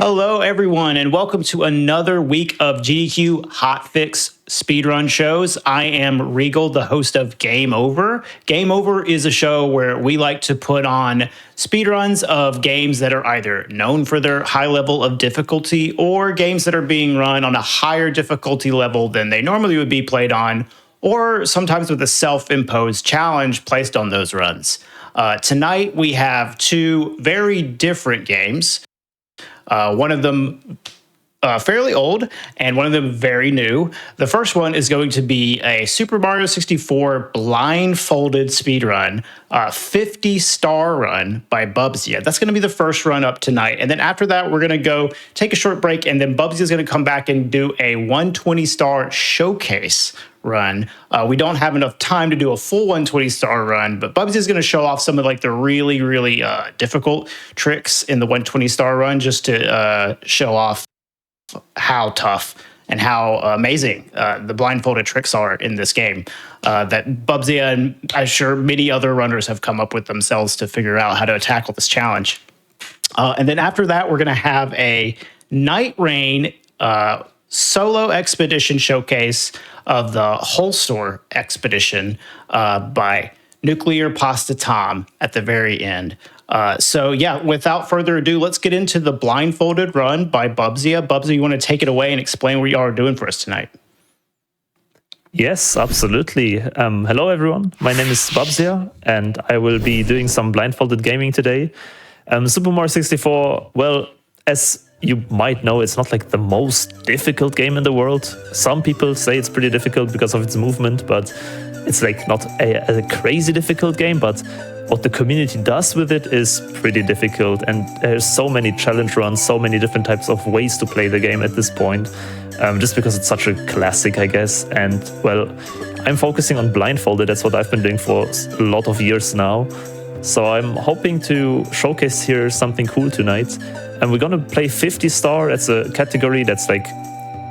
Hello, everyone, and welcome to another week of GDQ Hotfix Speedrun shows. I am Regal, the host of Game Over. Game Over is a show where we like to put on speedruns of games that are either known for their high level of difficulty or games that are being run on a higher difficulty level than they normally would be played on, or sometimes with a self-imposed challenge placed on those runs. Tonight, we have two very different games. One of them fairly old, and one of them very new. The first one is going to be a Super Mario 64 blindfolded speedrun, 50-star run by Bubsia. That's going to be the first run up tonight. And then after that, we're going to go take a short break, and then Bubsia is going to come back and do a 120-star showcase run. We don't have enough time to do a full 120-star run, but Bubsy is going to show off some of like the really difficult tricks in the 120-star run just to show off how tough and how amazing the blindfolded tricks are in this game that Bubsy and I'm sure many other runners have come up with themselves to figure out how to tackle this challenge. And then after that, we're going to have a Nightreign solo expedition showcase of the Whole Store expedition by Nuclear Pasta Tom at the very end. So yeah, without further ado, let's get into the blindfolded run by Bubsia. Bubsia, you want to take it away and explain what you are doing for us tonight? Yes, absolutely. Hello, everyone. My name is Bubsia, and I will be doing some blindfolded gaming today. Super Mario 64, well, as you might know, it's not like the most difficult game in the world. Some people say it's pretty difficult because of its movement, but it's like not a crazy difficult game. But what the community does with it is pretty difficult. And there's so many challenge runs, so many different types of ways to play the game at this point, just because it's such a classic, I guess. And well, I'm focusing on blindfolded. That's what I've been doing for a lot of years now. So I'm hoping to showcase here something cool tonight. And we're going to play 50-star. That's a category that's like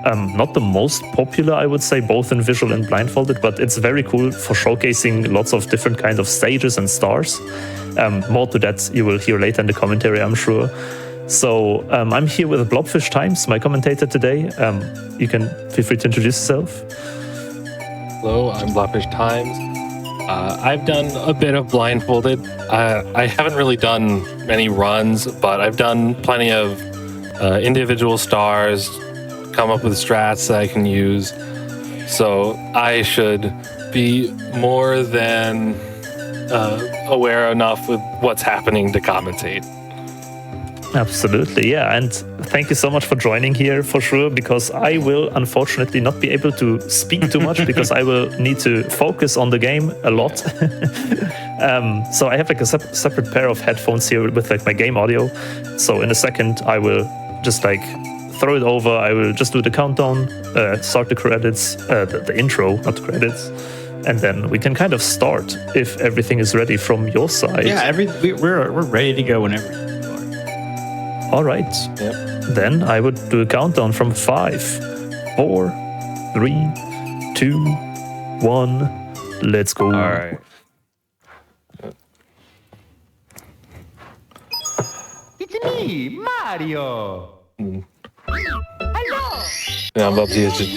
not the most popular, I would say, both in visual and blindfolded, but it's very cool for showcasing lots of different kinds of stages and stars. More to that you will hear later in the commentary, I'm sure. So I'm here with Blobfish Times, my commentator today. You can feel free to introduce yourself. Hello, I'm Blobfish Times. I've done a bit of blindfolded. I haven't really done many runs, but I've done plenty of individual stars, come up with strats that I can use. So I should be more than aware enough with what's happening to commentate. Absolutely, yeah. And thank you so much for joining here for sure, because I will unfortunately not be able to speak too much because I will need to focus on the game a lot. So I have like a separate pair of headphones here with like my game audio. So in a second, I will just like throw it over. I will just do the countdown, start the credits, the intro, not the credits. And then we can kind of start if everything is ready from your side. Yeah, we're ready to go whenever. All right. Yep. Then I would do a countdown from 5, 4, 3, 2, 1. Let's go. All right. It's me, Mario. Hello. Now Bubsy is just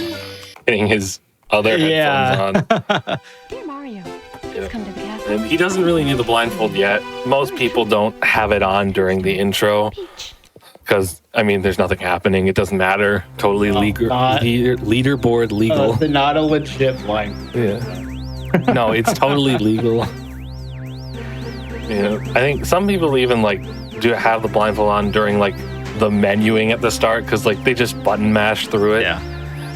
getting his other headphones on. Dear Mario, please come to the castle. And he doesn't really need the blindfold yet. Most people don't have it on during the intro. Because, I mean, there's nothing happening. It doesn't matter. Totally legal. Leaderboard legal. It's not a legit blind. Yeah. No, it's totally legal. Yeah. I think some people even, like, do have the blindfold on during, like, the menuing at the start. Because, like, they just button mash through it. Yeah.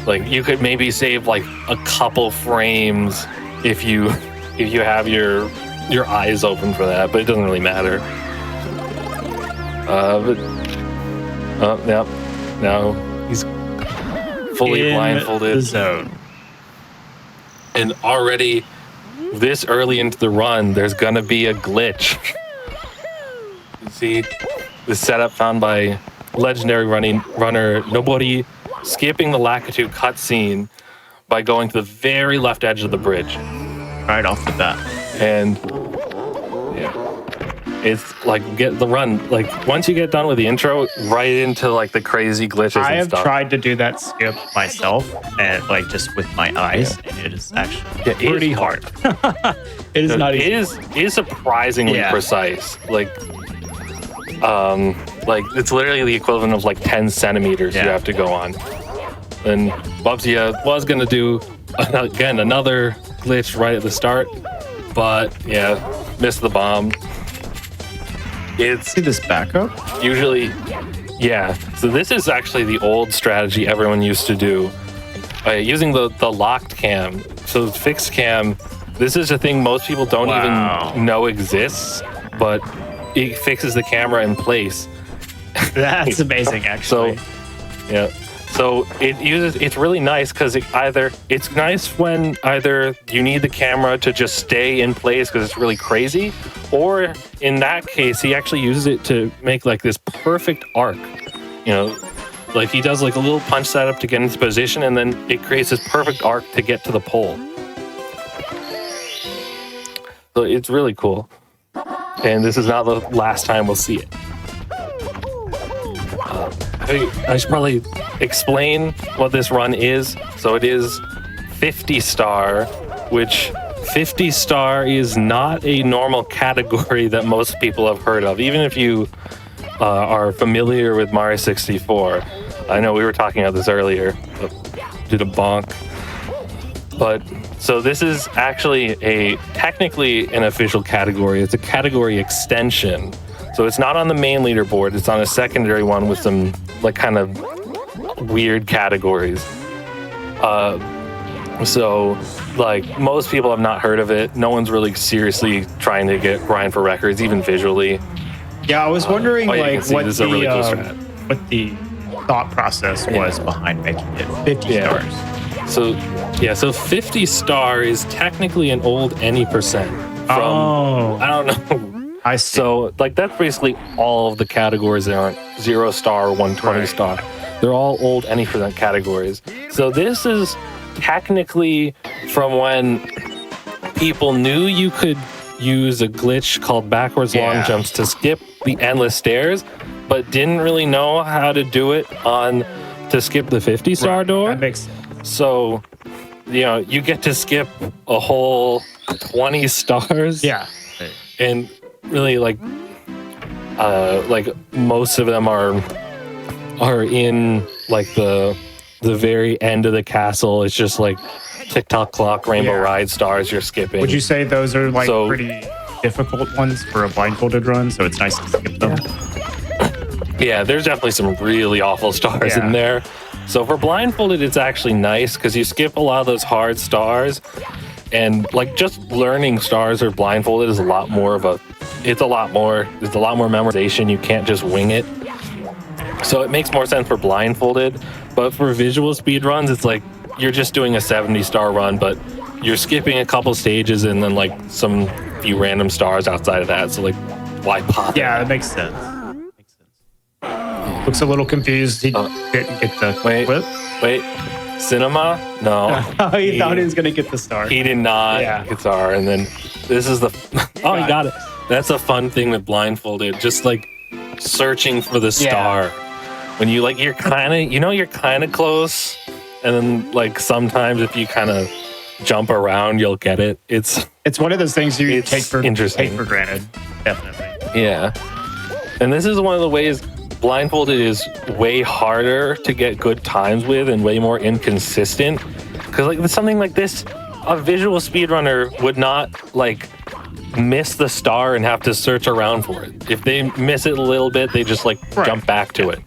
Like, you could maybe save, like, a couple frames if you have your eyes open for that. But it doesn't really matter. Yeah. Now he's fully blindfolded. The zone. And already this early into the run, there's gonna be a glitch. You see the setup found by legendary runner Nobody skipping the Lakitu cutscene by going to the very left edge of the bridge. Right off the bat. And yeah. It's like get the run. Like once you get done with the intro, right into like the crazy glitches I and have stuff. tried to do that skip myself, and like just with my eyes, and it is actually pretty hard. It is not easy. It is surprisingly precise. Like it's literally the equivalent of like 10 centimeters you have to go on. And Bubsia was gonna do again another glitch right at the start, but missed the bomb. It's See this backup? usually, so this is actually the old strategy everyone used to do. Using the locked cam. So fixed cam, this is a thing most people don't even know exists, but it fixes the camera in place. That's amazing, actually. So it's really nice because it's nice when either you need the camera to just stay in place because it's really crazy, or in that case he actually uses it to make like this perfect arc. Like he does like a little punch setup to get into position, and then it creates this perfect arc to get to the pole. So it's really cool, and this is not the last time we'll see it. I should probably explain what this run is. So it is 50 star, which 50 star is not a normal category that most people have heard of. Even if you are familiar with Mario 64. I know we were talking about this earlier. Did a bonk. But so this is actually technically an official category. It's a category extension. So it's not on the main leaderboard. It's on a secondary one with some like kind of weird categories. So like most people have not heard of it. No one's really seriously trying to get grind for records, even visually. Yeah, I was wondering like what really cool what the thought process was behind making it 50 stars. So 50 star is technically an old any percent from I don't know. I see. So like that's basically all of the categories that aren't 0 star or 120 star. They're all old any percent categories. So this is technically from when people knew you could use a glitch called backwards long jumps to skip the endless stairs, but didn't really know how to do it to skip the 50 star door. That makes sense. So, you get to skip a whole 20 stars. Yeah. And really like most of them are in like the very end of the castle. It's just like TikTok clock, Rainbow Ride stars you're skipping. Would you say those are like pretty difficult ones for a blindfolded run, so it's nice to skip them? Yeah, there's definitely some really awful stars in there. So for blindfolded, it's actually nice because you skip a lot of those hard stars, and like just learning stars or blindfolded is a lot more memorization. You can't just wing it. So it makes more sense for blindfolded, but for visual speed runs, it's like you're just doing a 70 star run, but you're skipping a couple stages and then like some few random stars outside of that. So like, why bother? Yeah, that makes sense. Looks a little confused. He didn't get the clip. Wait, cinema? No. he thought he was gonna get the star. He did not get star, and then this is the he got it. That's a fun thing with blindfolded, just like searching for the star. When you like you're kind of close, and then like sometimes if you kind of jump around, you'll get it. It's one of those things you take for granted. Definitely. Yeah. And this is one of the ways blindfolded is way harder to get good times with and way more inconsistent. Because like with something like this, a visual speedrunner would not like miss the star and have to search around for it. If they miss it a little bit, they just like jump back to it.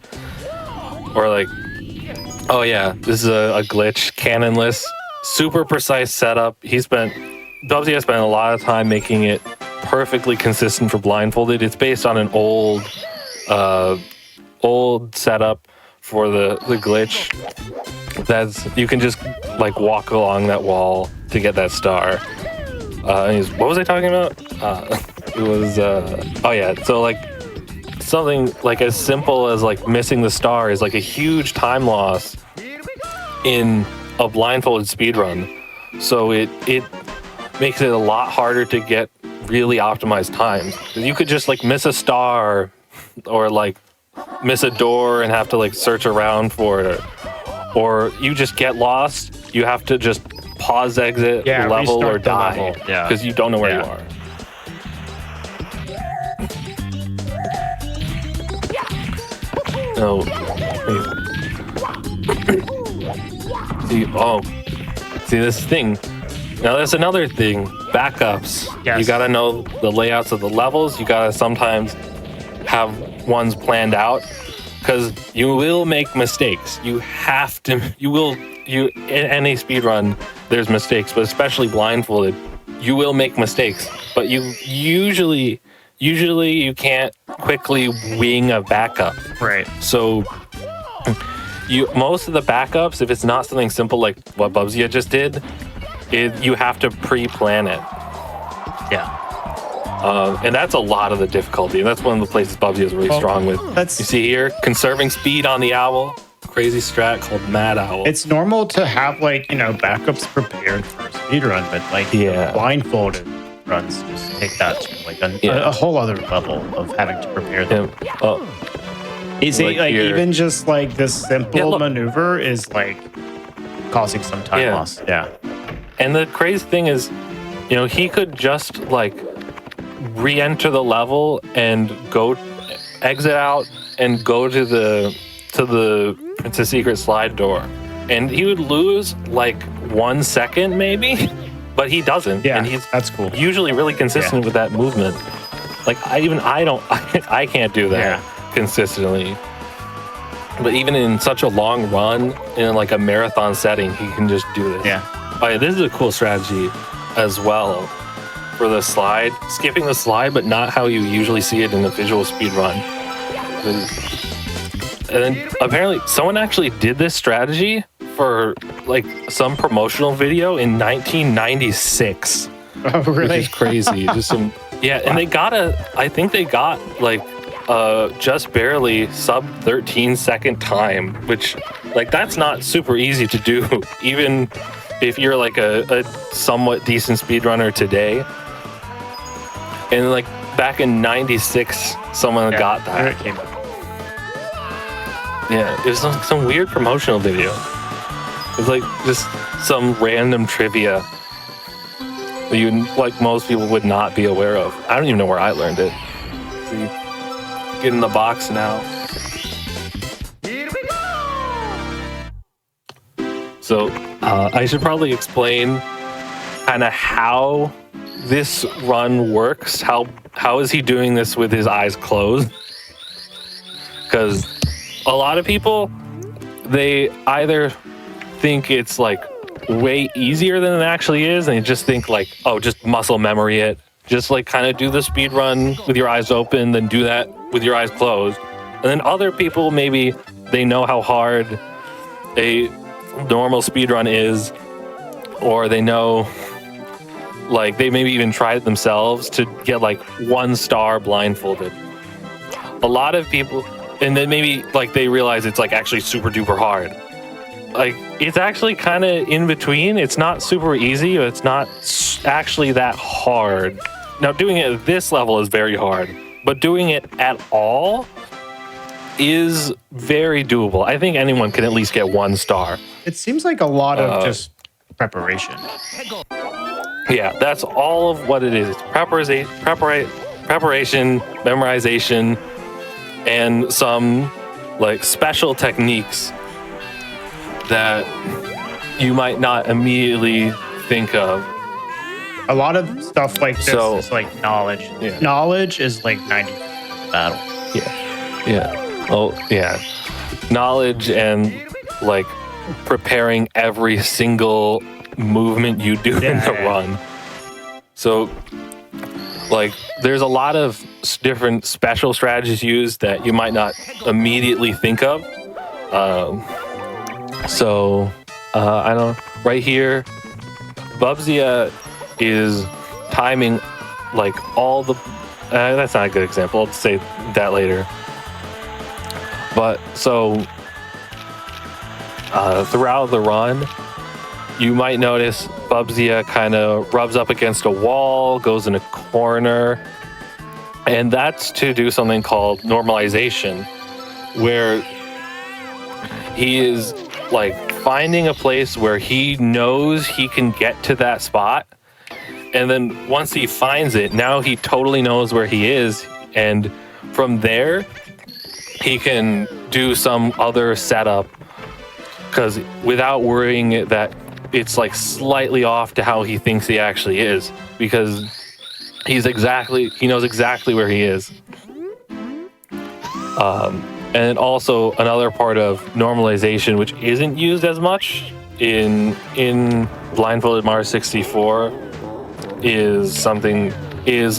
Or like, oh yeah, this is a glitch, cannonless, super precise setup. Bubsy has spent a lot of time making it perfectly consistent for blindfolded. It's based on an old setup for the glitch. You can just like walk along that wall to get that star. What was I talking about? It was so like something like as simple as like missing the star is like a huge time loss in a blindfolded speedrun. So it makes it a lot harder to get really optimized times. You could just like miss a star or like miss a door and have to like search around for it, or you just get lost. You have to just pause, exit the level, or die because you don't know where you are. So, see this thing. Now there's another thing. Backups. Yes. You gotta know the layouts of the levels. You gotta sometimes have ones planned out because you will make mistakes. You have to. In any speedrun, there's mistakes, but especially blindfolded, you will make mistakes. But you usually you can't quickly wing a backup. Right. So most of the backups, if it's not something simple like what Bubsy just did, you have to pre-plan it. Yeah. And that's a lot of the difficulty. And that's one of the places Bubsy is really strong with. You see here, conserving speed on the owl. Crazy strat called Mad Owl. It's normal to have like, backups prepared for a speedrun, but like blindfolded runs just take that to like a whole other level of having to prepare them. Is it like here, even just like this simple maneuver is like causing some time loss? Yeah. And the crazy thing is, he could just like re-enter the level and go exit out and go to the secret slide door, and he would lose like 1 second maybe, but he doesn't. Yeah, and that's cool. Usually really consistent with that movement. Like I can't do that consistently. But even in such a long run, in like a marathon setting, he can just do this. Yeah. Oh, yeah, this is a cool strategy as well for the slide. Skipping the slide, but not how you usually see it in a visual speed run. And then apparently someone actually did this strategy for like some promotional video in 1996. Oh, really? Which is crazy. Just some, and I think they got like just barely sub 13 second time, which like that's not super easy to do, even if you're like a somewhat decent speedrunner today. And like back in 96, someone got that. It came up. Yeah, it was some weird promotional video. It was like just some random trivia that like most people would not be aware of. I don't even know where I learned it. See, get in the box now. Here we go! So I should probably explain kind of how this run works. How is he doing this with his eyes closed? Because a lot of people, they either think it's like way easier than it actually is, and they just think like, oh, just muscle memory it. Just like kind of do the speed run with your eyes open, then do that with your eyes closed. And then other people, maybe they know how hard a normal speed run is, or they know, like they maybe even tried it themselves to get like 1 star blindfolded. A lot of people, and then maybe like they realize it's like actually super duper hard. Like it's actually kind of in between. It's not super easy, but it's not actually that hard. Now doing it at this level is very hard, but doing it at all is very doable. I think anyone can at least get 1 star. It seems like a lot of just preparation. Yeah, that's all of what it is. It's preparation, memorization, and some like special techniques that you might not immediately think of. A lot of stuff like this is like knowledge. Yeah. Knowledge is like 90% of the battle. Yeah. Oh, yeah. Knowledge and like preparing every single movement you do in the run. So like there's a lot of different special strategies used that you might not immediately think of. I don't, right here, Bubsy is timing like all the, that's not a good example. I'll say that later. But so throughout the run, you might notice Bubzia kind of rubs up against a wall, goes in a corner, and that's to do something called normalization, where he is like finding a place where he knows he can get to that spot, and then once he finds it, now he totally knows where he is, and from there he can do some other setup, because without worrying that it's like slightly off to how he thinks he actually is, because he knows exactly where he is. And also another part of normalization, which isn't used as much in Blindfolded Mario 64, is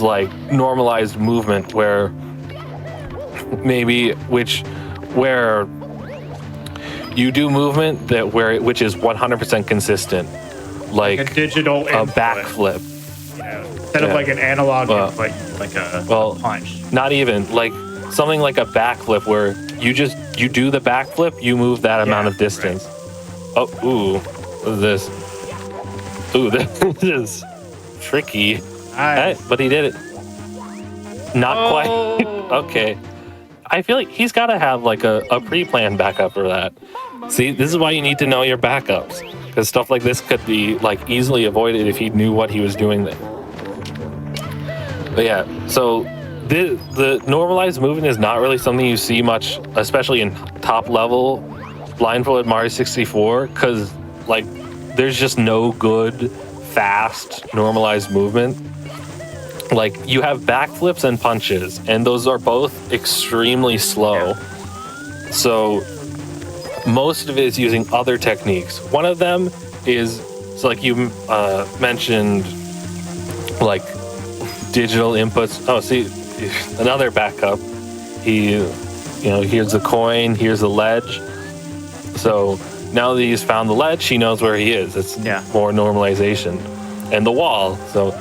like normalized movement, where you do movement which is 100% consistent, like a digital a backflip. Instead of like an analog input, like a punch. Not even like something like a backflip, where you do the backflip, you move that amount of distance. Right. Oh, ooh, what is this? Ooh, this is tricky. Nice. But he did it. Not quite. Okay. I feel like he's got to have like a pre-planned backup for that. See, this is why you need to know your backups, because stuff like this could be like easily avoided if he knew what he was doing there. But yeah, so the normalized movement is not really something you see much, especially in top level Blindfolded Mario 64, because like there's just no good fast normalized movement. Like you have backflips and punches, and those are both extremely slow. So most of it is using other techniques. One of them is, so like you mentioned, like digital inputs. Oh, see, another backup. Here's the coin, here's the ledge. So now that he's found the ledge, he knows where he is. It's more normalization. And the wall. So,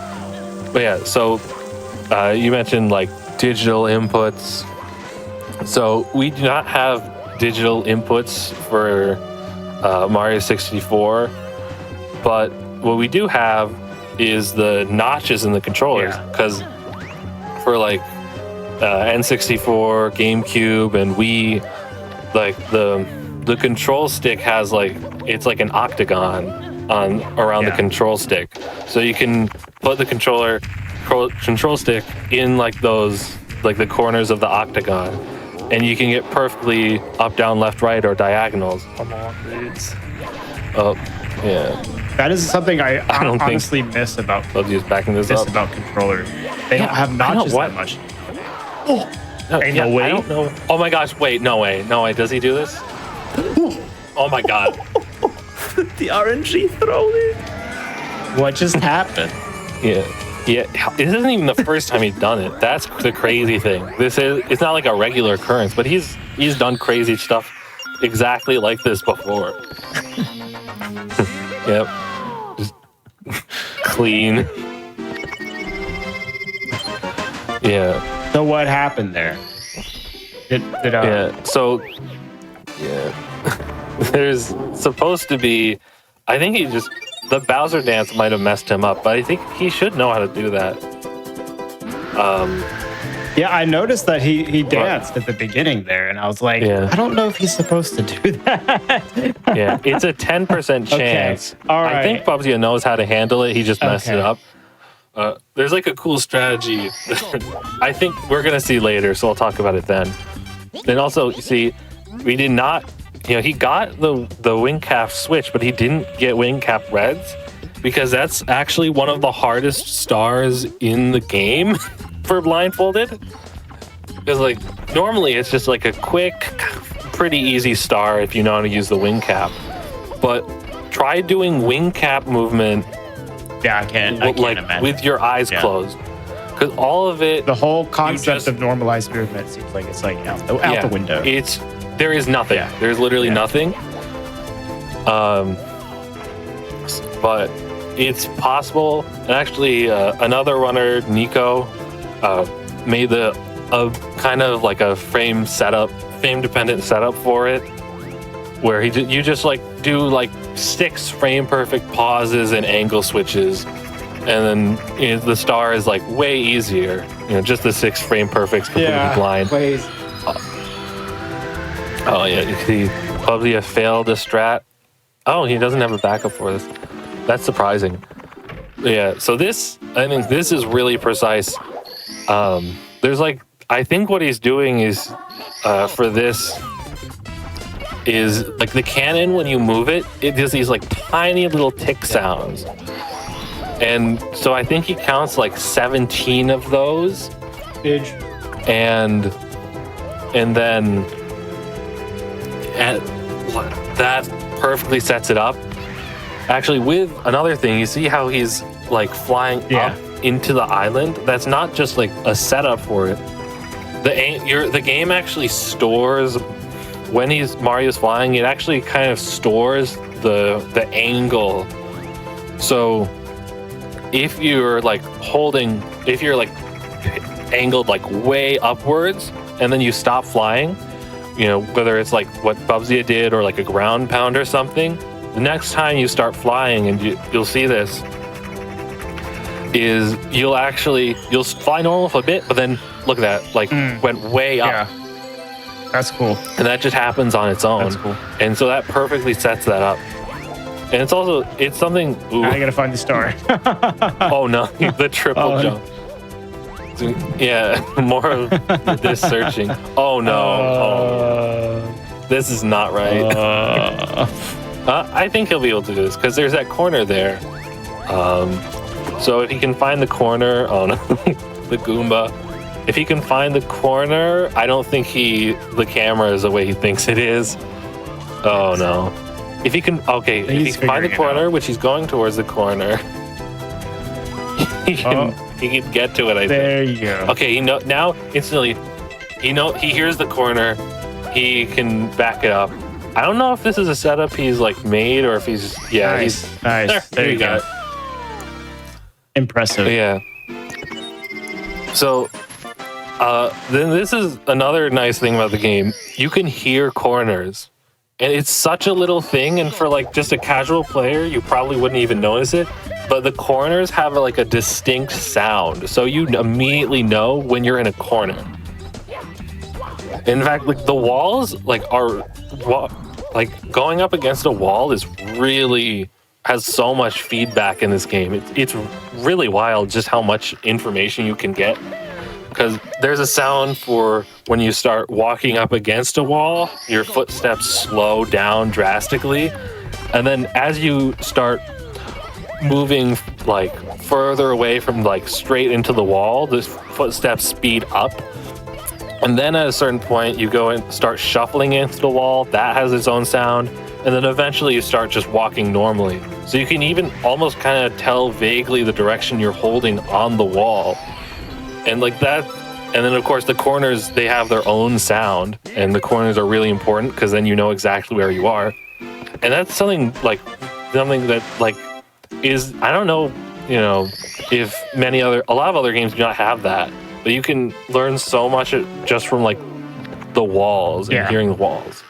but yeah, so you mentioned like digital inputs. So we do not have digital inputs for Mario 64, but what we do have is the notches in the controllers, because for like N64, GameCube, and Wii, like the control stick has like, it's like an octagon around the control stick, so you can put the control stick in like those, like the corners of the octagon, and you can get perfectly up, down, left, right, or diagonals. Come on, dudes. Oh, yeah. That is something I honestly miss about. I'll just backing this up. About controllers. They don't have notches that much. No way. I don't know. Oh my gosh! Wait, no way. Does he do this? Oh my god! The RNG throwing it. What just happened? Yeah. This isn't even the first time he's done it. That's the crazy thing. It's not like a regular occurrence, but he's done crazy stuff exactly like this before. Yep. Just clean. Yeah. So what happened there? There's supposed to be, I think the Bowser dance might have messed him up, but I think he should know how to do that. Yeah, I noticed that he danced at the beginning there, and I was like, I don't know if he's supposed to do that. Yeah, it's a 10% chance. Okay. All right. I think Bubzia knows how to handle it. He just messed it up. There's like a cool strategy I think we're going to see later, so I'll talk about it then. Then also, see, we did not, he got the wing cap switch, but he didn't get wing cap reds, because that's actually one of the hardest stars in the game for Blindfolded. Because like normally it's just like a quick, pretty easy star if you know how to use the wing cap. But try doing wing cap movement. Yeah, I can't imagine. With your eyes closed. Because all of it, the whole concept of normalized movement seems like it's like out the window. There is nothing. Yeah. There's literally nothing. But it's possible. And actually, another runner, Nico, made a kind of like a frame dependent setup for it, where you just like do like 6 frame perfect pauses and angle switches, and then the star is like way easier. Just the 6 frame perfects completely blind. Ways. Oh yeah, you see, Bubsy failed a strat. Oh, he doesn't have a backup for this. That's surprising. Yeah, so I think this is really precise. There's I think what he's doing is, for this, is like the cannon, when you move it, it does these like tiny little tick sounds. And so I think he counts like 17 of those. And then that perfectly sets it up. Actually, with another thing, you see how he's like flying up into the island? That's not just like a setup for it. The game actually stores, when Mario's flying, it actually kind of stores the angle. So if you're like angled like way upwards and then you stop flying, whether it's like what Bubsy did or like a ground pound or something, the next time you start flying, and you'll see this, is you'll fly normal for a bit, but then look at that, went way up. Yeah. That's cool. And that just happens on its own. That's cool. And so that perfectly sets that up. And it's something. Ooh. I gotta find the star. Oh no, the triple jump. So, yeah, more of this searching. Oh no. This is not right. I think he'll be able to do this because there's that corner there. So if he can find the corner, oh no, the Goomba. If he can find the corner, I don't think the camera is the way he thinks it is. Oh no. If he can find the corner, which he's going towards the corner, he can get to it, I think. There you go. Okay, now instantly, he hears the corner, he can back it up. I don't know if this is a setup he's like made or if he's nice. There you go. Impressive. Yeah. So then this is another nice thing about the game. You can hear corners. And it's such a little thing, and for like just a casual player, you probably wouldn't even notice it. But the corners have like a distinct sound, so you immediately know when you're in a corner. In fact, like the walls, going up against a wall has so much feedback in this game. It's really wild just how much information you can get. Because there's a sound for when you start walking up against a wall, your footsteps slow down drastically. And then as you start moving like further away from like straight into the wall, the footsteps speed up. And then at a certain point, you go and start shuffling into the wall. That has its own sound. And then eventually you start just walking normally. So you can even almost kind of tell vaguely the direction you're holding on the wall. And like that, and then of course the corners, they have their own sound, and the corners are really important because then you know exactly where you are. And that's something that like is, I don't know, if a lot of other games do not have that, but you can learn so much just from like the walls and hearing the walls.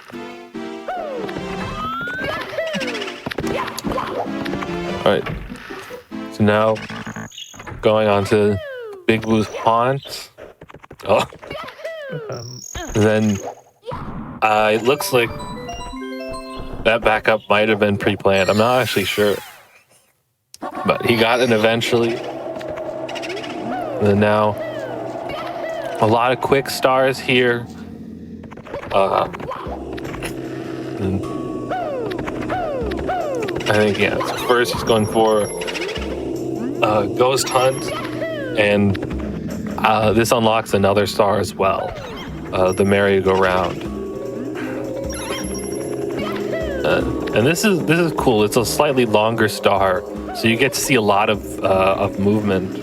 All right, so now going on to Big Blue's haunt. Oh. Then it looks like that backup might have been pre-planned. I'm not actually sure. But he got it eventually. And then now a lot of quick stars here. I think, so first he's going for Ghost Hunt. And this unlocks another star as well, the merry-go-round. And this is cool. It's a slightly longer star, so you get to see a lot of movement.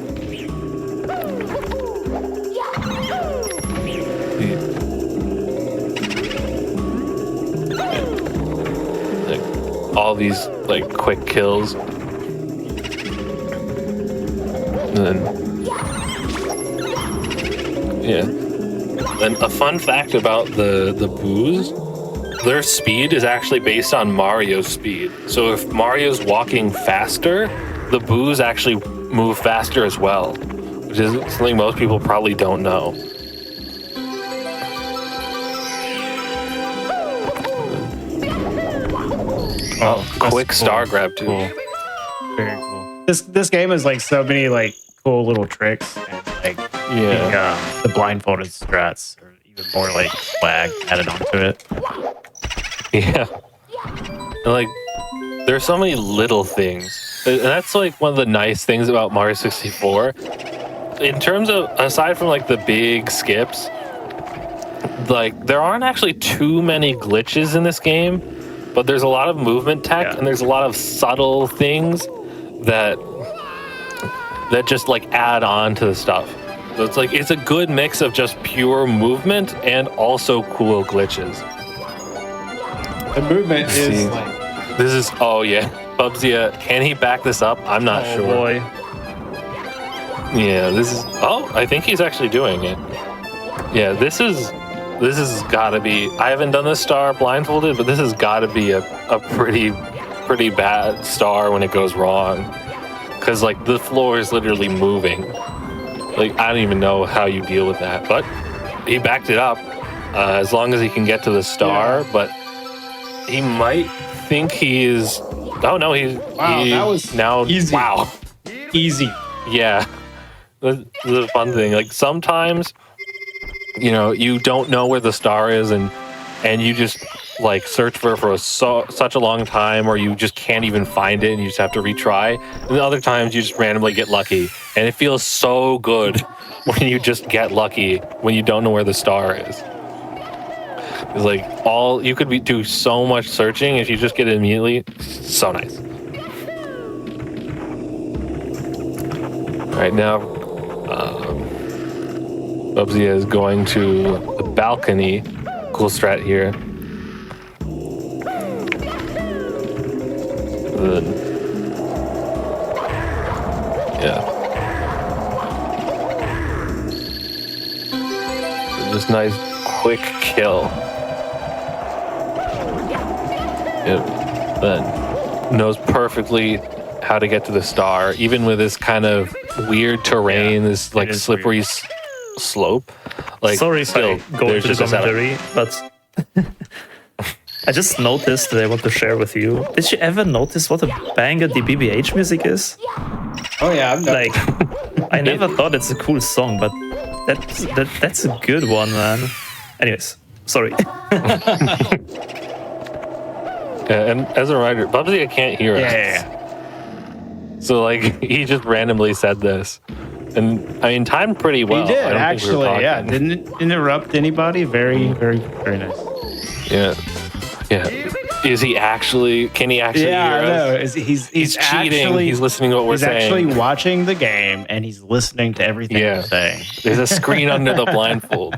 All these like quick kills, and then. Yeah. And a fun fact about the booze their speed is actually based on Mario's speed. So if Mario's walking faster, the boos actually move faster as well, which is something most people probably don't know. Oh, quick cool. star grab too. Cool. Very cool. This game is like so many like cool little tricks, and like the blindfolded strats are even more like swag added onto it. Yeah. And like there's so many little things. And that's like one of the nice things about Mario 64. In terms of, aside from like the big skips, like there aren't actually too many glitches in this game, but there's a lot of movement tech and there's a lot of subtle things that just like add on to the stuff. So it's like it's a good mix of just pure movement and also cool glitches. The movement is like this is Bubsy, can he back this up? I'm not sure. Boy. Yeah, this is I think he's actually doing it. Yeah, this has gotta be, I haven't done this star blindfolded, but this has gotta be a pretty bad star when it goes wrong. Cause like the floor is literally moving. Like I don't even know how you deal with that, but he backed it up as long as he can get to the star, but he might think he's, that was now easy. Wow. Easy. Yeah. This is a fun thing. Like sometimes, you don't know where the star is and you just like search for it for such a long time, or you just can't even find it and you just have to retry. And then other times you just randomly get lucky, and it feels so good when you just get lucky when you don't know where the star is. It's like you could do so much searching if you just get it immediately. So nice. All right, now Bubsy is going to the balcony. Cool strat here. Just nice quick kill. Then knows perfectly how to get to the star, even with this kind of weird terrain, this like slippery slope. Like, sorry, still, going to the commentary, but I just noticed that I want to share with you. Did you ever notice what a banger the BBH music is? Oh yeah, like I never thought it's a cool song, but that's a good one, man. Anyways, sorry. And as a writer, Bubsy can't hear us. Yeah. So like he just randomly said this, and I mean timed pretty well. He did I don't actually. think we were Yeah, didn't interrupt anybody. Very, very, very nice. Yeah. Is he actually? Can he actually hear us? No, he's cheating. actually, he's listening to what we're saying. He's actually watching the game and he's listening to everything we're saying. There's a screen under the blindfold.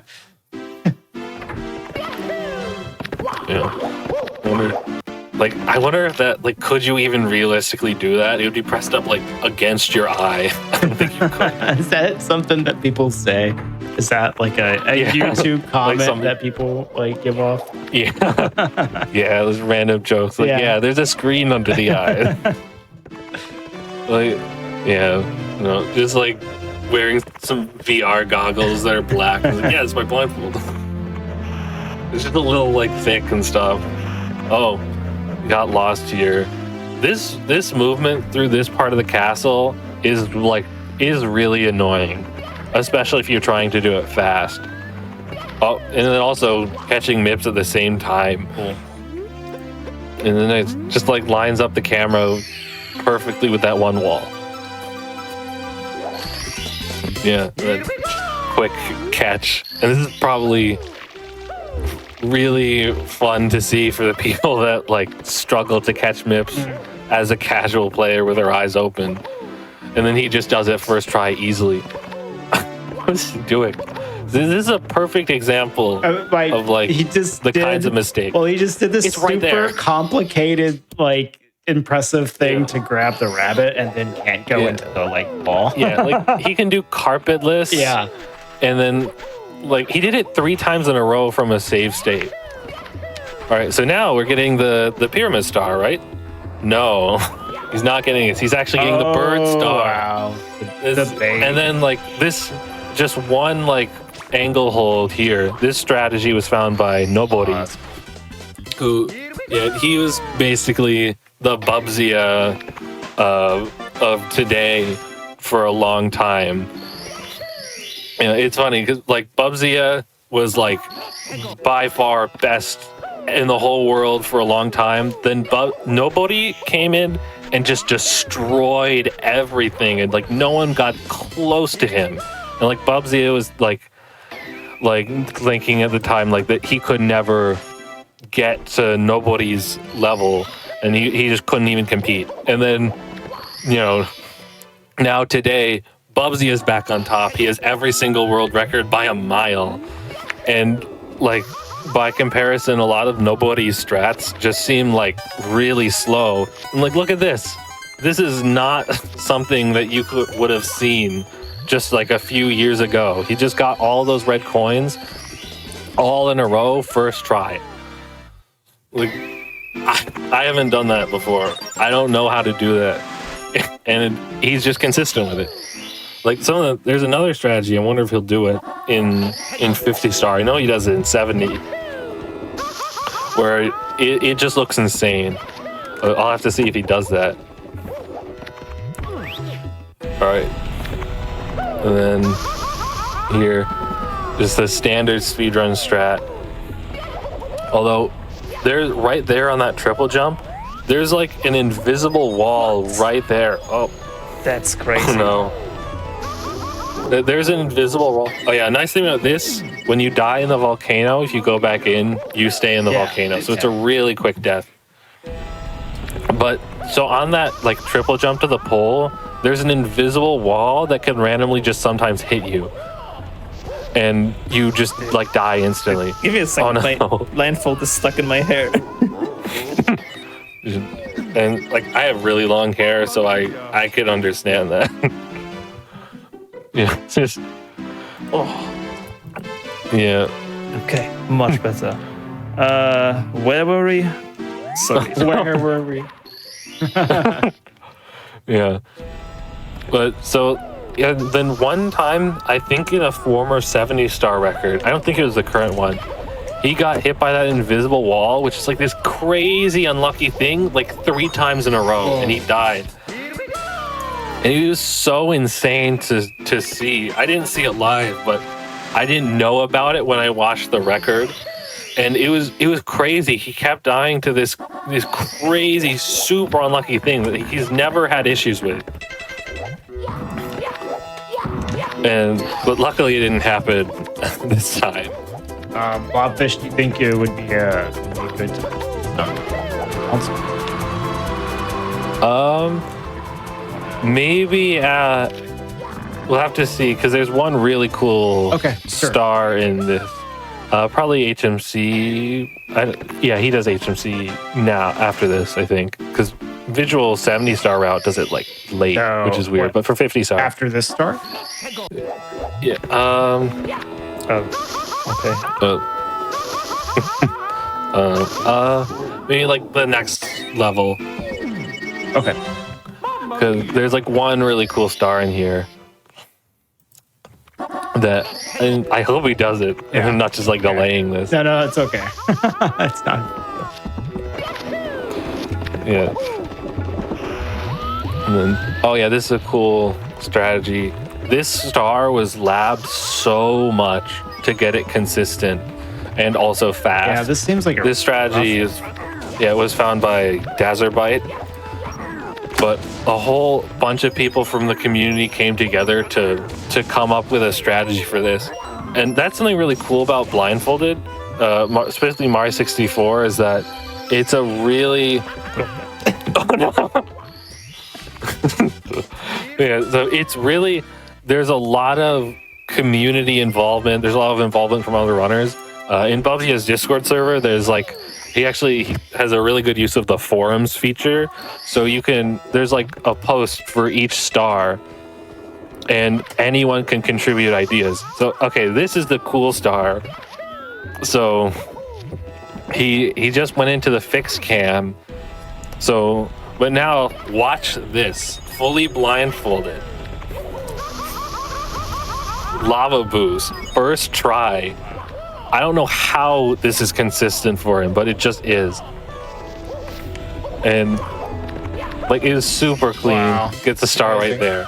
I wonder if that, like, could you even realistically do that? It would be pressed up, like, against your eye. I don't think you could. Is that something that people say? Is that like a YouTube comment that people, like, give off? Yeah. Yeah, those random jokes. Like, there's a screen under the eye. Like, just, like, wearing some VR goggles that are black. Like, it's my blindfold. It's just a little, like, thick and stuff. Oh. Got lost here. This movement through this part of the castle is really annoying, especially if you're trying to do it fast. Oh, and then also catching MIPS at the same time. Cool. And then it just like lines up the camera perfectly with that one wall. Yeah, that quick catch. And this is probably really fun to see for the people that like struggle to catch MIPS as a casual player with their eyes open. And then he just does it first try easily. What is he doing? This is a perfect example of like kinds of mistakes. Well, he just did this super complicated, like impressive thing to grab the rabbit and then can't go into the like ball. Yeah, like he can do carpetless. Yeah. And then like he did it 3 times in a row from a save state. right, so now we're getting the pyramid star, right? No, he's not getting it. He's actually getting the bird star. Wow. And then like this, just one like angle hold here. This strategy was found by Nobody, who, yeah, he was basically the Bubzia of today for a long time. You know, it's funny because like Bubzia was like by far best in the whole world for a long time. Then Nobody came in and just destroyed everything, and like no one got close to him. And like Bubzia was like thinking at the time like that he could never get to Nobody's level, and he just couldn't even compete. And then, you know, now today Bubsy is back on top. He has every single world record by a mile, and like by comparison, a lot of Nobody's strats just seem like really slow. And like, look at this. This is not something that you would have seen just like a few years ago. He just got all those red coins all in a row first try. Like, I haven't done that before. I don't know how to do that. And he's just consistent with it. Like there's another strategy. I wonder if he'll do it in 50 star. I know he does it in 70, where it just looks insane. I'll have to see if he does that. All right, and then here, just the standard speedrun strat. Although there's right there on that triple jump, there's like an invisible wall right there. Oh, That's crazy. no. There's an invisible wall. Oh yeah, nice thing about this, when you die in the volcano, if you go back in, you stay in the volcano. So it's a really quick death. But so on that like triple jump to the pole, there's an invisible wall that can randomly just sometimes hit you. And you just like die instantly. Give me a second. Oh, no. Blindfold is stuck in my hair. And like I have really long hair, so I could understand that. Yeah, it's just yeah. Okay, much better. Where were we? Sorry. Where were we? Yeah. But so, yeah, then one time, I think in a former 70 star record, I don't think it was the current one, he got hit by that invisible wall, which is like this crazy unlucky thing, like 3 times in a row, and he died. And it was so insane to see. I didn't see it live, but I didn't know about it when I watched the record. And it was crazy. He kept dying to this crazy, super unlucky thing that he's never had issues with. But luckily it didn't happen this time. Blobfish, do you think it would be a good Maybe we'll have to see, because there's one really cool star in this. Probably HMC. Yeah, he does HMC now after this, I think, because Visual 70 star route does it like late, which is weird. But for 50 star, after this star. Yeah. Okay. Maybe like the next level. Okay. Because there's like one really cool star in here that I hope he does it, and I'm not just like delaying this. No, it's okay. It's not. Yeah. And then, oh yeah, this is a cool strategy. This star was labbed so much to get it consistent and also fast. Yeah, this seems like this strategy is, it was found by Dazerbite, but a whole bunch of people from the community came together to come up with a strategy for this. And that's something really cool about Blindfolded, especially Mario 64, is that it's a really yeah, so it's really, there's a lot of community involvement. There's a lot of involvement from other runners. In Bubsy's Discord server, there's like, he has a really good use of the forums feature. So there's like a post for each star and anyone can contribute ideas. So, okay, this is the cool star. So he just went into the fixed cam. So, but now watch this, fully blindfolded. Lava boost, first try. I don't know how this is consistent for him, but it just is. And like, it is super clean. Wow. Gets a star right there.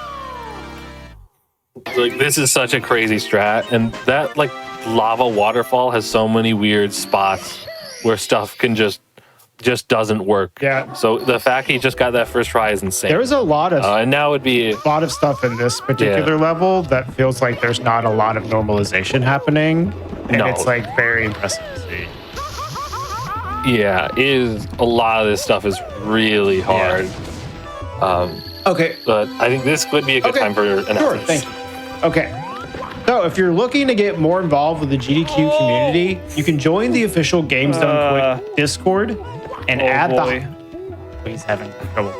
Like, this is such a crazy strat, and that like lava waterfall has so many weird spots where stuff can just doesn't work. Yeah. So the fact he just got that first try is insane. There was a lot of and now would be stuff in this particular level that feels like there's not a lot of normalization happening, and No. it's like very impressive to see. yeah, it is a lot of this stuff is really hard. Okay. But I think this would be a good time for analysis. Sure, thank you. Okay. So if you're looking to get more involved with the GDQ community, you can join the official Games Done Quick Discord and add the... He's having trouble.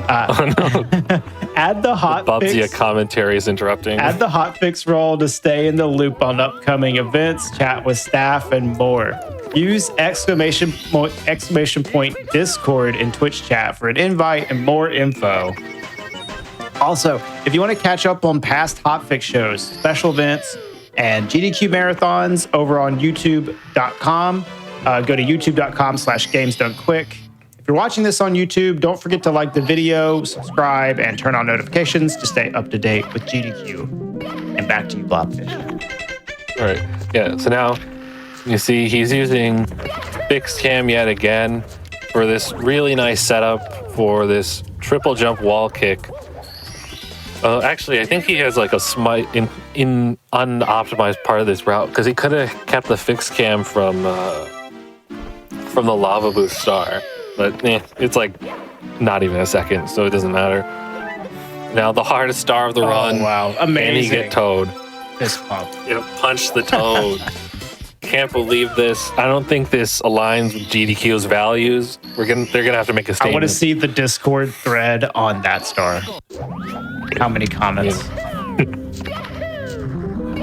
Add the Bubsy hotfix. commentary is interrupting. Add the hotfix role to stay in the loop on upcoming events, chat with staff, and more. Use exclamation point Discord in Twitch chat for an invite and more info. Also, if you want to catch up on past hotfix shows, special events, and GDQ marathons over on youtube.com, go to youtube.com/gamesdonequick. If you're watching this on YouTube, don't forget to like the video, subscribe, and turn on notifications to stay up to date with GDQ. And back to you, Blobfish. All right. Yeah. So now you see he's using fixed cam yet again for this really nice setup for this triple jump wall kick. Actually, I think he has like a smite in unoptimized part of this route because he could have kept the fixed cam from the lava boost star, but it's like not even a second, so it doesn't matter. Now the hardest star of the run. Wow, amazing! And he get toad. Fist pump. Punch the toad. Can't believe this. I don't think this aligns with GDQ's values. They're gonna have to make a statement. I want to see the Discord thread on that star. How many comments?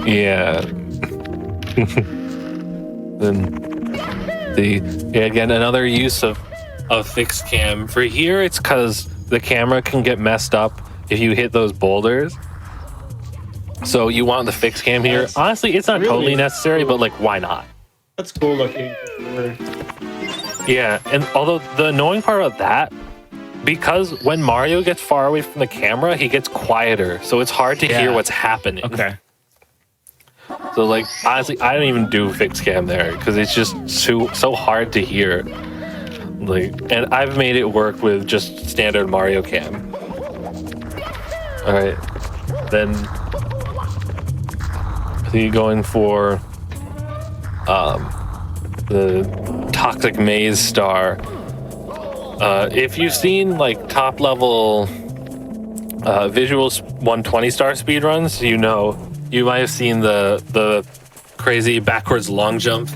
Yeah. Then again, another use of fixed cam. For here, it's because the camera can get messed up if you hit those boulders. So you want the fixed cam here. Honestly, it's not totally necessary, but like, why not? That's cool looking. Yeah, and although the annoying part about that, because when Mario gets far away from the camera, he gets quieter, so it's hard to hear what's happening. Okay. So like, honestly, I don't even do fixed cam there because it's just so hard to hear. Like, and I've made it work with just standard Mario cam. All right, then so you're going for the Toxic Maze Star. If you've seen like top level visuals 120 star speedruns, you might have seen the crazy backwards long jump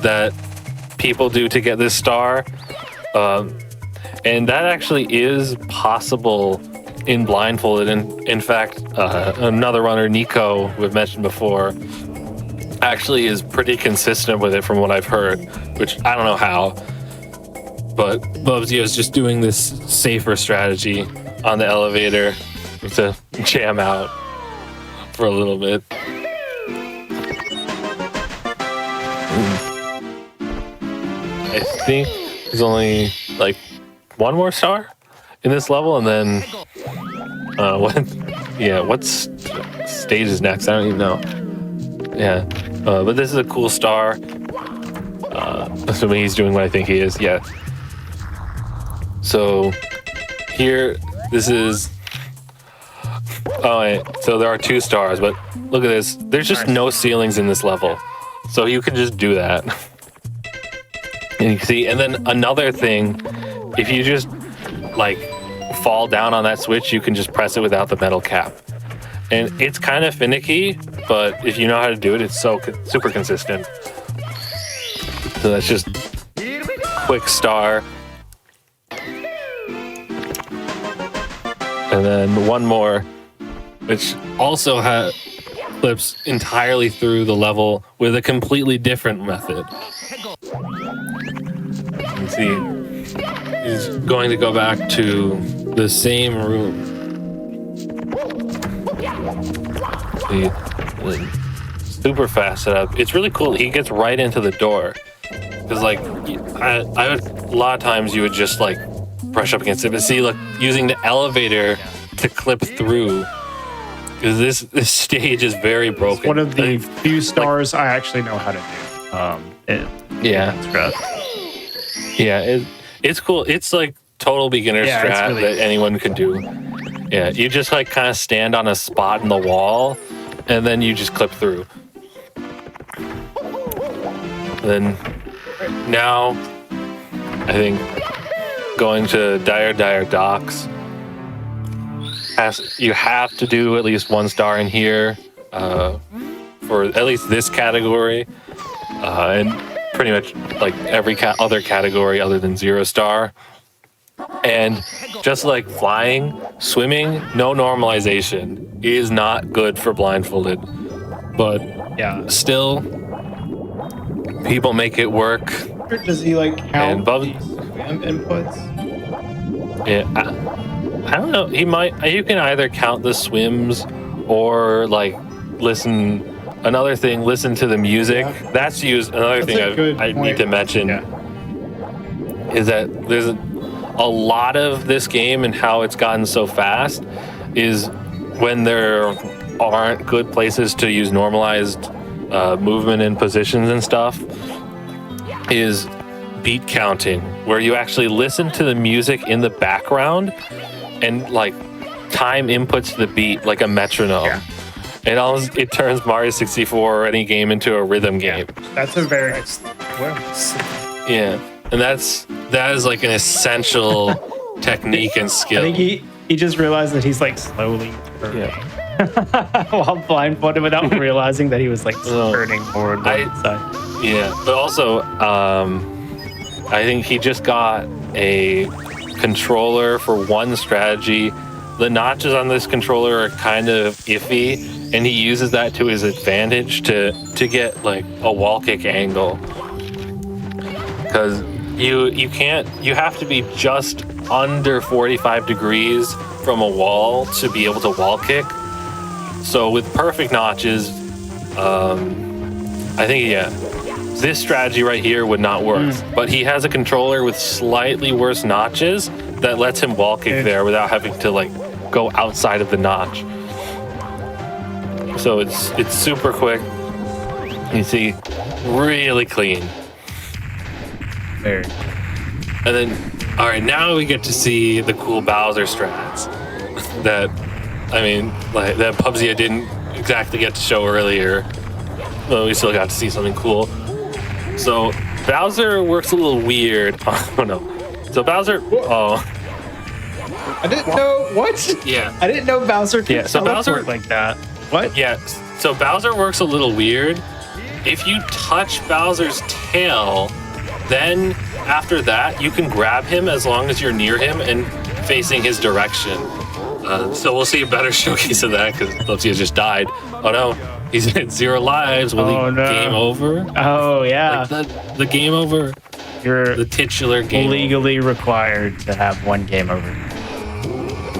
that people do to get this star. And that actually is possible in Blindfolded. In fact, another runner, Nico, we've mentioned before, actually is pretty consistent with it from what I've heard, which I don't know how. But Bubsy is just doing this safer strategy on the elevator to jam out for a little bit. I think there's only like one more star in this level, and then what stage is next? I don't even know. Yeah, but this is a cool star. Assuming he's doing what I think he is. Yeah. So here, this is. So there are 2 stars, but look at this. There's just no ceilings in this level, so you can just do that. And you can see, and then another thing, if you just like fall down on that switch, you can just press it without the metal cap. And it's kind of finicky, but if you know how to do it, it's super consistent. So that's just quick star. And then one more, which also flips entirely through the level with a completely different method. You see, he's going to go back to the same room. See, super fast setup. It's really cool. He gets right into the door. Because, like, I would, a lot of times you would just, like, brush up against it. But see, look, using the elevator to clip through. Because this stage is very broken. It's one of the few stars I actually know how to do. It's rough. Yeah, it's cool. It's like total beginner strat really that anyone could do. Yeah, you just like kind of stand on a spot in the wall, and then you just clip through. Then now, I think going to Dire Docks. You have to do at least 1 star in here for at least this category, and pretty much like every other category other than 0 star. And just like flying, swimming, no normalization is not good for blindfolded. But still, people make it work. Does he like count And these inputs? Yeah, I don't know. He might. You can either count the swims or like listen. Another thing, listen to the music. Yeah. That's used. Another thing I need to mention is that there's a lot of this game and how it's gotten so fast is when there aren't good places to use normalized movement and positions and stuff. Is beat counting, where you actually listen to the music in the background and like time inputs to the beat like a metronome. Yeah. It turns Mario 64 or any game into a rhythm game. That's a very Yeah, and that is like an essential technique and skill. I think he just realized that he's like slowly turning while blindfolded without realizing that he was like turning forward on the side. Yeah, but also I think he just got a controller for one strategy. The notches on this controller are kind of iffy, and he uses that to his advantage to get like a wall kick angle. Because you have to be just under 45 degrees from a wall to be able to wall kick. So with perfect notches, I think this strategy right here would not work. But he has a controller with slightly worse notches that lets him wall kick there without having to like go outside of the notch. So it's super quick. You see, really clean. Very. And then, all right, now we get to see the cool Bowser strats that PUBG didn't exactly get to show earlier. But we still got to see something cool. So Bowser works a little weird. Oh no. So Bowser. Oh. I didn't know what. Yeah. I didn't know Bowser could so Bowser teleport like that. What? Yeah. So Bowser works a little weird. If you touch Bowser's tail, then after that you can grab him as long as you're near him and facing his direction. So we'll see a better showcase of that because Lopsia just died. Oh no. He's at 0 lives. Will he game over? Oh, yeah. Like the game over. You're the titular game legally required to have 1 game over.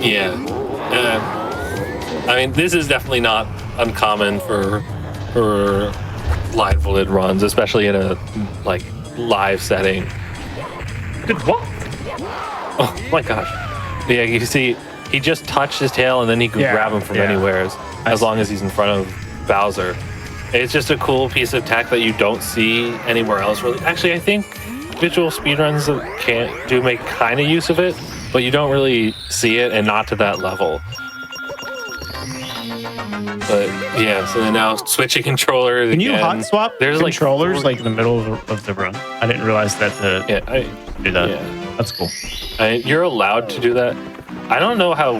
Yeah. I mean, this is definitely not uncommon for blindfolded runs, especially in a like live setting. Good what? Oh my gosh. Yeah, you see, he just touched his tail and then he can grab him from anywhere as long as he's in front of Bowser. It's just a cool piece of tech that you don't see anywhere else really. Actually, I think visual speedruns do make kind of use of it, but you don't really see it and not to that level. But yeah, so now switching controllers. Can you hot swap There's controllers like in the middle of the run? I didn't realize that I do that. Yeah. That's cool. You're allowed to do that. I don't know how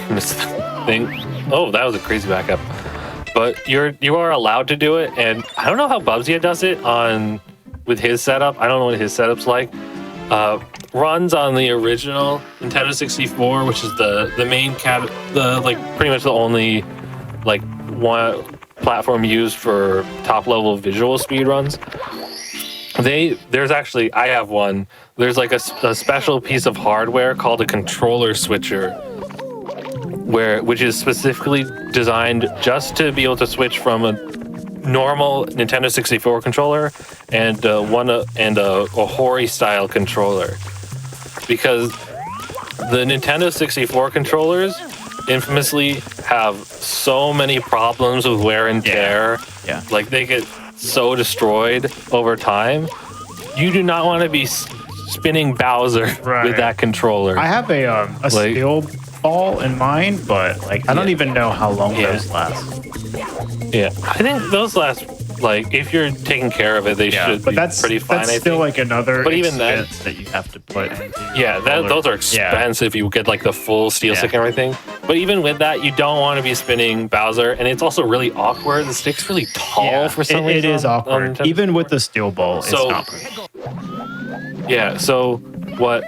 missed the thing. Oh, that was a crazy backup. But you are allowed to do it, and I don't know how Bubsy does it with his setup. I don't know what his setup's like. Runs on the original Nintendo 64, which is the main pretty much the only one platform used for top level visual speedruns. There's actually, I have one. There's like a special piece of hardware called a controller switcher, which is specifically designed just to be able to switch from a normal Nintendo 64 controller and a Hori style controller, because the Nintendo 64 controllers infamously have so many problems with wear and tear. Yeah. Like they get so destroyed over time. You do not want to be spinning Bowser with that controller. I have a steel ball in mine, but like I don't even know how long those last. Yeah, I think those last, like, if you're taking care of it, they should be pretty fine. That's still like another but even that you have to put into those are expensive. You get like the full steel stick and everything. But even with that, you don't want to be spinning Bowser, and it's also really awkward. The stick's really tall for some reason. It is awkward. Even with the steel ball, it's not pretty. Yeah, so what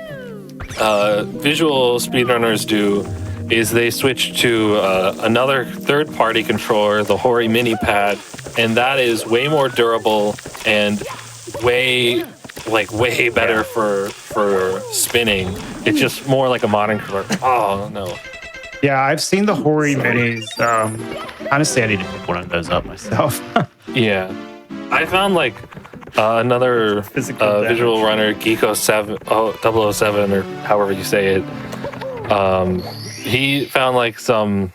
visual speedrunners do is they switch to another third-party controller, the Hori Mini Pad, and that is way more durable and way better for spinning. It's just more like a modern controller. Oh no. Yeah, I've seen the Hori Minis. Honestly, I need to pick one of those up myself. Yeah, I found like another visual runner, Geeko 007 or however you say it. He found like some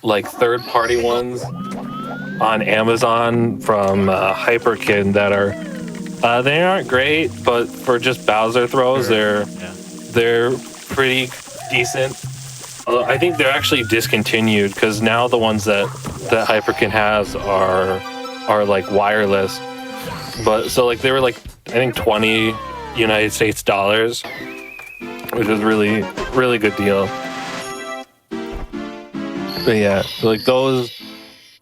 like third-party ones on Amazon from Hyperkin that are they aren't great, but for just Bowser throws, they're pretty decent. I think they're actually discontinued because now the ones that Hyperkin has are like wireless. But so like they were like I think 20 United States dollars, which is really really good deal. But yeah, like those,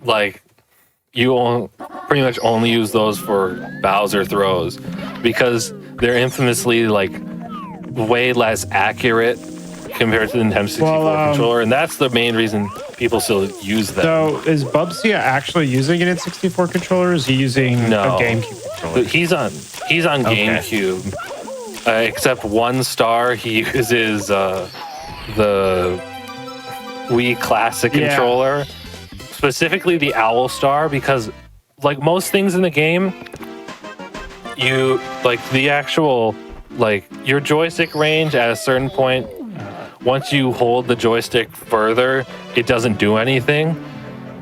like you pretty much only use those for Bowser throws because they're infamously like way less accurate compared to the Nintendo 64 controller, and that's the main reason people still use them. So is Bubsy actually using an N64 controller? Or is he using a GameCube controller? He's on GameCube. Except one star, he uses the Wii Classic controller, specifically the Owl Star, because like most things in the game, you like the actual like your joystick range at a certain point. Once you hold the joystick further, it doesn't do anything.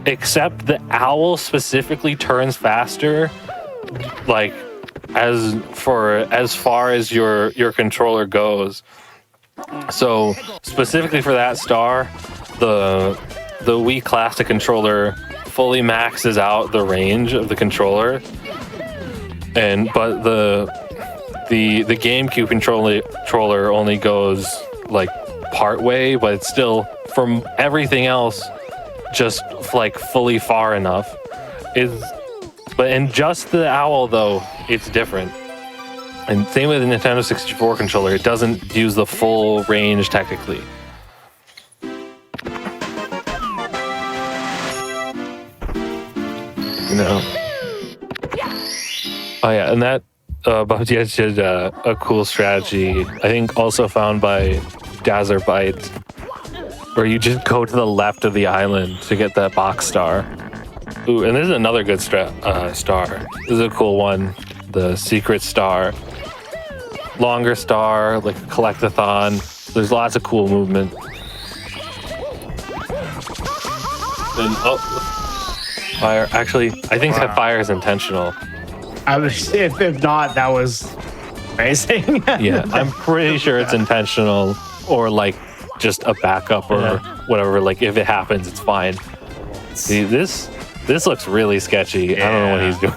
Except the Owl specifically turns faster, like as far as your controller goes. So specifically for that star, the Wii Classic controller fully maxes out the range of the controller, but the GameCube controller only goes like part way, but it's still from everything else just like fully far enough. And just the Owl though, it's different. And same with the Nintendo 64 controller, it doesn't use the full range technically. No. Oh yeah, and that Bubsy did a cool strategy, I think also found by Dazzler Bytes, where you just go to the left of the island to get that box star. Ooh, and this is another good star. This is a cool one, the secret star. Longer star, like a collectathon. There's lots of cool movement. And fire. Actually, I think that fire is intentional. If not, that was amazing. Yeah, I'm pretty sure it's intentional, or like just a backup or whatever. Like if it happens, it's fine. See, this looks really sketchy. I don't know what he's doing.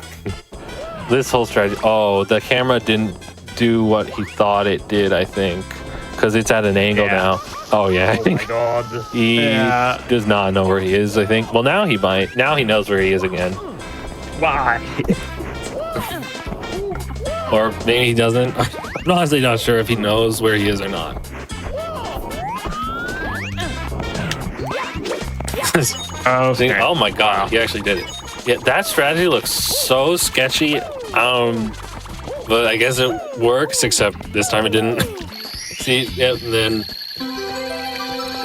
This whole strategy. Oh, the camera didn't do what he thought it did, I think, because it's at an angle now. Oh yeah, I think he does not know where he is, I think. Well, now he might. Now he knows where he is again. Why? Or maybe he doesn't. I'm honestly not sure if he knows where he is or not. Oh my god, he actually did it. Yeah, that strategy looks so sketchy. but I guess it works, except this time it didn't. See, yeah, and then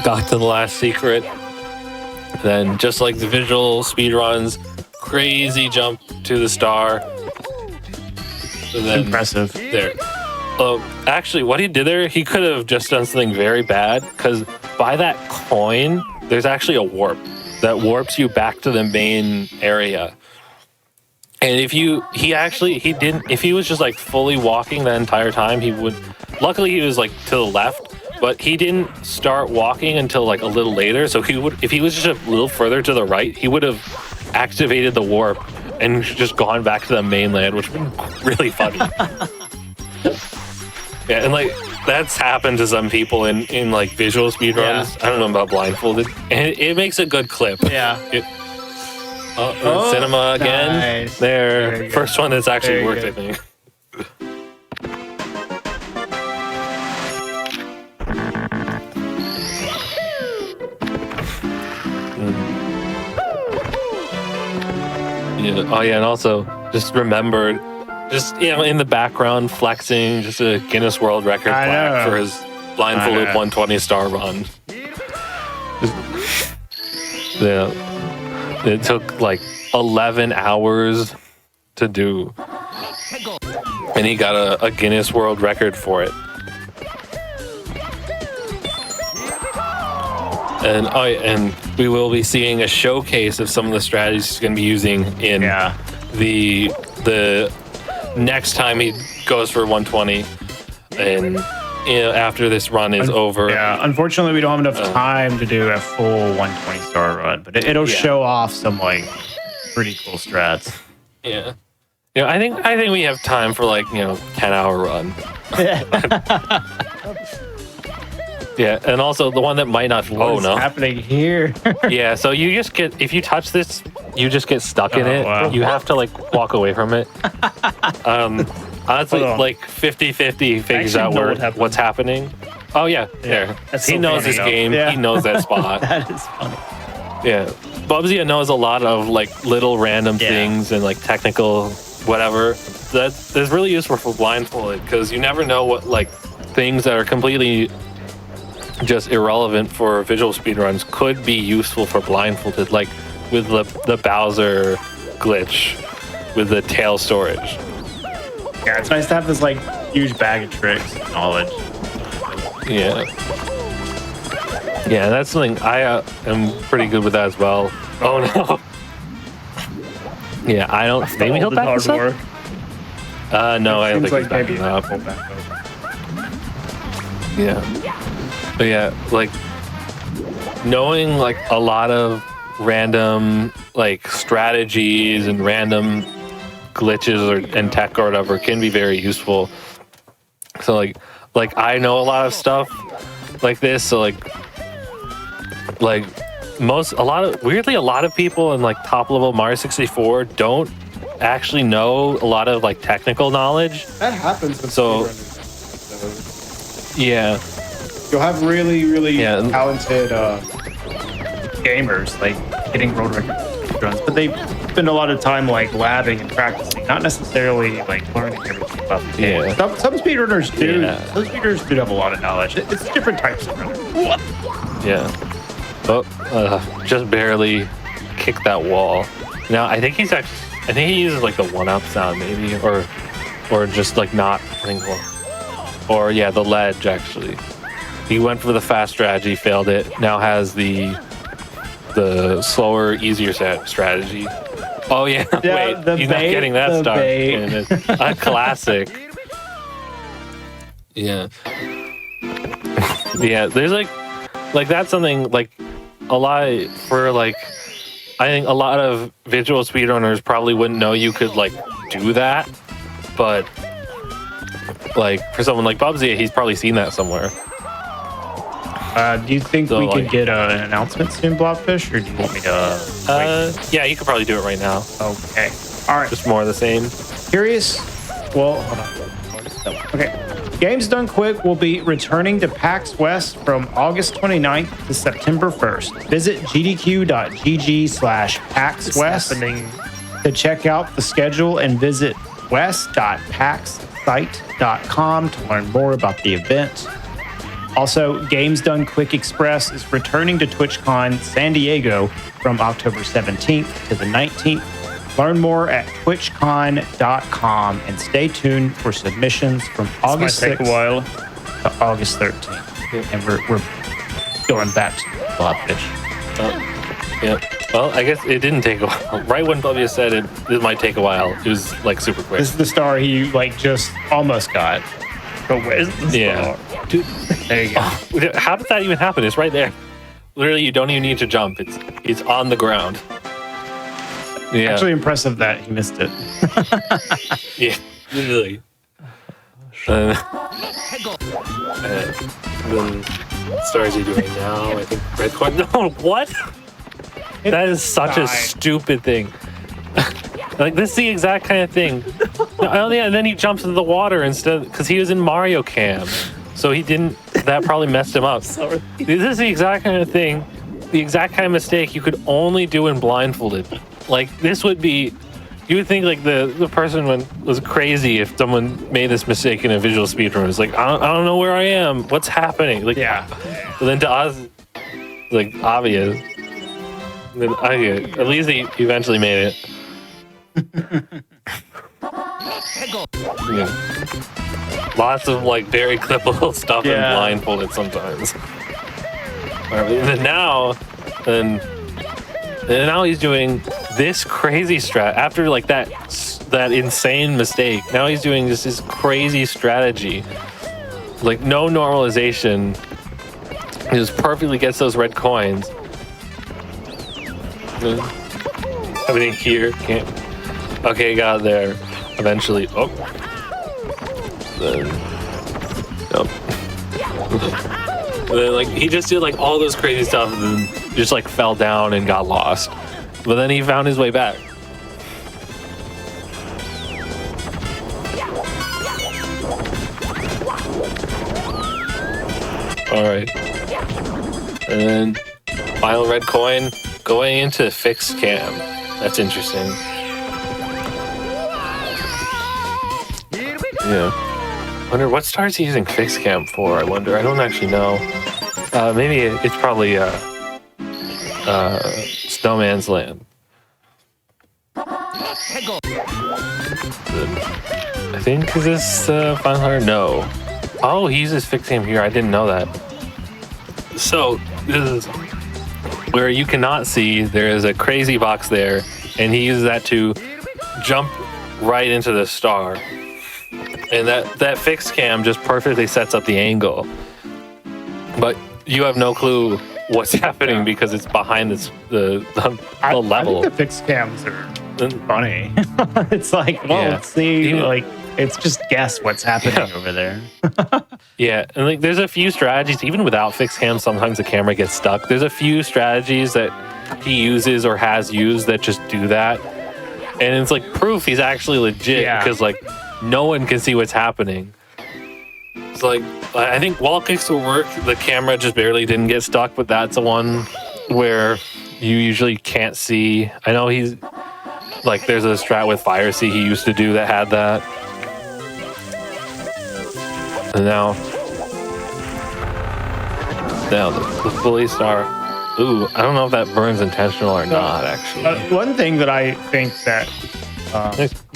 got to the last secret. Then, just like the visual speedruns, crazy jump to the star. And then Impressive. there. Oh, actually, what he did there, he could have just done something very bad, because by that coin, there's actually a warp that warps you back to the main area. And if he was just like fully walking the entire time, he would. Luckily, he was like to the left, but he didn't start walking until like a little later. So if he was just a little further to the right, he would have activated the warp and just gone back to the mainland, which would have been really funny. Yeah, and like that's happened to some people in like visual speedruns. I don't know about Blindfolded, and it makes a good clip. Yeah. Cinema again. Nice. There, first one that's actually Very worked, good. I think. Yeah. Oh yeah, and also just remember, in the background flexing, just a Guinness World Record I plaque know. for his blindfolded I know. 120-star run. Yeah. It took like 11 hours to do. And he got a Guinness World Record for it. And we will be seeing a showcase of some of the strategies he's going to be using in the next time he goes for 120. And after this run is over. Yeah, unfortunately, we don't have enough time to do a full 120-star run, but it'll show off some like pretty cool strats. Yeah. I think we have time for like 10-hour run. Yeah, and also the one that might not. What's happening here? Yeah, so you just get, if you touch this, you just get stuck in it. Wow. You have to like walk away from it. Honestly, like 50-50 figures out what's happening. Oh yeah, there. That's He so knows funny, his though. game. Yeah. He knows that spot. That is funny. Yeah, Bubsy knows a lot of like little random things and like technical whatever. That's really useful for blindfolded, because you never know what like things that are completely just irrelevant for visual speedruns could be useful for blindfolded, like with the Bowser glitch with the tail storage. Yeah, it's nice to have this like huge bag of tricks and knowledge. Yeah. Yeah, that's something I am pretty good with that as well. Oh no. Yeah, I don't. Maybe he'll back this up. No, I don't think he's backing up. Yeah. But yeah, like knowing like a lot of random like strategies and random glitches and tech or whatever can be very useful. So like I know a lot of stuff like this. So weirdly a lot of people in like top level Mario 64 don't actually know a lot of like technical knowledge. That happens with speedrunners. Yeah. You'll have really talented gamers like hitting world record runs, but they spend a lot of time like labbing and practicing, not necessarily like learning everything about the game. Yeah. Some speedrunners do. Yeah. Some speedrunners do have a lot of knowledge. It's different types of runners. Yeah. Oh, just barely kicked that wall. Now I think he uses like the 1-up sound maybe, or just like not hitting the wall. Or yeah, the ledge actually. He went for the fast strategy, failed it. Now has the slower, easier strategy. Oh yeah, wait, he's not getting that start. A classic. Yeah. Yeah, there's like that's something like a lot for like. I think a lot of visual speedrunners probably wouldn't know you could like do that, but like for someone like Bubsy, he's probably seen that somewhere. Do you think we could get an announcement soon, Blobfish, or do you want me to wait? Yeah, you could probably do it right now. Okay. All right. Just more of the same. Curious? Well, hold on. Okay. Games Done Quick will be returning to PAX West from August 29th to September 1st. Visit gdq.gg/PAX West to check out the schedule and visit west.pax site.com to learn more about the event. Also, Games Done Quick Express is returning to TwitchCon San Diego from October 17th to the 19th. Learn more at twitchcon.com and stay tuned for submissions from August 6th Might take a while. to August 13th. And we're going back to Blobfish. Yeah. Well, I guess it didn't take a while. Right when Bubby said it might take a while, it was like super quick. This is the star he like just almost got. But where's the Yeah. star? Dude, There you go. how did that even happen? It's right there. Literally, you don't even need to jump. It's on the ground. Yeah. Actually impressive that he missed it. Yeah. Literally. What stars are you doing now? I think red coin. No, what? That is such a stupid thing. Like, this is the exact kind of thing. Oh, yeah, and then he jumps into the water instead, because he was in Mario Cam. So he didn't, that probably messed him up. Sorry. This is the exact kind of thing, the exact kind of mistake you could only do in Blindfolded. Like, this would be, you would think like the person was crazy if someone made this mistake in a visual speedrun. It's like, I don't know where I am. What's happening? Like, Yeah. but then to us, like, obvious. Then at least he eventually made it. Yeah. Lots of like very clippable stuff in Yeah. Blindfolded sometimes. And then now he's doing this crazy strat after like that insane mistake. Now he's doing just this crazy strategy, like no normalization. He just perfectly gets those red coins. Everything here can't. Okay, got there eventually. Oh. Nope. Then, like, he just did like all this crazy stuff and then just like fell down and got lost. But then he found his way back. Alright. And then final red coin going into fixed cam. That's interesting. Yeah. Wonder what stars he using fixed cam for. I wonder. I don't actually know. Maybe it's probably Snowman's Land. I think is this final hunter? No. Oh, he uses fixed cam here. I didn't know that. So this is where you cannot see. There is a crazy box there, and he uses that to jump right into the star. And that fixed cam just perfectly sets up the angle. But you have no clue what's happening because it's behind the level. I think the fixed cams are funny. It's like, well, Yeah. let's see, Even- like, it's just guess what's happening over there. Yeah, and like there's a few strategies, even without fixed cam, sometimes the camera gets stuck. There's a few strategies that he uses or has used that just do that. And it's like proof he's actually legit Yeah. because like no one can see what's happening. It's like, I think wall kicks will work. The camera just barely didn't get stuck, but that's the one where you usually can't see. I know he's like, there's a strat with Fire Sea he used to do that had that. And now the fully star. Ooh, I don't know if that burns intentional or not, actually. One thing that I think that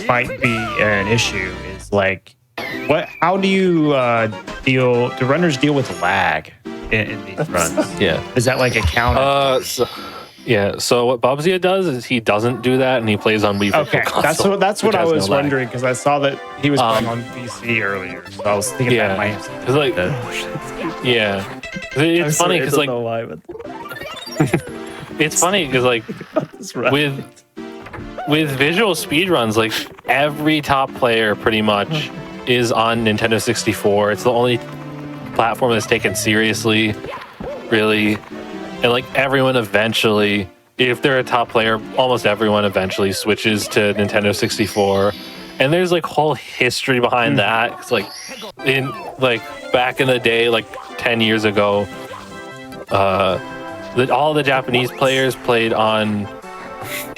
might be an issue is like, how do you do runners deal with lag in these runs? Yeah. Is that like a counter? So what Bubsy does is he doesn't do that, and he plays on Wii Virtual Okay, Console, that's what which I has was no lag. wondering because I saw that he was playing on PC earlier, so I was thinking that might have something It's like, to- yeah. It's funny because like know why, but it's funny because like it's right. with visual speedruns, like every top player pretty much is on Nintendo 64. It's the only platform that's taken seriously, really. And like everyone eventually, if they're a top player, almost everyone eventually switches to Nintendo 64. And there's like whole history behind that. It's like in like back in the day, like 10 years ago, all the Japanese players played on.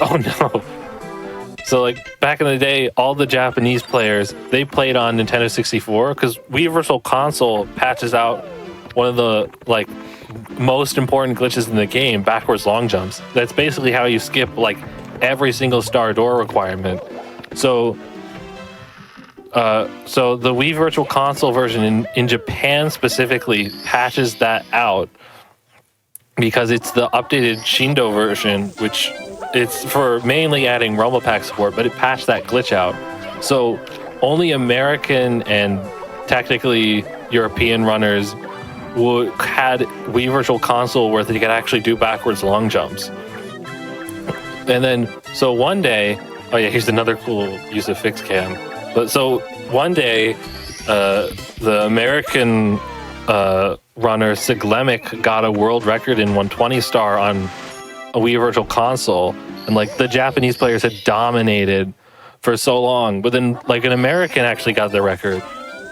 Oh no! So like back in the day, all the Japanese players, they played on Nintendo 64 because Wii Virtual Console patches out one of the like most important glitches in the game, backwards long jumps. That's basically how you skip like every single star door requirement. So the Wii Virtual Console version in Japan specifically patches that out because it's the updated Shindo version, which it's for mainly adding Rumble Pack support, but it patched that glitch out. So only American and technically European runners had Wii Virtual Console where they could actually do backwards long jumps. And then, so one day, oh yeah, here's another cool use of fix cam. But so one day, the American runner Siglemic got a world record in 120 star on a Wii Virtual Console, and like the Japanese players had dominated for so long, but then like an American actually got the record,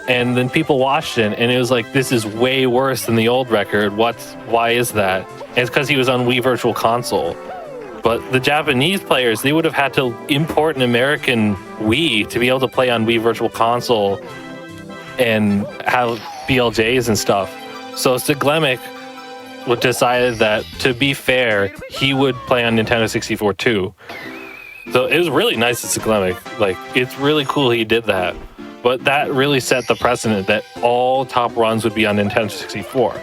and then people watched it, and it was like, this is way worse than the old record. Why is that? And it's because he was on Wii Virtual Console. But the Japanese players, they would have had to import an American Wii to be able to play on Wii Virtual Console and have BLJs and stuff. So Siglemic decided that, to be fair, he would play on Nintendo 64 too. So it was really nice of Siglemic. Like, it's really cool he did that. But that really set the precedent that all top runs would be on Nintendo 64.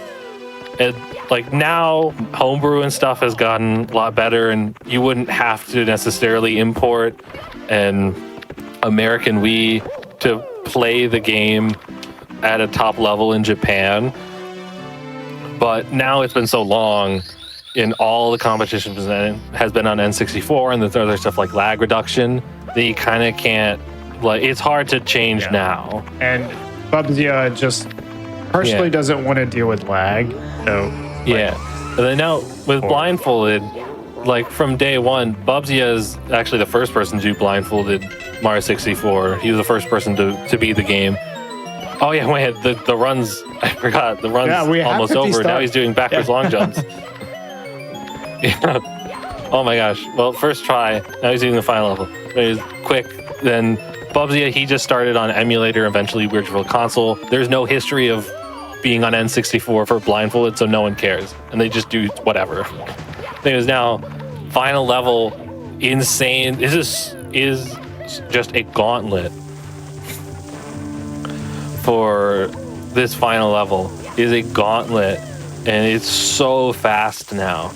And like now, homebrew and stuff has gotten a lot better, and you wouldn't have to necessarily import an American Wii to play the game at a top level in Japan. But now it's been so long, in all the competition has been on N64, and there's other stuff like lag reduction that you kind of can't, like, it's hard to change now. And Bubsy just personally doesn't want to deal with lag. So And then now with Blindfolded, like from day one, Bubsy is actually the first person to do Blindfolded Mario 64. He was the first person to beat the game. Oh yeah, wait, the runs, I forgot, the run's almost over. Now he's doing backwards long jumps. Oh my gosh. Well, first try, now he's doing the final level. He's quick. Then Bubsy, he just started on emulator, eventually Virtual Console. There's no history of being on N64 for Blindfolded, so no one cares. And they just do whatever. Thing is now, final level, insane. This is just a gauntlet for this final level. Is a gauntlet, and it's so fast now.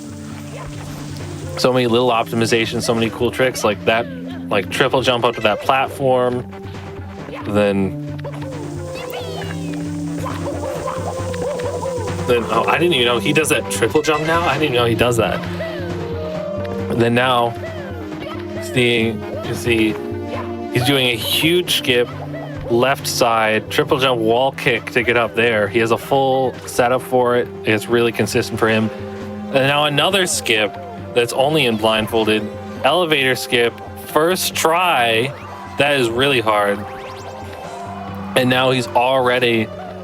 So many little optimizations, so many cool tricks like that, like triple jump up to that platform, oh, I didn't even know he does that triple jump now. I didn't even know he does that. And then now, you see, he's doing a huge skip, left side, triple jump wall kick to get up there. He has a full setup for it. It's really consistent for him. And now another skip that's only in Blindfolded, elevator skip, first try. That is really hard. And now he's already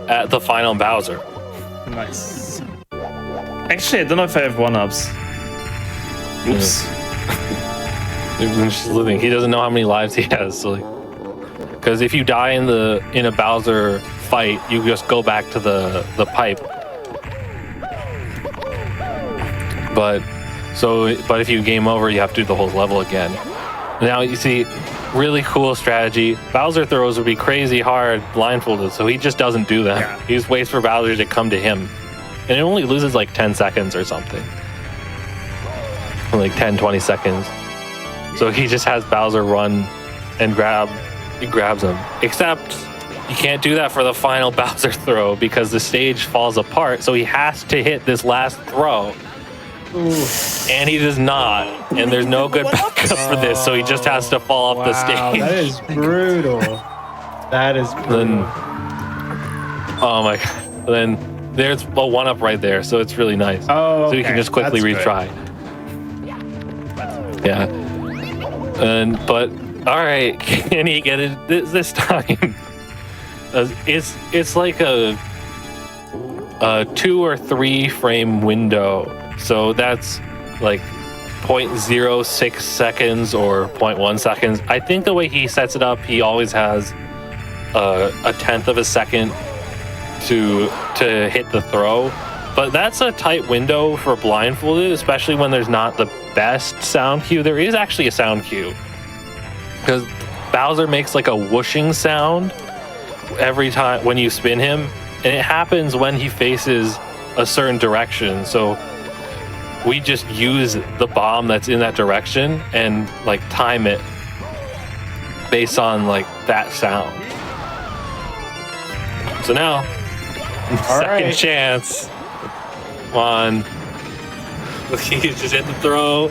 at the final Bowser. Nice. Actually, I don't know if I have one-ups. Oops. He doesn't know how many lives he has. So, because if you die in a Bowser fight, you just go back to the pipe. But if you game over, you have to do the whole level again. Now you see, really cool strategy. Bowser throws would be crazy hard blindfolded, so he just doesn't do them. Yeah. He just waits for Bowser to come to him. And it only loses like 10 seconds or something. Like 10, 20 seconds. So he just has Bowser run and he grabs him. Except you can't do that for the final Bowser throw because the stage falls apart, so he has to hit this last throw. Ooh. And he does not, and there's no good backup for this, so he just has to fall off the stage. That is brutal. That is brutal. Oh my god. Then there's a one-up right there, so it's really nice. Oh, okay. So you can just quickly retry. Yeah. But all right, can he get it this time? It's like a 2 or 3 frame window. So that's like 0.06 seconds or 0.1 seconds. I think the way he sets it up, he always has a tenth of a second to hit the throw. But that's a tight window for blindfolded, especially when there's not the best sound cue. There is actually a sound cue, because Bowser makes like a whooshing sound every time when you spin him, and it happens when he faces a certain direction. So we just use the bomb that's in that direction and like time it based on like that sound. So now, second chance. Come on. He just hit the throw.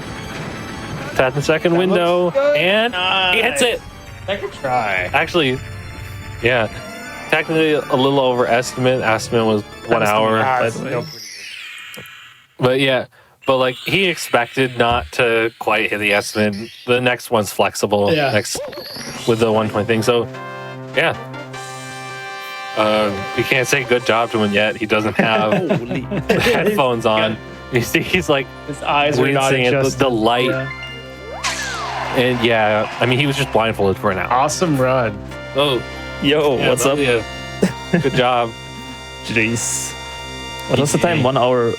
10-second window, and he hits it. Second try. Actually, yeah, technically a little over estimate. Estimate was 1 hour. But yeah, but like he expected not to quite hit the estimate. The next one's flexible. Yeah. Next with the 120 thing. So yeah. We can't say good job to him yet. He doesn't have headphones on. You see, he's like his eyes are not wincing at adjusted. the light. And yeah, I mean, he was just blindfolded for an hour. Awesome run. Oh, Yo, yeah, what's up? Yeah. Good job. Jeez. What was the time? 1 hour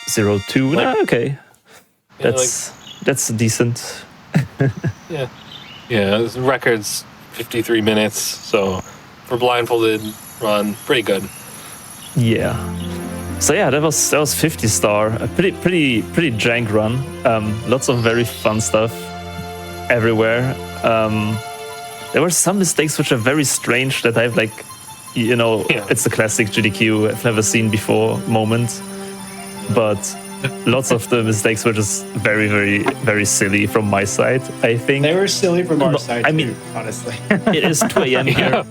02? Like- Okay. Yeah, That's decent. Yeah, his record's 53 minutes. So for blindfolded run, pretty good. Yeah. So yeah, that was 50 star. A pretty jank run. Lots of very fun stuff everywhere. There were some mistakes which are very strange that I've like, it's the classic GDQ I've never seen before moment. But lots of the mistakes were just very, very, very silly from my side, I think. They were silly from our side, I mean, too, honestly. It is 2 a.m. here,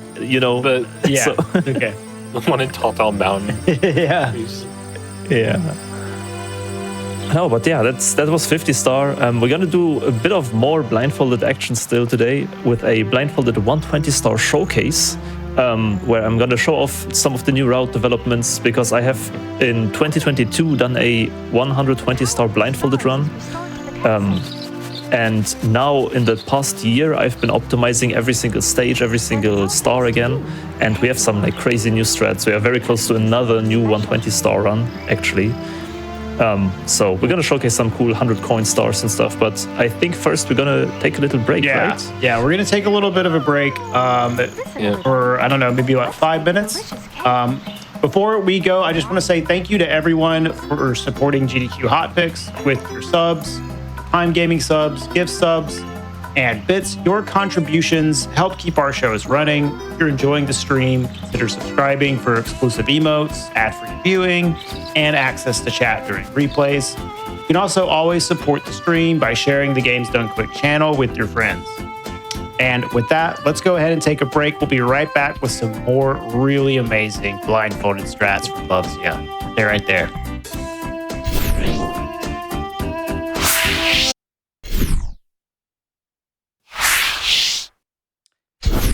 But Yeah. So, Okay. the one in Tall Mountain. Yeah. yeah. No, but yeah, that was 50 star. We're gonna do a bit of more blindfolded action still today with a blindfolded 120 star showcase, where I'm gonna show off some of the new route developments, because I have in 2022 done a 120 star blindfolded run. And now in the past year, I've been optimizing every single stage, every single star again. And we have some like crazy new strats. We are very close to another new 120 star run, actually. So we're going to showcase some cool 100 coin stars and stuff. But I think first we're going to take a little break, right? Yeah, we're going to take a little bit of a break for, I don't know, maybe about 5 minutes. Before we go, I just want to say thank you to everyone for supporting GDQ Hotfix with your subs, Time Gaming subs, gift subs, and bits. Your contributions help keep our shows running. If you're enjoying the stream, consider subscribing for exclusive emotes, ad-free viewing, and access to chat during replays. You can also always support the stream by sharing the Games Done Quick channel with your friends. And with that, let's go ahead and take a break. We'll be right back with some more really amazing blindfolded strats from Bubsia. They're right there.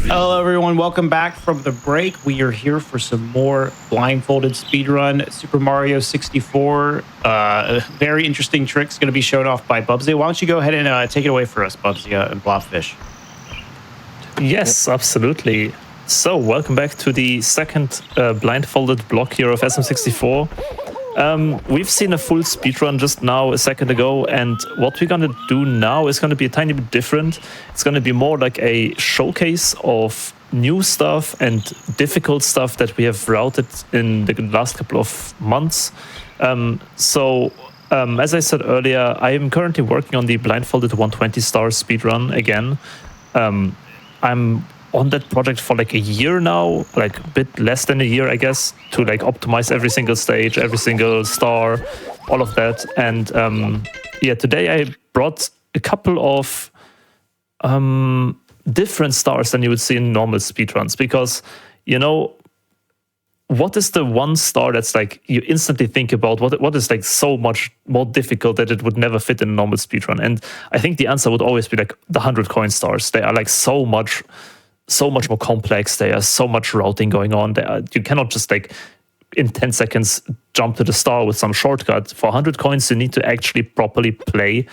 Hello, everyone. Welcome back from the break. We are here for some more blindfolded speedrun Super Mario 64. Very interesting tricks going to be shown off by Bubsia. Why don't you go ahead and take it away for us, Bubsia and Blobfish? Yes, absolutely. So, welcome back to the second blindfolded block here of SM64. We've seen a full speedrun just now, a second ago, and what we're going to do now is going to be a tiny bit different. It's going to be more like a showcase of new stuff and difficult stuff that we have routed in the last couple of months. As I said earlier, I am currently working on the blindfolded 120 star speedrun again. I'm on that project for like a year now, like a bit less than a year, I guess, to like optimize every single stage, every single star, all of that. And today I brought a couple of different stars than you would see in normal speedruns, because, what is the one star that's like you instantly think about what is like so much more difficult that it would never fit in a normal speedrun? And I think the answer would always be like the 100 coin stars. They are like so much more complex. There is so much routing going on. You cannot just like in 10 seconds jump to the star with some shortcut. For 100 coins, you need to actually properly play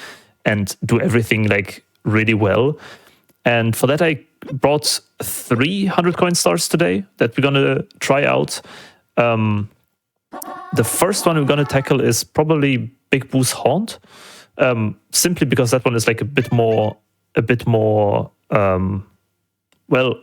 and do everything like really well. And for that, I brought 300 coin stars today that we're gonna try out. The first one we're gonna tackle is probably Big Boo's Haunt, simply because that one is like a bit more. Well,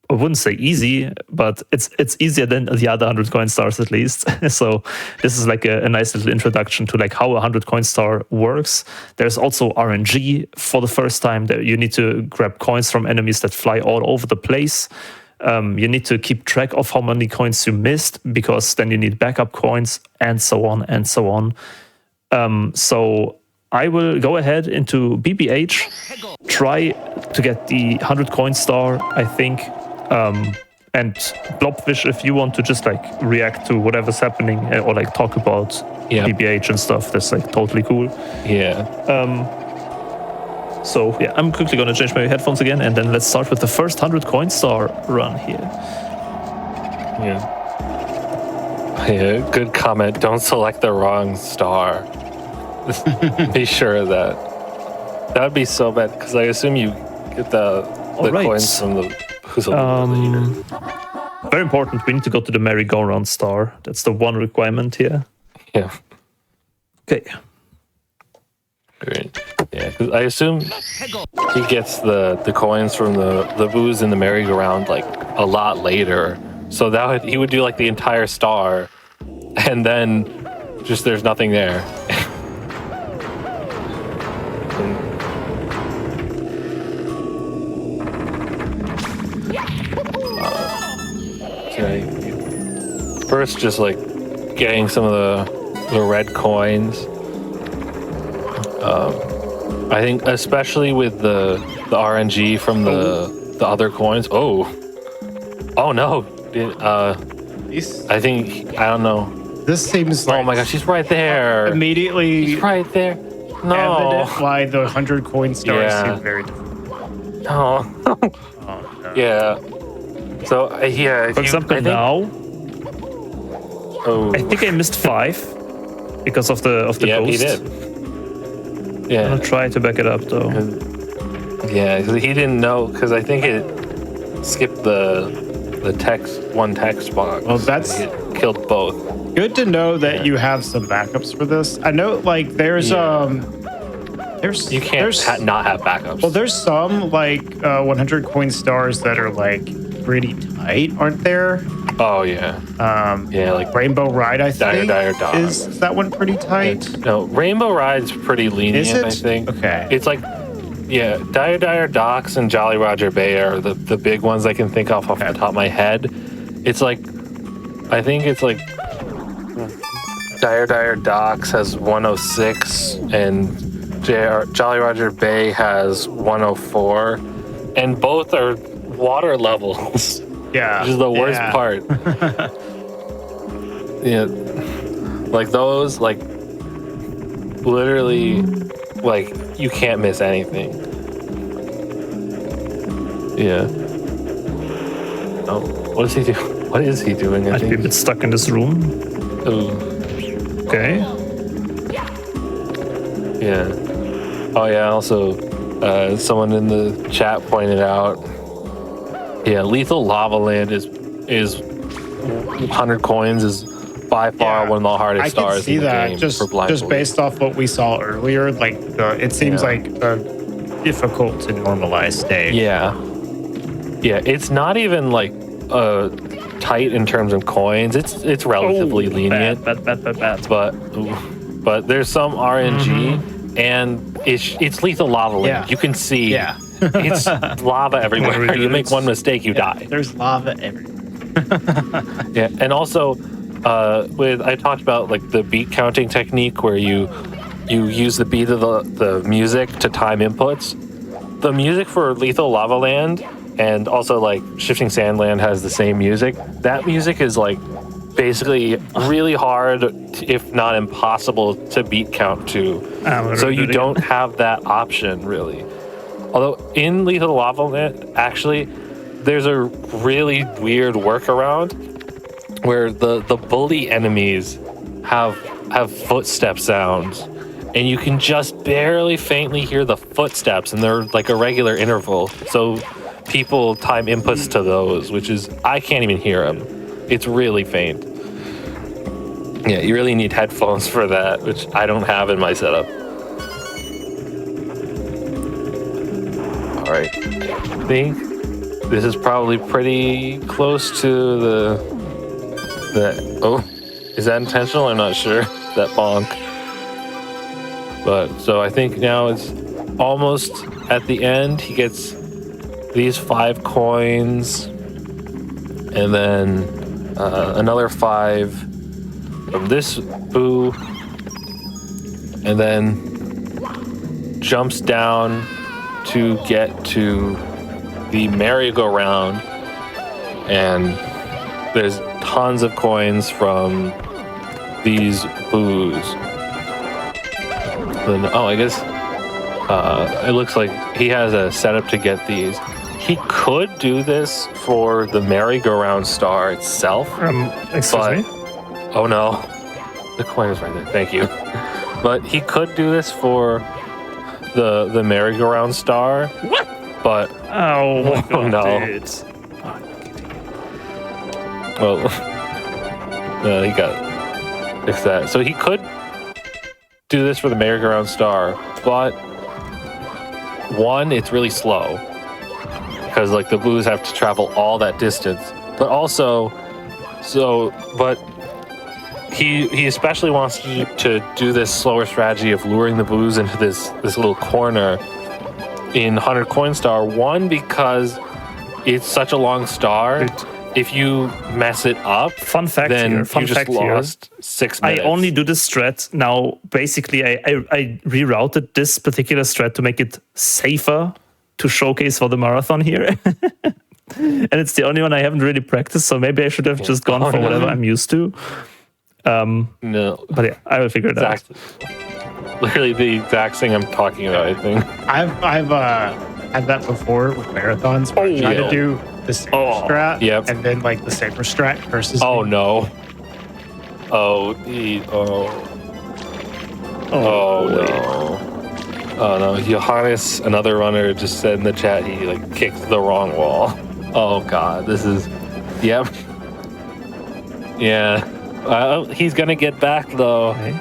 I wouldn't say easy, but it's easier than the other 100 coin stars at least. So this is like a nice little introduction to like how a 100 coin star works. There's also RNG for the first time. That you need to grab coins from enemies that fly all over the place. You need to keep track of how many coins you missed, because then you need backup coins, and so on and so on. So I will go ahead into BBH, try to get the 100 coin star, I think. And Blobfish, if you want to just like react to whatever's happening or like talk about BBH and stuff, that's like totally cool. Yeah. So yeah, I'm quickly gonna change my headphones again, and then let's start with the first 100 coin star run here. Yeah, good comment. Don't select the wrong star. Be sure of that. That would be so bad, because I assume you get the right. coins from the who's leader. Very important. We need to go to the merry-go-round star. That's the one requirement here. Yeah. Okay. Great. Yeah, because I assume he gets the coins from the booze in the merry-go-round like a lot later. So he would do like the entire star, and then just there's nothing there. First, just like getting some of the red coins. I think especially with the RNG from the other coins. Oh no! I think I don't know. This seems like Oh my gosh, he's right there. immediately He's right there. No. evident why the 100 coin stars Yeah. seem very different. No. Yeah. So yeah. For example, now Oh. I think I missed 5 because of the Yeah, ghost. he did. I'm Yeah. gonna try to back it up though. Yeah, because he didn't know, because I think it skipped the text box. Well, that's- It killed both. Good to know that you have some backups for this. I know, like, there's You can't not have backups. well, there's some like 100 coin stars that are like pretty tight, aren't there? Oh yeah. Yeah, like Rainbow Ride, I think. Dire Dog. Is that one pretty tight? no, Rainbow Ride's pretty lenient. Is it? I think. Okay. It's like, yeah, Dire Docks and Jolly Roger Bay are the big ones I can think of off the top of my head. It's like, I think it's like Dire Docks has 106 and Jolly Roger Bay has 104, and both are water levels. Yeah. Which is the worst part. Yeah. Like those, like literally, like you can't miss anything. Yeah. Oh, what is he doing? What is he doing? I I'd be a think. bit stuck in this room. Ooh. Okay. Yeah. Oh yeah. Also, someone in the chat pointed out. Yeah, Lethal Lava Land is 100 coins is by far one of the hardest I stars can see in the that game just for blindfolded. based off what we saw earlier. Like it seems Yeah. like a difficult to normalize stage. Yeah. Yeah, it's not even like tight in terms of coins. It's relatively lenient. Bad. But there's some RNG and it's Lethal Lava Land. Yeah. You can see Yeah. it's lava everywhere. You make one mistake, you die. There's lava everywhere. Yeah, and also I talked about like the beat counting technique where you use the beat of the music to time inputs. The music for Lethal Lava Land and also like Shifting Sandland has the same music. That music is like basically really hard, if not impossible, to beat count to. So you don't have that option really. Although in Lethal Lava Land, actually, there's a really weird workaround where the bully enemies have footstep sounds, and you can just barely faintly hear the footsteps, and they're like a regular interval. So people time inputs to those, which is, I can't even hear them. It's really faint. Yeah, you really need headphones for that, which I don't have in my setup. All right, I think this is probably pretty close to the oh, is that intentional? I'm not sure. That bonk. But so I think now it's almost at the end. He gets these 5 coins, and then another 5 from this boo, and then jumps down to get to the merry-go-round, and there's tons of coins from these boos. Then, oh, I guess it looks like he has a setup to get these. He could do this for the merry-go-round star itself. Excuse me? Oh no, the coin is right there. Thank you. But he could do this for the merry-go-round star. What? But oh my God, no. Dude. Well, he got fix that. So he could do this for the merry-go-round star, but one, it's really slow because like the boos have to travel all that distance. But also, but he especially wants to do this slower strategy of luring the boos into this little corner in 100 coin star. One, because it's such a long star. If you mess it up, Fun fact then here. Fun you just fact here. lost 6 minutes. I only do this strat now. Basically, I rerouted this particular strat to make it safer to showcase for the marathon here. And it's the only one I haven't really practiced, so maybe I should have just gone for whatever I'm used to. No. But yeah, I will figure it out. Literally the exact thing I'm talking about, I think. I've had that before with marathons. Where I try to do the safer strat, yep. and then like the safer strat versus. Oh no. Oh no. Oh no. Johannes, another runner, just said in the chat he like kicked the wrong wall. Oh god, this is. Yep. Yeah. He's gonna get back though. Okay.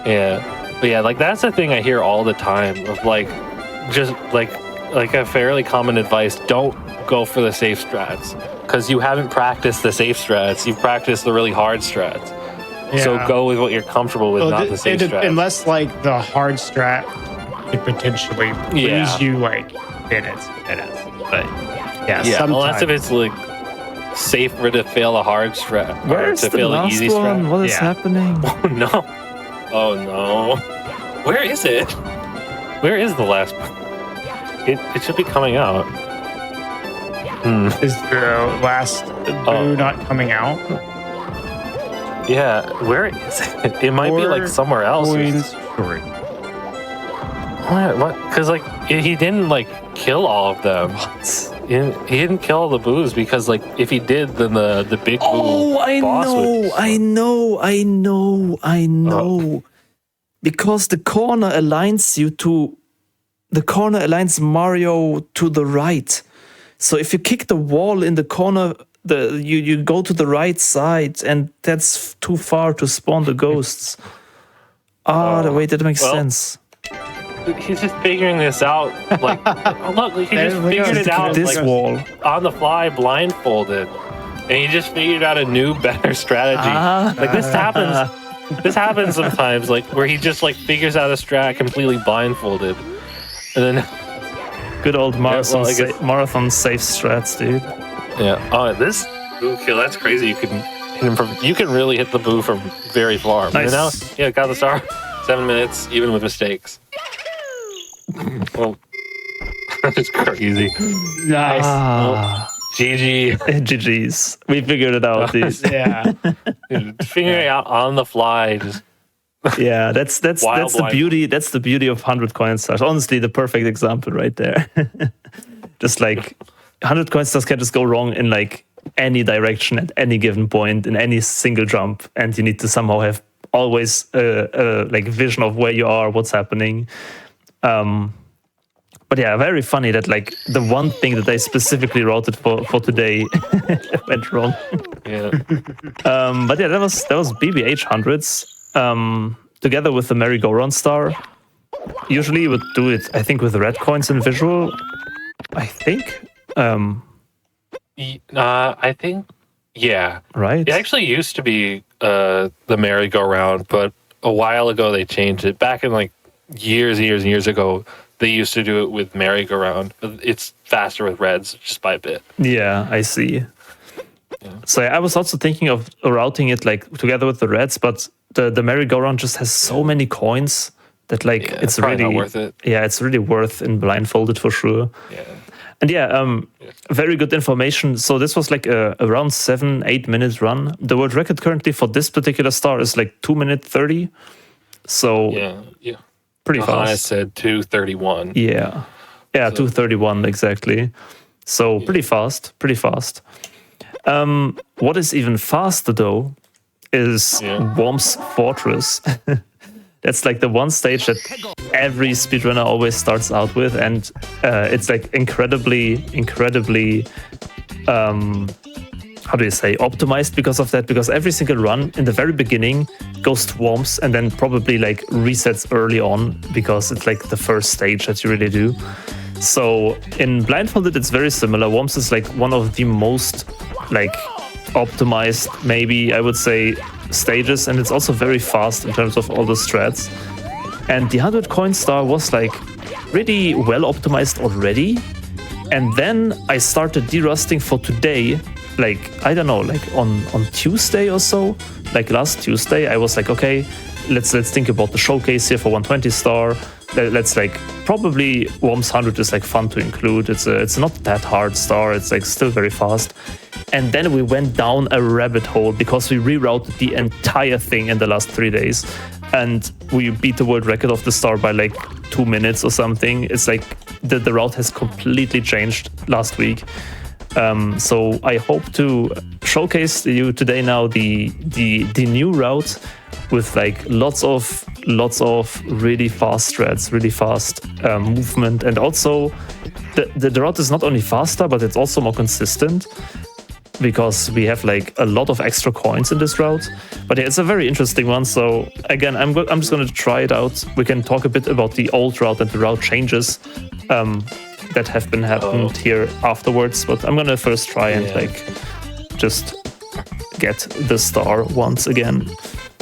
Yeah. But yeah, like that's the thing I hear all the time of like just like a fairly common advice, don't go for the safe strats because you haven't practiced the safe strats, you've practiced the really hard strats. Yeah. So go with what you're comfortable with, not the safe strats. Unless like the hard strat could potentially lose you like minutes. But yeah, unless if it's like safer to fail a hard strat Where's to the fail last an easy one? strat. What is happening? Oh no. Oh no. Where is it? Where is the last one? It should be coming out. Is the last boo not coming out? Yeah, where is it? It might be like somewhere else. Coins. What? Because like he didn't like kill all of them. He didn't kill all the boos because like if he did, then the big boo boss would. I know. Because the corner aligns Mario to the right. So if you kick the wall in the corner, you go to the right side, and that's too far to spawn the ghosts. Wait, that makes sense. He's just figuring this out. Like, look, he just figured it out. This like, wall on the fly, blindfolded, and he just figured out a new, better strategy. Like this happens. This happens sometimes, like where he just like figures out a strat completely blindfolded, and then good old marathon, well, marathon safe strats, dude. Yeah. Oh, this boo kill, that's crazy. You can hit him from. You can really hit the boo from very far. Nice. And now, yeah, got the star. 7 minutes, even with mistakes. Well, that's crazy. Nice. GG. GG's. We figured it out, dude. Yeah. Figuring it out on the fly. Just yeah, that's the beauty. That's the beauty of 100 coin stars. Honestly, the perfect example right there. Just like 100 coin stars can just go wrong in like any direction at any given point in any single jump, and you need to somehow have always like vision of where you are, what's happening. But yeah, very funny that like the one thing that I specifically routed for today went wrong. Yeah. But yeah, that was BBH hundreds together with the merry-go-round star. Usually you would do it, I think, with red coins in visual. I think. I think, yeah. Right. It actually used to be the merry-go-round, but a while ago they changed it. Back in like years ago, they used to do it with merry-go-round. It's faster with reds just by a bit. Yeah, I see. Yeah. So I was also thinking of routing it like together with the reds, but the merry-go-round just has so many coins that like it's really not worth it. Yeah, it's really worth in blindfolded for sure. Yeah. And yeah, very good information. So this was like around 7-8 minutes run. The world record currently for this particular star is like 2 minutes 30. So yeah. Pretty fast. I said 2:31. Yeah, so 2:31 exactly. So pretty fast. What is even faster though is Worm's Fortress. That's like the one stage that every speedrunner always starts out with, and it's like incredibly how do you say, optimized because of that, because every single run in the very beginning goes to Worms and then probably like resets early on because it's like the first stage that you really do. So in Blindfolded it's very similar. Worms is like one of the most like optimized, maybe I would say, stages, and it's also very fast in terms of all the strats. And the 100 coin star was like really well optimized already, and then I started derusting for today, like I don't know, like on Tuesday or so, like last Tuesday. I was like, okay, let's think about the showcase here for 120 star. Let's like, probably Worms 100 is like fun to include. It's not that hard star, it's like still very fast. And then we went down a rabbit hole because we rerouted the entire thing in the last 3 days, and we beat the world record of the star by like 2 minutes or something. It's like the route has completely changed last week. So I hope to showcase to you today now the new route with like lots of really fast strats, really fast movement, and also the route is not only faster, but it's also more consistent, because we have like a lot of extra coins in this route. But yeah, it's a very interesting one. So again, I'm just going to try it out. We can talk a bit about the old route and the route changes that have been happened here afterwards. But I'm going to first try and like just get the star once again.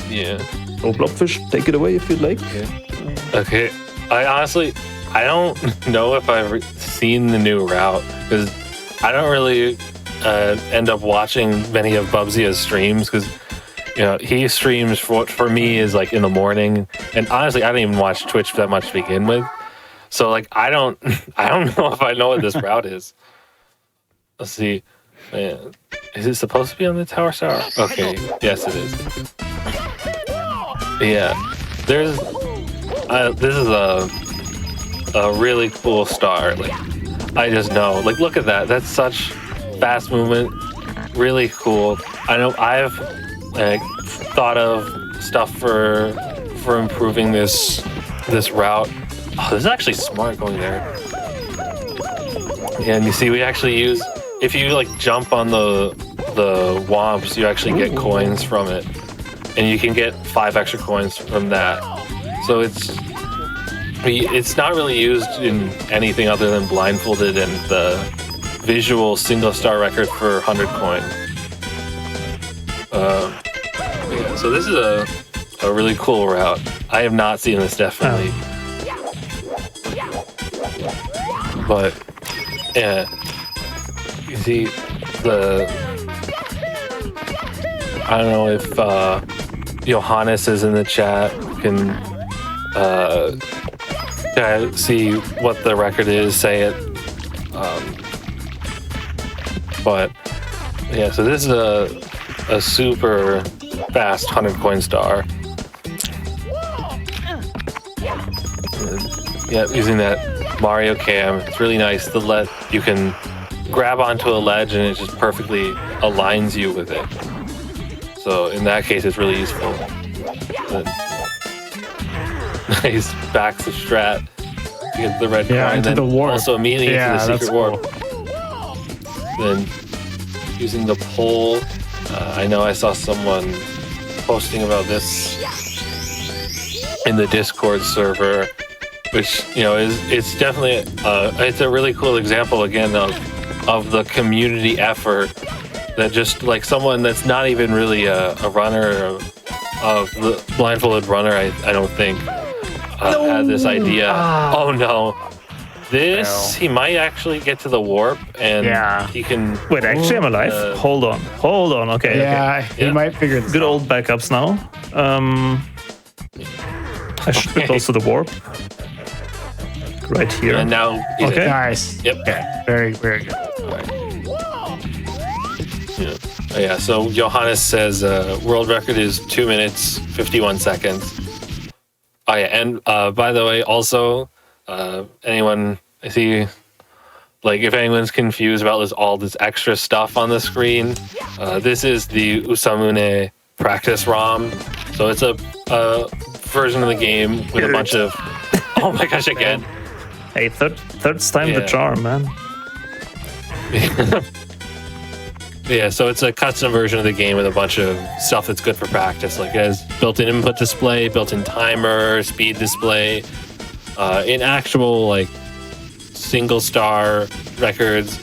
Yeah. So Blobfish, take it away if you'd like. Yeah. Okay. I don't know if I've seen the new route, because I don't really end up watching many of Bubsia's streams, because he streams for me is like in the morning, and honestly I don't even watch Twitch that much to begin with, so like I don't know if I know what this route is. Let's see. Man, is it supposed to be on the tower star? Okay, yes it is. Yeah, there's this is a really cool star. Like, I just know, like, look at that, that's such fast movement, really cool. I know I've thought of stuff for improving this route. Oh, this is actually smart going there. Yeah, and you see, we actually use, if you like jump on the womps, you actually get coins from it, and you can get 5 extra coins from that. So it's not really used in anything other than Blindfolded and the visual single star record for 100 coin. Yeah, so this is a really cool route. I have not seen this, definitely. But yeah, you see I don't know if Johannes is in the chat. You can see what the record is, say it. But yeah, so this is a super fast 100 coin star. Yeah, using that Mario cam, it's really nice. You can grab onto a ledge and it just perfectly aligns you with it. So in that case, it's really useful. Nice, backs the strat. Get the red Yeah, coin, into and the then warp. also immediately Yeah, into the that's secret warp. Then using the pole. I know I saw someone posting about this in the Discord server, which it's definitely it's a really cool example again of the community effort that just like someone that's not even really a runner of the blindfolded runner. I don't think had this idea. Oh no. This, he might actually get to the warp, and he can... Wait, actually, I'm alive? Hold on. Okay. Yeah, he might figure this Good out. old backups now. I should be close to the warp. Right here. And now he's Okay. Nice. Yep. Okay. Very, very good. Yeah, so Johannes says world record is 2 minutes, 51 seconds. Oh, yeah, and by the way, also... anyone, I see, like, if anyone's confused about all this extra stuff on the screen, this is the Usamune practice ROM. So it's a version of the game with a bunch of... Oh my gosh, again. Hey, third's time the charm, man. Yeah, so it's a custom version of the game with a bunch of stuff that's good for practice. Like, it has built-in input display, built-in timer, speed display... in actual like single star records,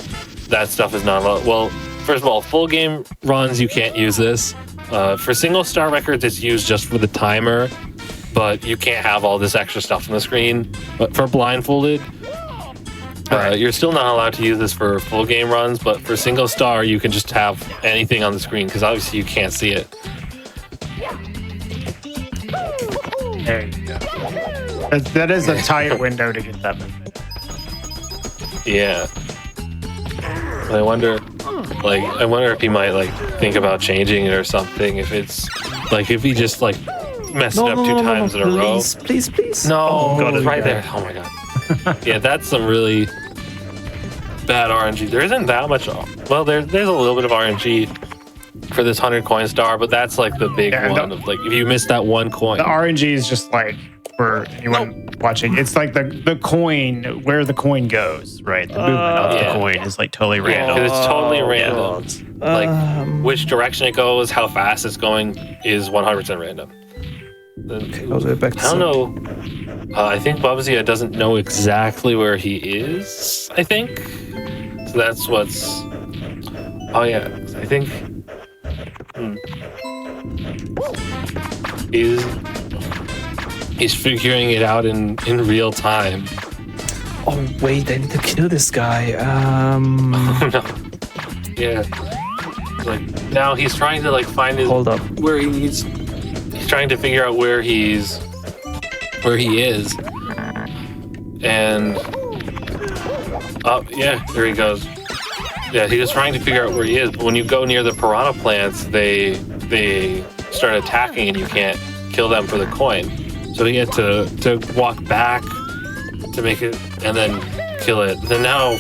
that stuff is not allowed. Well, first of all, full game runs you can't use this. For single star records, it's used just for the timer, but you can't have all this extra stuff on the screen. But for blindfolded, you're still not allowed to use this for full game runs. But for single star, you can just have anything on the screen because obviously you can't see it. There you go. That is a tight window to get that movement. Yeah. I wonder if he might like think about changing it or something. If it's like if he just like messed it up two times in a row. Please. No, God, it's right there. Oh my god. Yeah, that's some really bad RNG. There isn't that much. Well, there's a little bit of RNG for this 100 coin star, but that's like the big one of like if you miss that one coin. The RNG is just like for anyone watching, it's like the coin, where the coin goes, right? The movement of the coin is like totally random. Because it's totally random. Like which direction it goes, how fast it's going is 100% random. I'll go back to I don't know. I think Bubsy doesn't know exactly where he is, I think. So that's what's... Oh yeah, I think... He's figuring it out in real time. Oh wait, I need to kill this guy. No. Yeah. Like now he's trying to like find his where he needs. He's trying to figure out where he is. And yeah, there he goes. Yeah, he's just trying to figure out where he is. But when you go near the piranha plants, they start attacking and you can't kill them for the coin. So he had to walk back to make it and then kill it. Then now,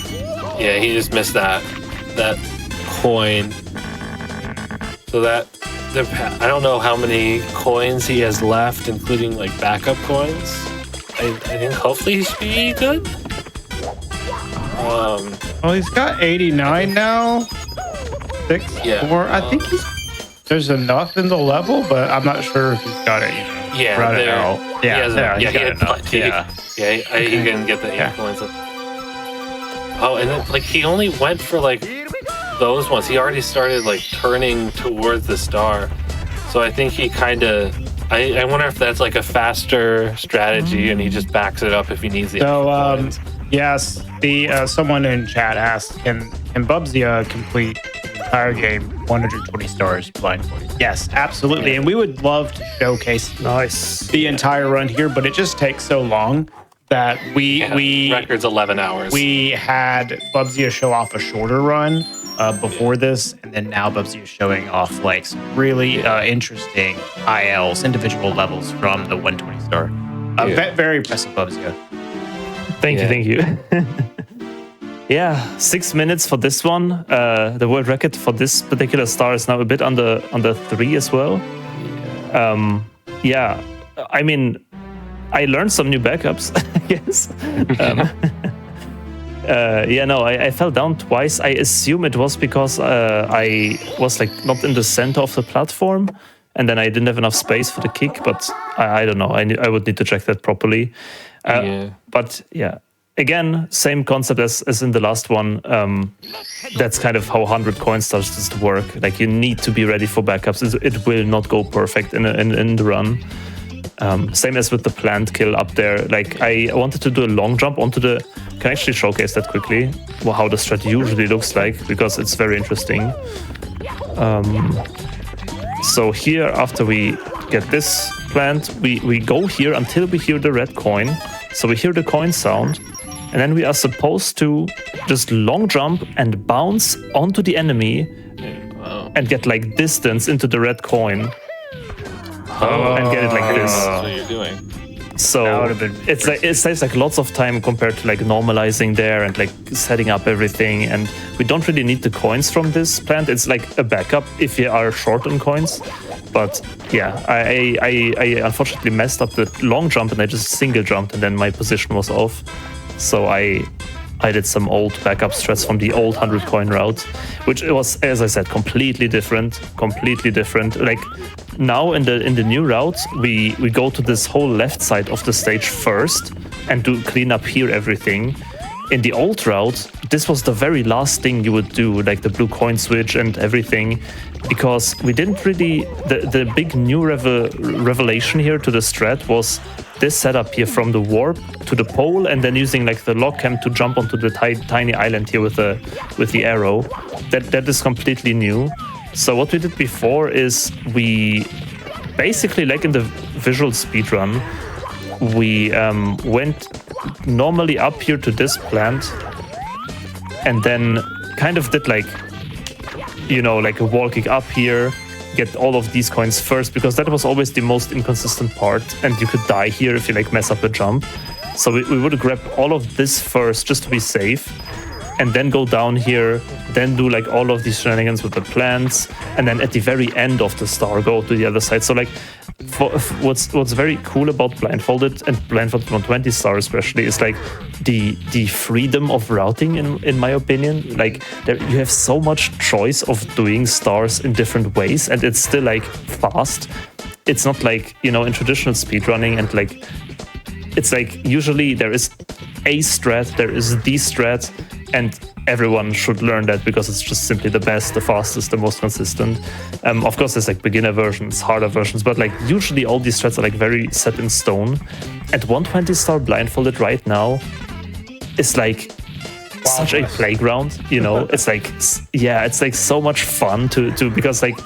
yeah, he just missed that coin. So that I don't know how many coins he has left, including like backup coins. I think hopefully he should be good. Well, he's got 89 now. 6, 4. I think there's enough in the level, but I'm not sure if he's got it. Yeah, Run it out. he has he had enough. plenty. He can get the 8 coins. Oh, and then like he only went for like those ones. He already started like turning towards the star. So I think he kind of. I wonder if that's like a faster strategy, and he just backs it up if he needs the extra coins. Yes, someone in chat asked, can Bubsy complete the entire game 120 stars blindfolded? Yes, absolutely. And we would love to showcase the entire run here, but it just takes so long that we record's 11 hours. We had Bubsy show off a shorter run before this, and then now Bubsy is showing off like some really interesting ILs, individual levels from the 120 star. Very impressive, Bubsy. Thank you. Yeah, 6 minutes for this one. The world record for this particular star is now a bit under 3 as well. yeah, I mean, I learned some new backups, I guess. I fell down twice. I assume it was because I was like not in the center of the platform, and then I didn't have enough space for the kick. But I don't know. I would need to check that properly. But yeah, again, same concept as in the last one. That's kind of how 100 coin starts to work. Like you need to be ready for backups. It will not go perfect in the run. Same as with the plant kill up there. Like I wanted to do a long jump onto the. Can I actually showcase that quickly? Well, how the strat usually looks like, because it's very interesting. So here, after we get this plant, we go here until we hear the red coin. So we hear the coin sound, and then we are supposed to just long jump and bounce onto the enemy and get like distance into the red coin. And get it like this. That's what you're doing. So it saves like lots of time compared to like normalizing there and like setting up everything. And we don't really need the coins from this plant. It's like a backup if you are short on coins. But yeah, I unfortunately messed up the long jump and I just single jumped and then my position was off. So I did some old backup strats from the old 100 coin route, which was, as I said, completely different. Like now in the new route, we go to this whole left side of the stage first and do clean up here everything. In the old route, this was the very last thing you would do, like the blue coin switch and everything, because we didn't really. The big new revelation here to the strat was this setup here from the warp to the pole, and then using like the lock cam to jump onto the tiny island here with the arrow. That is completely new. So what we did before is we basically, like in the visual speedrun, we went normally up here to this plant and then kind of did like, like a wall kick up here, get all of these coins first, because that was always the most inconsistent part and you could die here if you like mess up a jump. So we would grab all of this first just to be safe, and then go down here, then do like all of these shenanigans with the plants, and then at the very end of the star go to the other side. So like what's very cool about Blindfolded and Blindfolded 120 star especially is like the freedom of routing in my opinion. Like you have so much choice of doing stars in different ways and it's still like fast. It's not like, in traditional speedrunning and like it's like usually there is a strat, there is the strat, and everyone should learn that because it's just simply the best, the fastest, the most consistent. Of course, there's like beginner versions, harder versions, but like usually all these strats are like very set in stone. And 120 star Blindfolded right now is like such a playground, It's like, it's like so much fun to because like,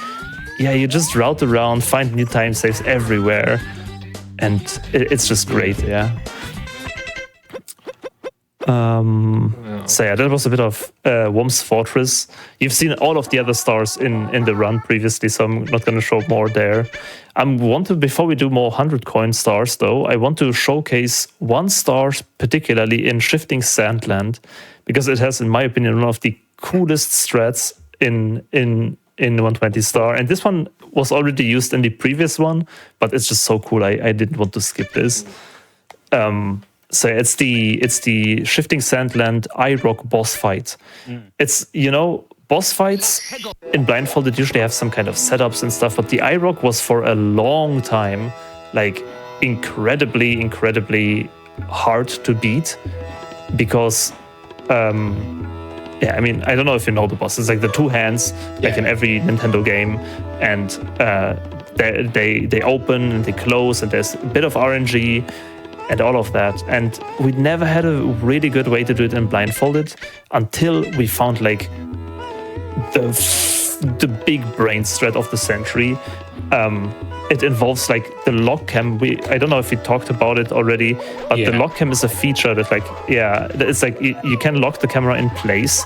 you just route around, find new time saves everywhere, and it's just great, So that was a bit of Worm's Fortress. You've seen all of the other stars in the run previously, so I'm not going to show more there. Before we do more 100 coin stars though, I want to showcase one star particularly in Shifting Sandland, because it has, in my opinion, one of the coolest strats in 120 star. And this one was already used in the previous one, but it's just so cool. I didn't want to skip this. So it's the Shifting Sandland iRock boss fight. It's, boss fights in Blindfolded usually have some kind of setups and stuff, but the iRock was for a long time like incredibly hard to beat because I don't know if you know the boss. It's like the two hands, like in every Nintendo game, and they open and they close, and there's a bit of RNG and all of that. And we never had a really good way to do it in Blindfolded until we found like the big brain strat of the century. It involves like the lock cam. I don't know if we talked about it already, but the lock cam is a feature that like, it's like you can lock the camera in place,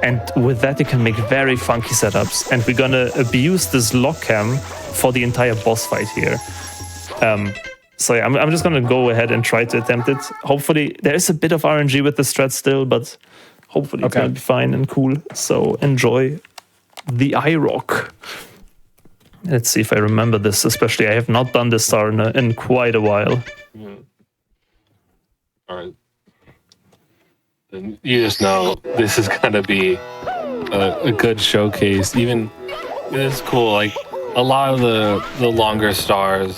and with that you can make very funky setups. And we're gonna abuse this lock cam for the entire boss fight here. So I'm just gonna go ahead and try to attempt it. Hopefully there is a bit of RNG with the strat still, but hopefully it's gonna be fine and cool. So enjoy the iRock. Let's see if I remember this. Especially, I have not done this star in quite a while. All right. Then you just know this is gonna be a good showcase. Even it's cool. Like a lot of the longer stars,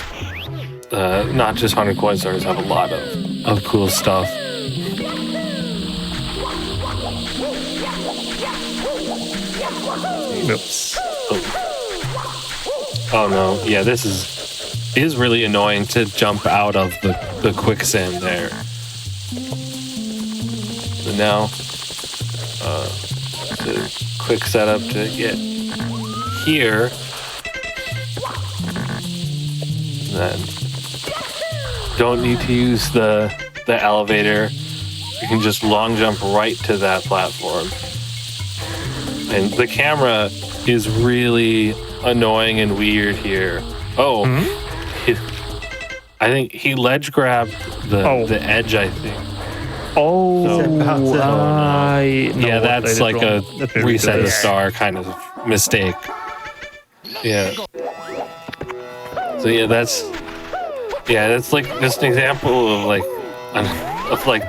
not just 100 coin stars, have a lot of cool stuff. Oops. Oh no! Yeah, this is really annoying to jump out of the quicksand there. So now, the quick setup to get here. Then don't need to use the elevator. You can just long jump right to that platform. And the camera is really annoying and weird here. Oh, I think he ledge grabbed the edge, I think. Oh, Yeah, that's like a reset the star kind of mistake. Yeah. So yeah, that's like just an example of like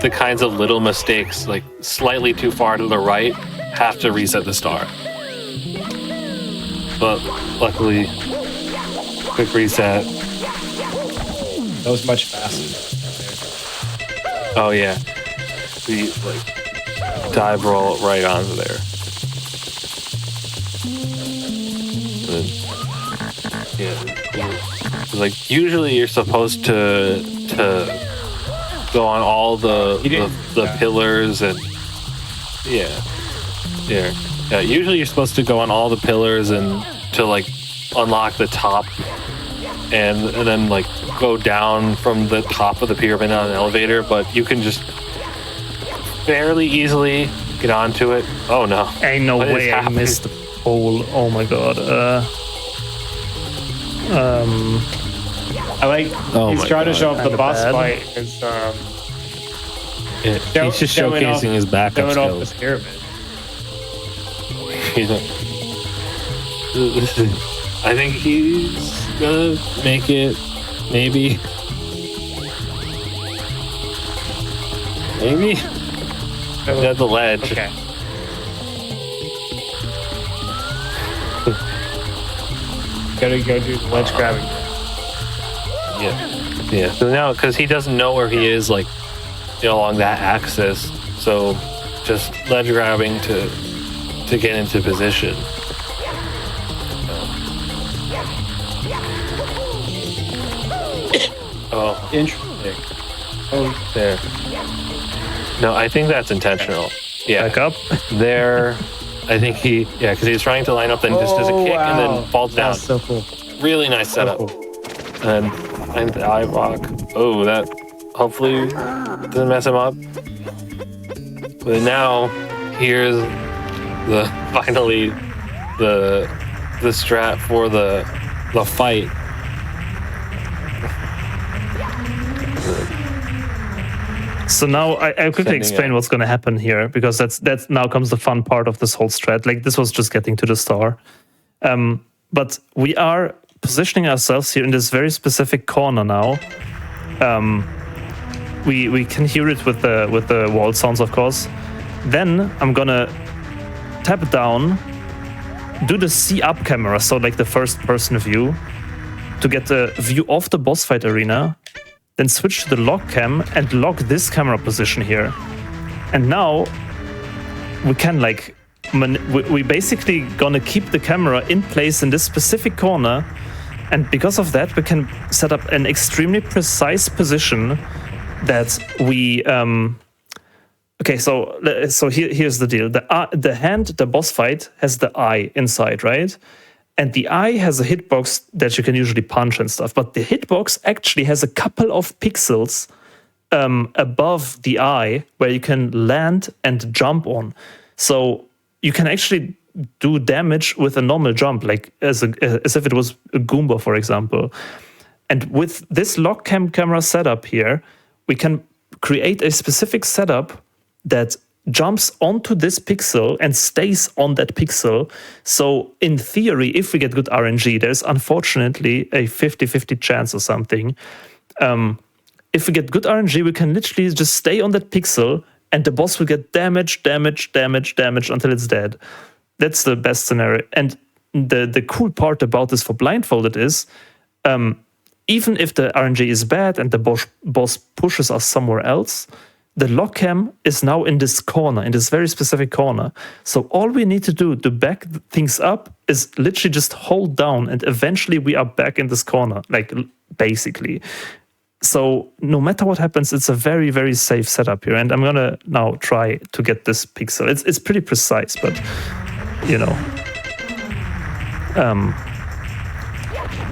the kinds of little mistakes, like slightly too far to the right, have to reset the star. But luckily, quick reset. That was much faster. Oh yeah, we like dive roll right onto there. Yeah, like usually you're supposed to go on all the pillars and yeah. Usually you're supposed to go on all the pillars and to like unlock the top and then like go down from the top of the pyramid on an elevator, but you can just fairly easily get onto it. Oh no! Ain't no way I missed the pole. Oh my god. I like he's trying to show off the boss fight. He's just showcasing his backup skills. Off the pyramid. I think he's gonna make it. Maybe. At the ledge. Okay. Gotta go do the ledge grabbing. Yeah. So now, because he doesn't know where he is, like, along that axis, so just ledge grabbing to get into position. Oh, Interesting. oh, there. No, I think that's intentional. Yeah. Back up. There, I think because he's trying to line up, then just does a kick and then falls down. That's so cool. Really nice setup. And the eye rock. Oh, that hopefully doesn't mess him up. But now, here's finally the strat for the fight. So now I'll quickly explain what's going to happen here, because that's now comes the fun part of this whole strat. Like, this was just getting to the star, but we are positioning ourselves here in this very specific corner now. We can hear it with the wall sounds, of course. Then I'm gonna tap down, do the see up camera, so like the first person view, to get a view of the boss fight arena. Then switch to the lock cam and lock this camera position here. And now we can like, we basically gonna keep the camera in place in this specific corner. And because of that, we can set up an extremely precise position that we, okay, so here's the deal. The boss fight has the eye inside, right? And the eye has a hitbox that you can usually punch and stuff, but the hitbox actually has a couple of pixels above the eye where you can land and jump on. So you can actually do damage with a normal jump, like as if it was a Goomba, for example. And with this lock cam camera setup here, we can create a specific setup that jumps onto this pixel and stays on that pixel. So in theory, if we get good RNG, there's unfortunately a 50-50 chance or something. If we get good RNG, we can literally just stay on that pixel and the boss will get damaged until it's dead. That's the best scenario. And the cool part about this for Blindfolded is, even if the RNG is bad and the boss pushes us somewhere else, the lock cam is now in this corner, in this very specific corner. So all we need to do to back things up is literally just hold down and eventually we are back in this corner, like basically. So no matter what happens, it's a very, very safe setup here. And I'm going to now try to get this pixel. It's pretty precise, but, you know.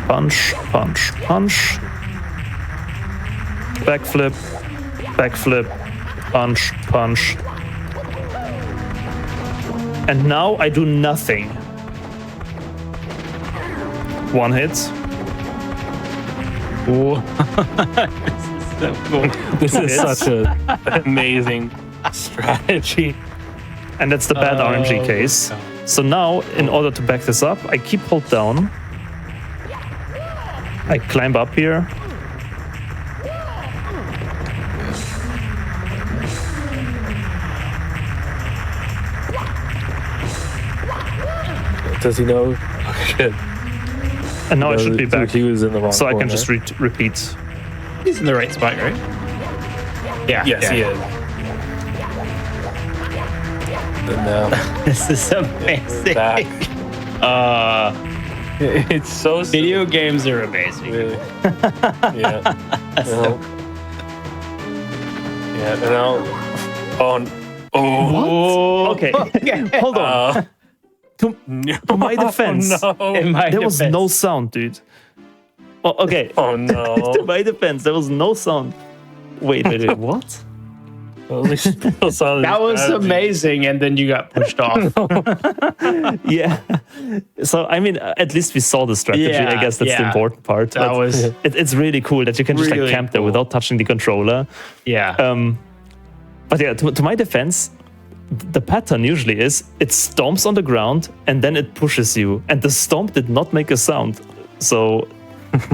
Punch, punch, punch. Backflip, backflip, punch, punch. And now I do nothing. One hit. Whoa. This is so cool. This is such an amazing strategy. And that's the bad RNG case. So now, in order to back this up, I keep hold down. I climb up here. Does he know? Oh, shit. And now I should be back. He was in the wrong So corner. I can just repeat. He's in the right spot, right? Yeah. Yes, he is. And now This is amazing. back. It's so Video games are amazing. Really. Yeah. Yeah. And now. Oh. Okay, hold on. To my defense, In my there was defense. no sound, dude. Oh, okay. Oh no. To my defense, there was no sound. Wait, what? At least still saw That was amazing, and then you got pushed off. Yeah. So, I mean, at least we saw the strategy. Yeah, I guess that's the yeah. important part. That But was it's really cool that you can just like really camp there cool. without touching the controller. yeah. But yeah, to my defense, the pattern usually is it stomps on the ground and then it pushes you. And the stomp did not make a sound. So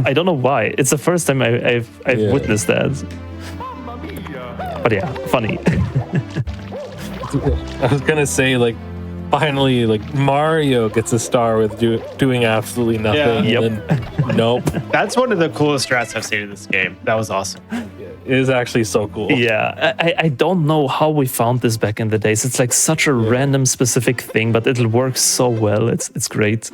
I don't know why. It's the first time I've witnessed that. But yeah, funny. I was gonna say, like, finally, like, Mario gets a star with doing absolutely nothing. Yeah. And then, nope. That's one of the coolest strats I've seen in this game. That was awesome. It is actually so cool. Yeah, I don't know how we found this back in the days. It's like such a random specific thing, but it'll work so well. It's great.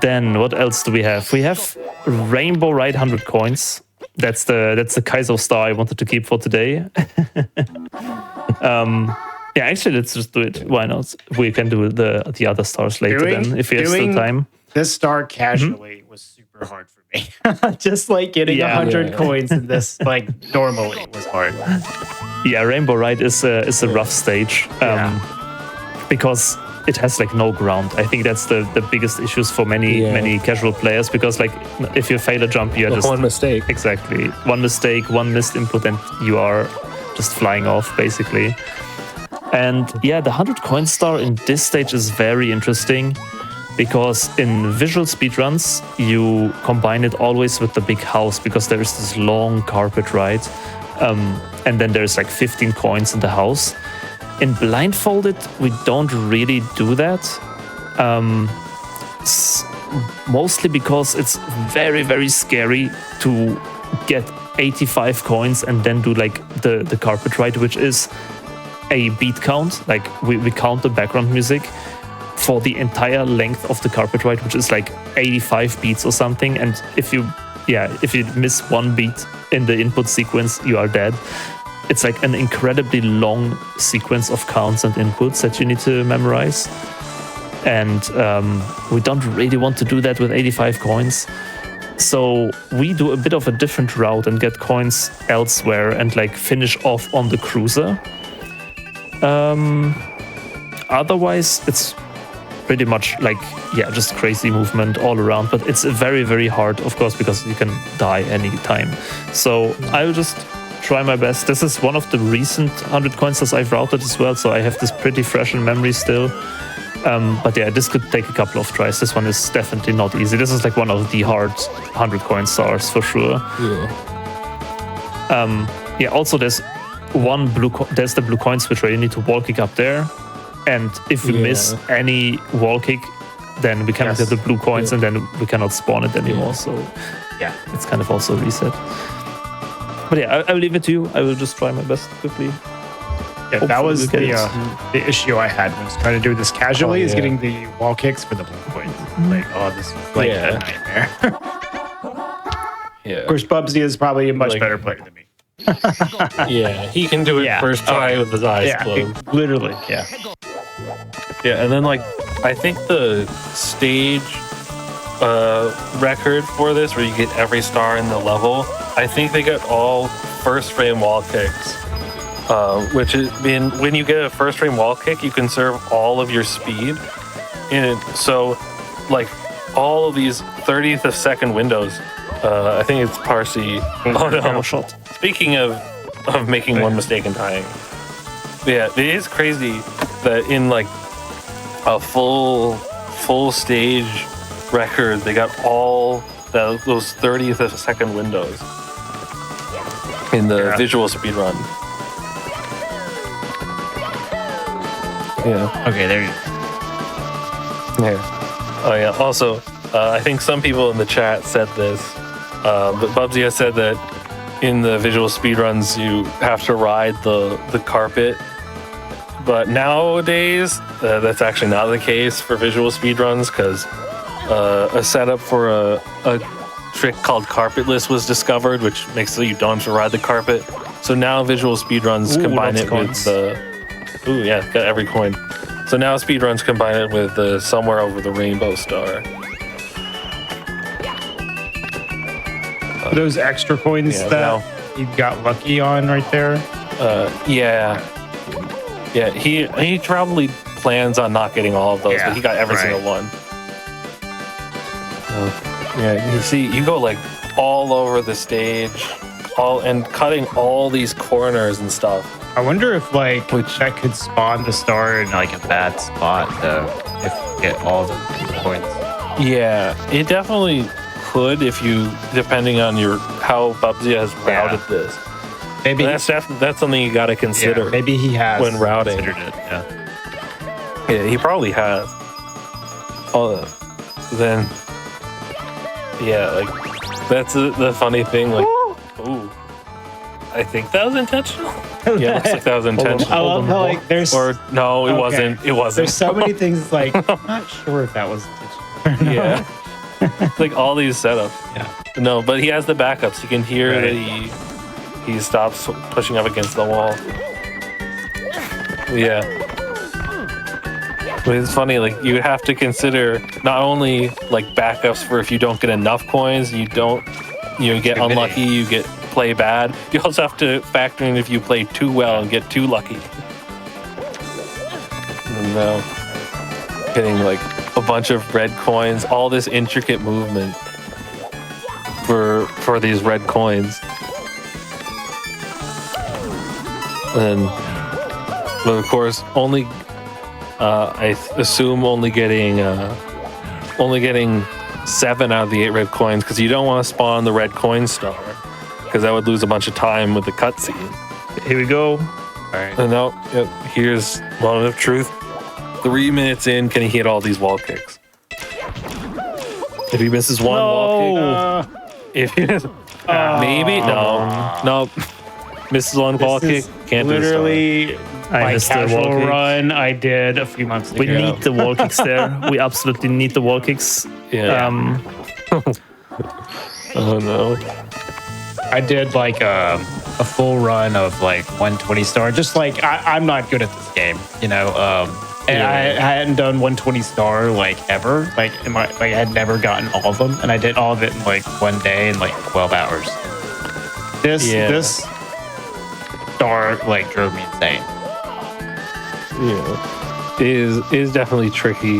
Then what else do we have? We have Rainbow Ride 100 coins. That's the Kaizo star I wanted to keep for today. Yeah, actually, let's just do it. Why not? We can do the other stars later then, if we have still time. This star casually was super hard for me. Just like getting Yeah. 100 Yeah. coins in this, like normally was hard. Yeah, Rainbow Ride is a rough stage because it has like no ground. I think that's the biggest issues for many casual players, because like if you fail a jump, you're just One mistake. exactly one mistake, one missed input, and you are just flying off basically. And yeah, the 100 coin star in this stage is very interesting because in visual speedruns you combine it always with the big house, because there is this long carpet ride, and then there's like 15 coins in the house. In Blindfolded, we don't really do that. Mostly because it's very, very scary to get 85 coins and then do like the carpet ride, which is a beat count. Like we count the background music for the entire length of the carpet ride, which is like 85 beats or something. And if you miss one beat in the input sequence, you are dead. It's like an incredibly long sequence of counts and inputs that you need to memorize. And we don't really want to do that with 85 coins. So we do a bit of a different route and get coins elsewhere and like finish off on the cruiser. Otherwise, it's pretty much like, just crazy movement all around. But it's very, very hard, of course, because you can die any time. So I'll just try my best. This is one of the recent 100 coins that I've routed as well, so I have this pretty fresh in memory still. But yeah, this could take a couple of tries. This one is definitely not easy. This is like one of the hard 100 coin stars for sure. Yeah. Also, there's there's the blue coin switch where you need to wall kick up there, and if we miss any wall kick, then we cannot get the blue coins, and then we cannot spawn it anymore. So yeah, it's kind of also a reset. But yeah, I'll leave it to you. I will just try my best quickly. Yeah, that was the issue I had when I was trying to do this casually, is getting the wall kicks for the blue coins. Like, this is like a nightmare. Yeah. Of course, Bubsy is probably a much better player than me. Yeah, he can do it first try with his eyes closed. Literally, yeah. Yeah, and then like I think the stage record for this, where you get every star in the level, I think they get all first frame wall kicks. Which is when you get a first frame wall kick, you conserve all of your speed. And so, like, all of these 30th of second windows, I think it's Parsi. Oh no! Shot. Speaking of making one mistake and tying, yeah, it is crazy that in like a full stage record, they got all those 30th of a second windows in the visual speed run. Yeah. Okay, there you go. Yeah. Oh yeah. Also, I think some people in the chat said this, but Bubsy has said that in the visual speedruns you have to ride the carpet. But nowadays, that's actually not the case for visual speedruns, because a setup for a trick called carpetless was discovered, which makes it so you don't have to ride the carpet. So now visual speedruns combine it with the... Ooh, yeah, got every coin. So now speedruns combine it with the Somewhere Over the Rainbow star. Those extra coins that you got lucky on right there. Yeah. He probably plans on not getting all of those, but he got every single one. Yeah, you see, you go like all over the stage, and cutting all these corners and stuff. I wonder if that could spawn the star in like a bad spot though, if you get all the coins. Yeah, it definitely could depending on how Bubsy has routed this. Maybe that's something you got to consider. Yeah, maybe he has when routing. Considered it. Yeah, he probably has. Then, yeah, like that's the funny thing. Like, ooh, I think that was intentional. Yeah, it looks like that was intentional. I love how like there's no, it wasn't. It wasn't. There's so many things like I'm not sure if that was intentional. Yeah. Like all these setups. Yeah. No, but he has the backups. You can hear that he stops pushing up against the wall. Yeah. But it's funny, like you have to consider not only like backups for if you don't get enough coins, you get unlucky, you get play bad. You also have to factor in if you play too well and get too lucky. And now getting like a bunch of red coins, all this intricate movement for these red coins. And but of course I assume only getting 7 out of the 8 red coins, because you don't want to spawn the red coin star, because that would lose a bunch of time with the cutscene. Here we go. All right. And now here's moment of truth. 3 minutes in, can he hit all these wall kicks? If he misses one wall kick, if he maybe no, misses one wall kick, can't literally do my casual run I did a few months ago. We need the wall kicks there. We absolutely need the wall kicks. Yeah. Oh no. I did like a full run of like 120 star. Just like I'm not good at this game, you know. And I hadn't done 120 star like ever. Like I had never gotten all of them, and I did all of it in like one day in like 12 hours. This star like drove me insane. Yeah, is definitely tricky,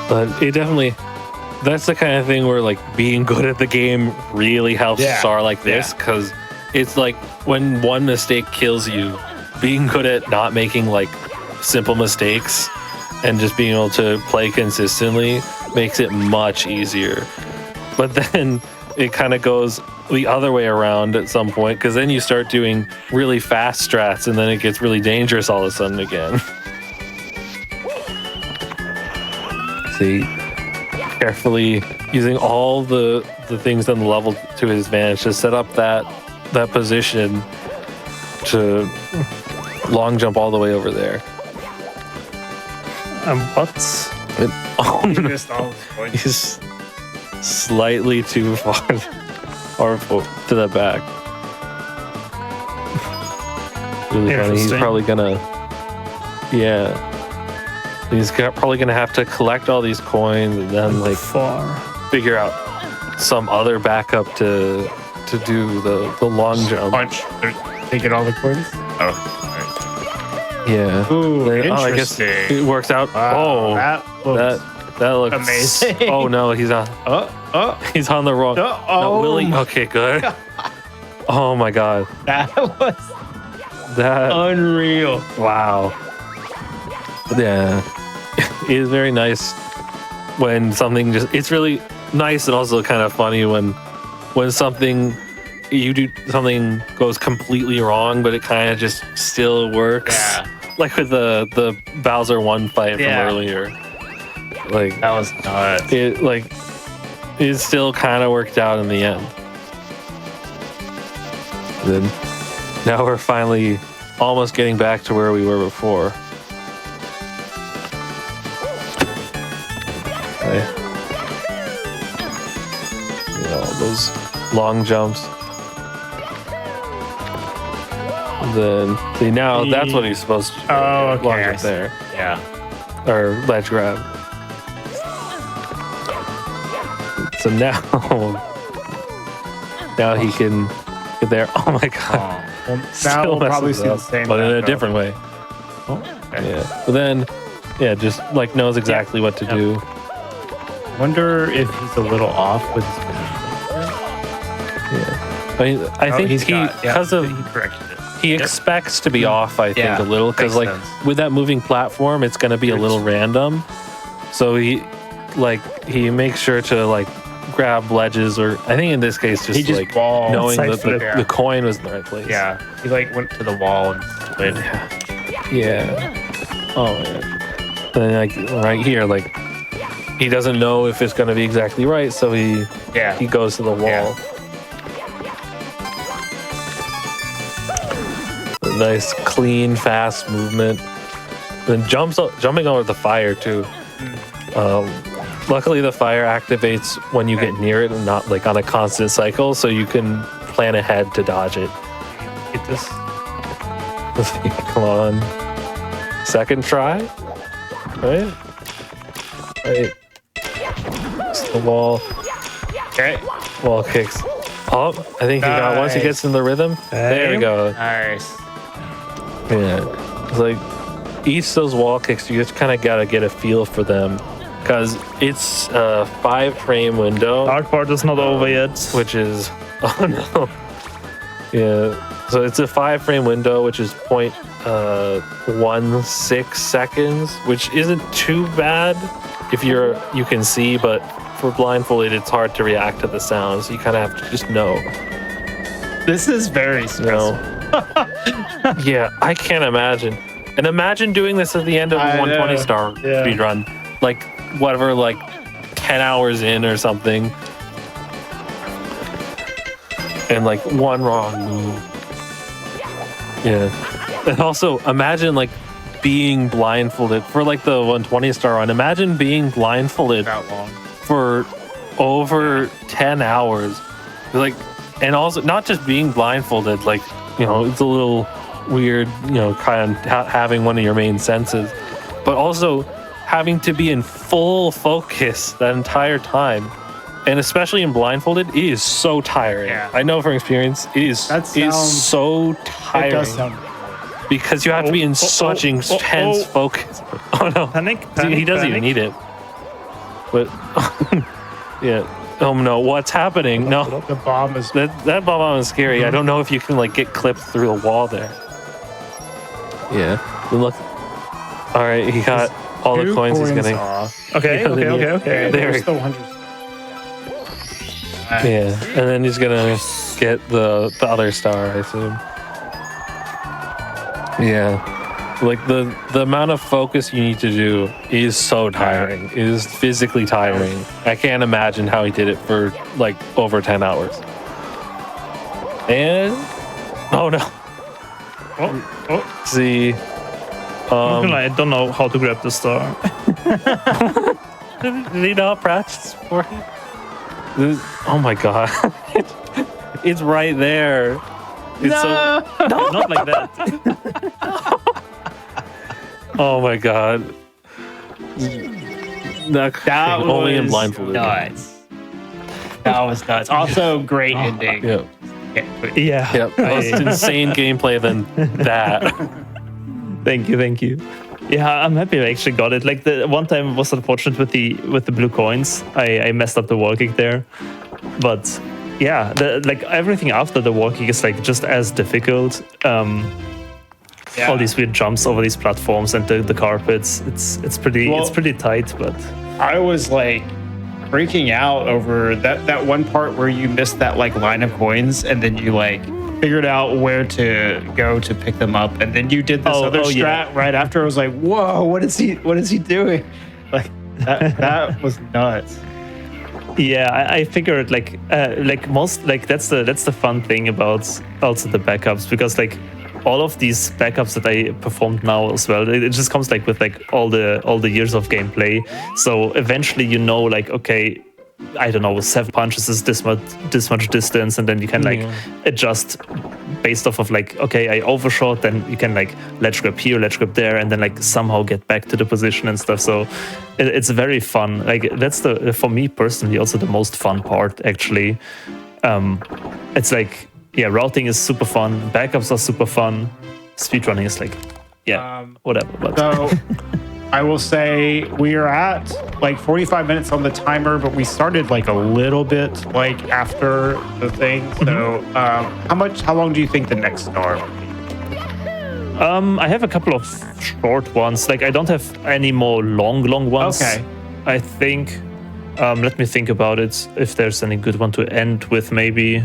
but it definitely that's the kind of thing where like being good at the game really helps a star like this, because it's like when one mistake kills you, being good at not making like simple mistakes and just being able to play consistently makes it much easier. But then it kind of goes the other way around at some point, because then you start doing really fast strats and then it gets really dangerous all of a sudden again. See, carefully using all the things on the level to his advantage to set up that position to long jump all the way over there. What? He's slightly too far or to the back. Really funny. He's probably gonna, he's probably gonna have to collect all these coins and then like figure out some other backup to do the long jump. Punch. They get all the coins. Oh. Yeah. Ooh, I guess it works out. Wow, that looks amazing. Oh no, he's on. He's on the wrong. No, Willie. Okay, good. Oh my god. That was that unreal. Wow. Yeah. It is very nice when something it's really nice and also kind of funny when something you do something goes completely wrong, but it kind of just still works. Yeah. Like with the Bowser 1 fight from earlier. Like That was nuts. It still kind of worked out in the end. Then now we're finally almost getting back to where we were before. Okay. All those long jumps. And then see now that's what he's supposed to do. Oh, okay. Long jump there. Yeah. Or ledge grab. So now he can get there. Oh my god. Well, now Still we'll probably messes see the up, same. but in a back different way. up. Okay. Yeah. But then, just like knows exactly what to do. Wonder if he's a little off with his position. Yeah. I mean, I think he corrected it. he expects to be off. I think a little because makes like sense. with that moving platform, it's going to be a little random. So he makes sure to like grab ledges, or I think in this case just like walled. knowing that Yeah. the coin was in the right place. Yeah, he like went to the wall and slid. Yeah. Oh man. And then like right here, like he doesn't know if it's gonna be exactly right, so he goes to the wall. Yeah. A nice, clean, fast movement. Then jumping over the fire too. Luckily, the fire activates when you get near it and not like on a constant cycle, so you can plan ahead to dodge it. Get this. Come on. Second try. Right? It's the wall. Okay. Wall kicks. Oh, I think he got once he gets in the rhythm. There we go. Nice. Yeah. It's like each of those wall kicks, you just kind of got to get a feel for them. Because it's a 5-frame window. Dark part is not over yet. Which is, oh no. Yeah. So it's a 5-frame window, which is 0.16 seconds, which isn't too bad if you can see, but for blindfolded, it's hard to react to the sounds. So you kind of have to just know. This is very stressful. Yeah, I can't imagine. And imagine doing this at the end of a 120 star speedrun. Like, whatever, like 10 hours in or something. And like one wrong move. Yeah. And also, imagine like being blindfolded for like the 120 star run. Imagine being blindfolded for over 10 hours. Like, and also not just being blindfolded, like, you know, it's a little weird, you know, kind of having one of your main senses, but also having to be in full focus that entire time. And especially in blindfolded, it is so tiring. Yeah. I know from experience, it is so tiring. It does sound. Because you have to be in such intense focus. Oh no. Panic, See, he doesn't even need it. But Yeah. Oh no, what's happening? No. The bomb is. That bomb is scary. I don't know if you can like get clipped through the wall there. Yeah. Look. All right, he got all the coins he's getting. Okay. There. There's the 100. Yeah, and then he's gonna get the other star, I assume. Yeah. Like the amount of focus you need to do is so tiring. It is physically tiring. I can't imagine how he did it for like over 10 hours. And oh no. See. I don't know how to grab the star. Did he not practice for it? Oh my god. It's right there. It's no, not like that. Oh my god. That only in was Blindfolded. nuts. That was nuts. Also, great ending. Yep. Yeah. Yep. Most insane gameplay than that. Thank you. Yeah, I'm happy I actually got it. Like the one time was unfortunate with the blue coins. I messed up the wall kick there. But yeah, like everything after the wall kick is like just as difficult. All these weird jumps over these platforms and the carpets. It's pretty tight, but I was like freaking out over that one part where you missed that like line of coins and then you like figured out where to go to pick them up, and then you did this other strat right after. I was like, whoa, what is he doing? Like that was nuts. Yeah, I figured like that's the fun thing about also the backups, because like all of these backups that I performed now as well, it just comes like with like all the years of gameplay. So eventually like, okay, I don't know, 7 punches is this much distance, and then you can like adjust based off of like, okay, I overshot, then you can like ledge grab here, ledge grab there, and then like somehow get back to the position and stuff. So it's very fun. Like that's for me personally also the most fun part actually. It's like, yeah, routing is super fun, backups are super fun, speedrunning is like, whatever. But. So I will say we are at like 45 minutes on the timer, but we started like a little bit like after the thing. So how long do you think the next star will be? I have a couple of short ones. Like I don't have any more long ones. Okay. I think. Let me think about it. If there's any good one to end with, maybe.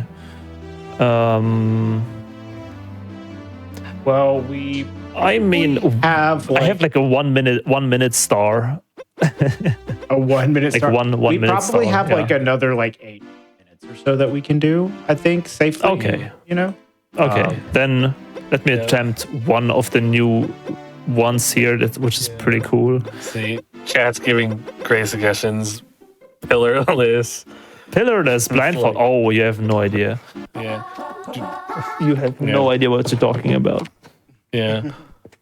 Well, we. I mean, I have like a 1 minute star. A 1 minute like star. one we minute probably star, have like another like 8 minutes or so that we can do, I think, safely. Okay. You know? Okay. Then let me attempt one of the new ones here, which is pretty cool. See, chat's giving great suggestions. Pillarless. Blindfold. Oh, you have no idea. Yeah. You have no idea what you're talking about. Yeah.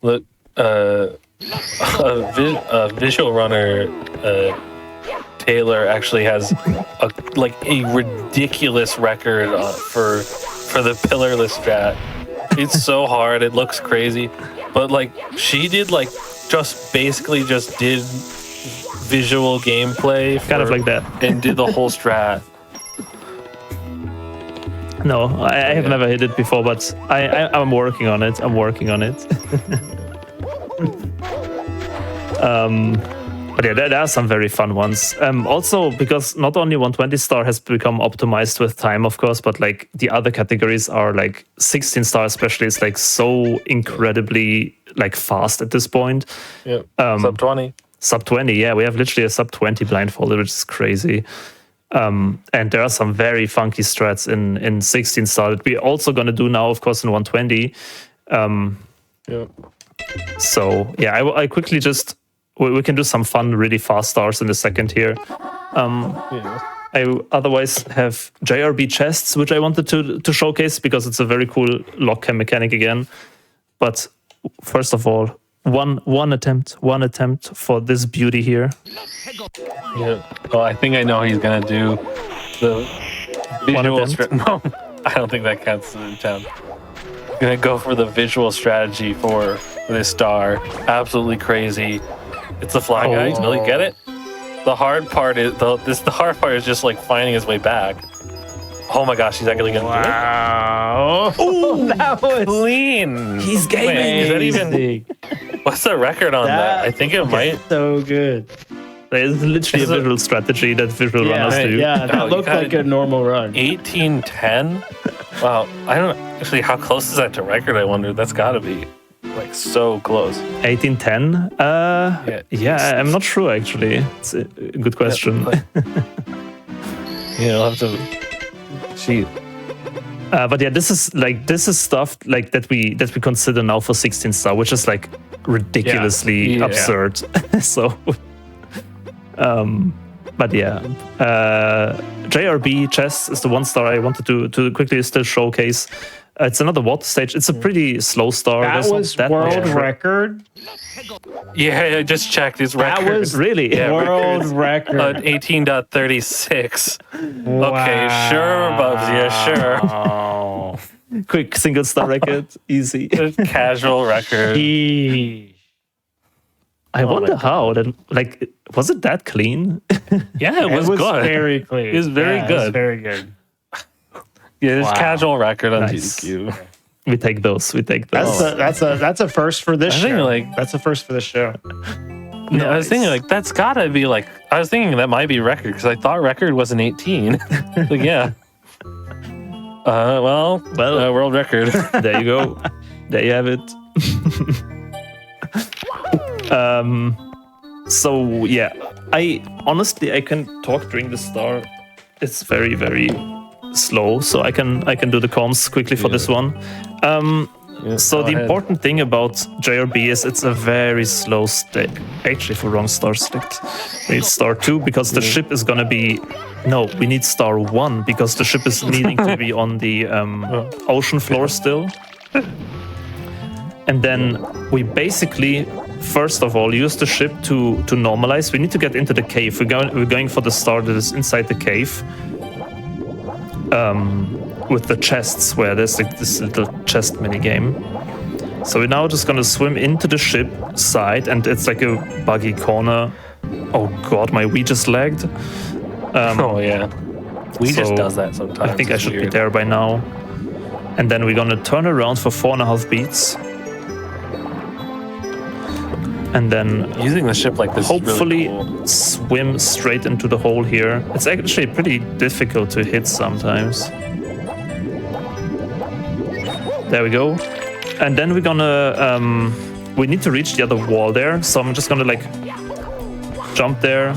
Look, a visual runner, Taylor, actually has a ridiculous record for the pillarless strat. It's so hard. It looks crazy, but like she did basically did visual gameplay kind of like that, and did the whole strat. No, I have never hit it before, but I'm working on it. But yeah, there are some very fun ones. Also, because not only 120 star has become optimized with time, of course, but like the other categories are like 16 star, especially, is like so incredibly like fast at this point. Yeah, sub 20. Sub 20, yeah, we have literally a sub 20 blindfolded, which is crazy. And there are some very funky strats in 16 star that we're also going to do now, of course, in 120. So yeah, I quickly just we can do some fun, really fast stars in a second here. I otherwise have JRB chests, which I wanted to showcase because it's a very cool lock cam mechanic again. But first of all, one attempt for this beauty here. Yeah. Oh, I think I know he's gonna do the visual. No, I don't think that counts as an attempt. He's gonna go for the visual strategy for this star. Absolutely crazy. It's the fly guy. Will he get it? The hard part is the hard part is just like finding his way back. Oh my gosh, he's actually gonna do Wow. Oh, that was it. Clean. He's gaming. Wait, is that even? What's the record on that? I think it might. So good. There's literally a visual strategy that visual runners do. Yeah, that Oh, you looked got like it. a normal run. 1810. Wow, I don't know. Actually, how close is that to record? I wonder. That's got to be like so close. 1810. Yeah, I'm not sure actually. It's a good question. Yeah, I'll have to cheat. But yeah, this is stuff like that we consider now for 16 star, which is like ridiculously Yeah. absurd. So, but yeah, JRB chess is the 1 star I wanted to quickly still showcase. It's another water stage. It's a pretty slow star. That There's not was that much world effort. record. Yeah, I just checked his record. That was Really? Yeah, world records. record. 18.36. Okay, sure, Bubs. Yeah, sure. Oh. Quick single star record, easy. Just casual record. Eesh. I wonder how. Then, like, was it that clean? Yeah, it was good. very clean. It was very It was good. very good. Yeah, just casual record on Nice. GDQ. We take those. That's a first for this I think, show. like- That's a first for this show. No, I was thinking like that's gotta be like I was thinking that might be record because I thought record was an 18. Like yeah. World record. There you go. There you have it. So yeah, I honestly can talk during the star. It's very, very slow, so I can do the comms quickly for this one. So go the ahead. important thing about JRB is it's a very slow stick. Actually, for wrong star sticked. We need star 2 because the ship is gonna be. No, we need star 1 because the ship is needing to be on the ocean floor still. And then we basically, first of all, use the ship to normalize. We need to get into the cave. We're going for the star that is inside the cave. With the chests where there's like this little chest mini game. So we're now just gonna swim into the ship side, and it's like a buggy corner. Oh god, my Wii just lagged. Oh yeah. We just So, does that sometimes. I think I It's should be weird. there by now. And then we're gonna turn around for 4.5 beats. And then Using the ship like this hopefully is really cool. swim straight into the hole here. It's actually pretty difficult to hit sometimes. There we go. And then we're gonna we need to reach the other wall there, so I'm just gonna like jump there.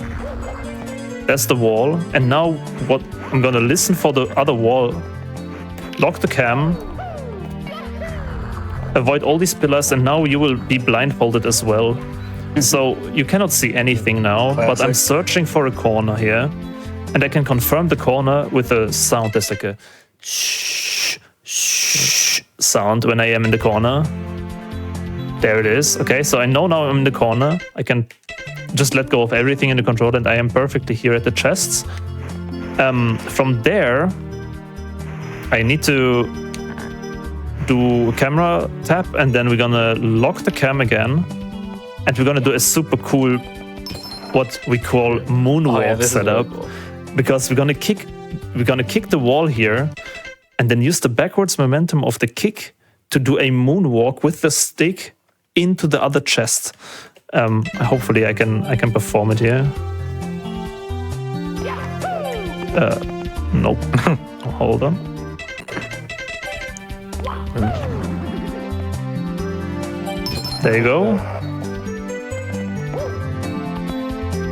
That's the wall. And now what I'm gonna listen for the other wall, lock the cam, avoid all these pillars, and now you will be blindfolded as well. So you cannot see anything now, but I'm Classic. searching for a corner here, and I can confirm the corner with a sound. There's like a shh, shh sound when I am in the corner. There it is. Okay, so I know now I'm in the corner. I can just let go of everything in the controller, and I am perfectly here at the chests. From there, I need to do a camera tap, and then we're gonna lock the cam again, and we're gonna do a super cool, what we call moonwalk this is setup, really cool. because we're gonna kick the wall here, and then use the backwards momentum of the kick to do a moonwalk with the stick into the other chest. Hopefully I can perform it here. Nope. Hold on. There you go.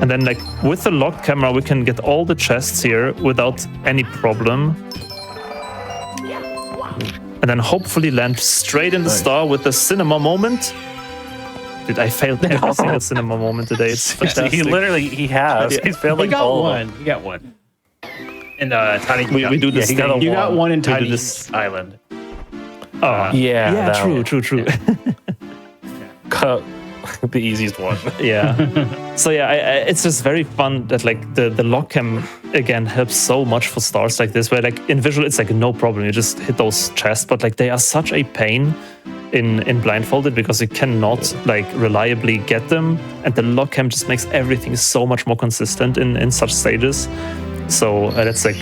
And then like with the locked camera, we can get all the chests here without any problem. And then hopefully land straight in the star with the cinema moment. Dude, I failed every single cinema moment today. It's fantastic. He has. He's failed You like got all of one. them. You got one. In Tiny. we do this he got thing. You got one in We do Tiny this- Island. Oh, Yeah, yeah, that true. The easiest one. Yeah. So yeah, it's just very fun that like the lock cam again helps so much for stars like this, where like in visual it's like no problem, you just hit those chests, but like they are such a pain in Blindfolded because you cannot like reliably get them, and the log cam just makes everything so much more consistent in such stages. So that's like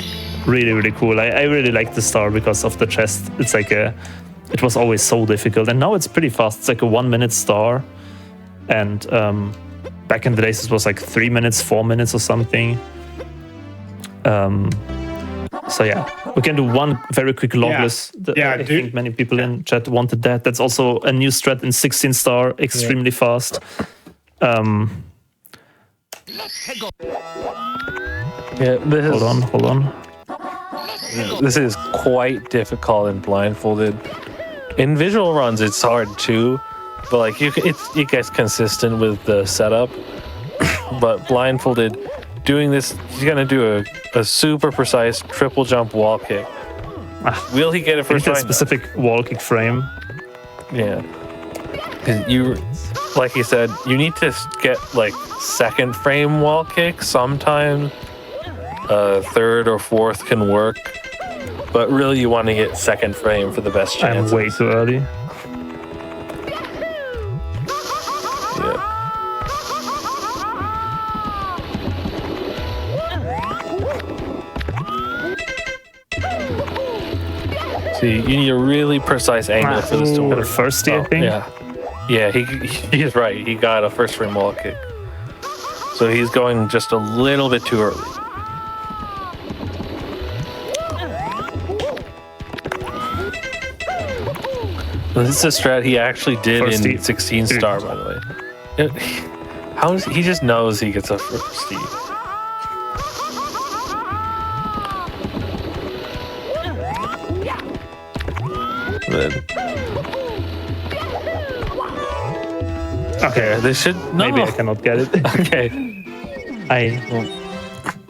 really cool. I really like the star because of the chest. It's like it was always so difficult, and now it's pretty fast. It's like a 1 minute star, and back in the days it was like 3 minutes, 4 minutes or something. So yeah, we can do one very quick logless. I think many people in chat wanted that. That's also a new strat in 16 star, extremely fast. Hold on. This is quite difficult in Blindfolded. In visual runs, it's hard too, but like it gets consistent with the setup. But Blindfolded, doing this, he's gonna do a super precise triple jump wall kick. Will he get it first time? A specific wall kick frame. Yeah. You, like you said, you need to get like second frame wall kick. Sometimes third or fourth can work, but really you want to get second frame for the best chance. I'm way too early. Yeah. See, you need a really precise angle for this to work. The first I think. Yeah, he's right. He got a first frame wall kick. So he's going just a little bit too early. This is a strat he actually did in 16 star, by the way. He just knows he gets a first D. Okay, this should... No. Maybe I cannot get it. Okay.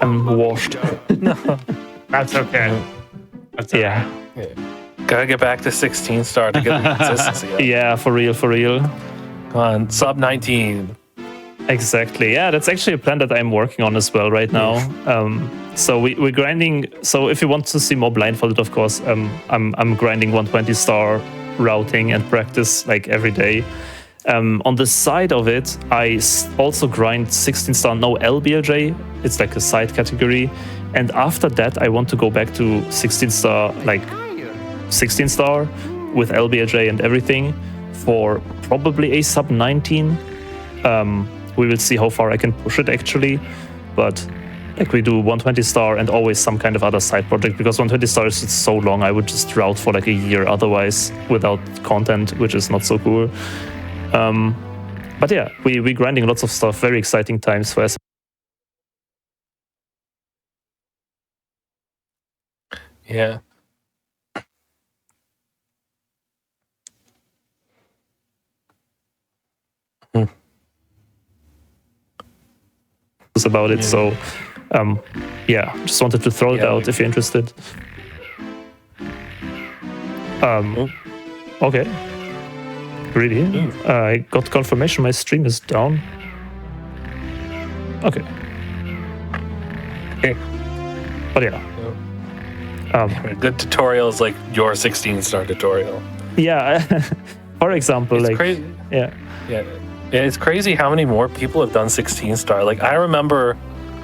I'm washed. No. That's okay. Yeah. Gotta get back to 16 star to get the consistency. Yeah, for real. Come on, sub 19. Exactly. Yeah, that's actually a plan that I'm working on as well right now. So we're grinding. So if you want to see more Blindfolded, of course, I'm grinding 120 star routing and practice like every day. On the side of it, I also grind 16 star no LBLJ. It's like a side category. And after that, I want to go back to 16 star, like 16 star with LBLJ and everything for probably a sub 19. We will see how far I can push it actually. But like we do 120 star and always some kind of other side project, because 120 star is so long. I would just route for like a year otherwise without content, which is not so cool. But yeah, we're grinding lots of stuff. Very exciting times for us. Yeah. About it. So yeah, just wanted to throw it out if you're interested. Okay. Really? I got confirmation my stream is down. Okay. But yeah. Good tutorials like your 16 star tutorial. Yeah. For example, it's like crazy. Yeah, it's crazy how many more people have done 16 star. Like I remember,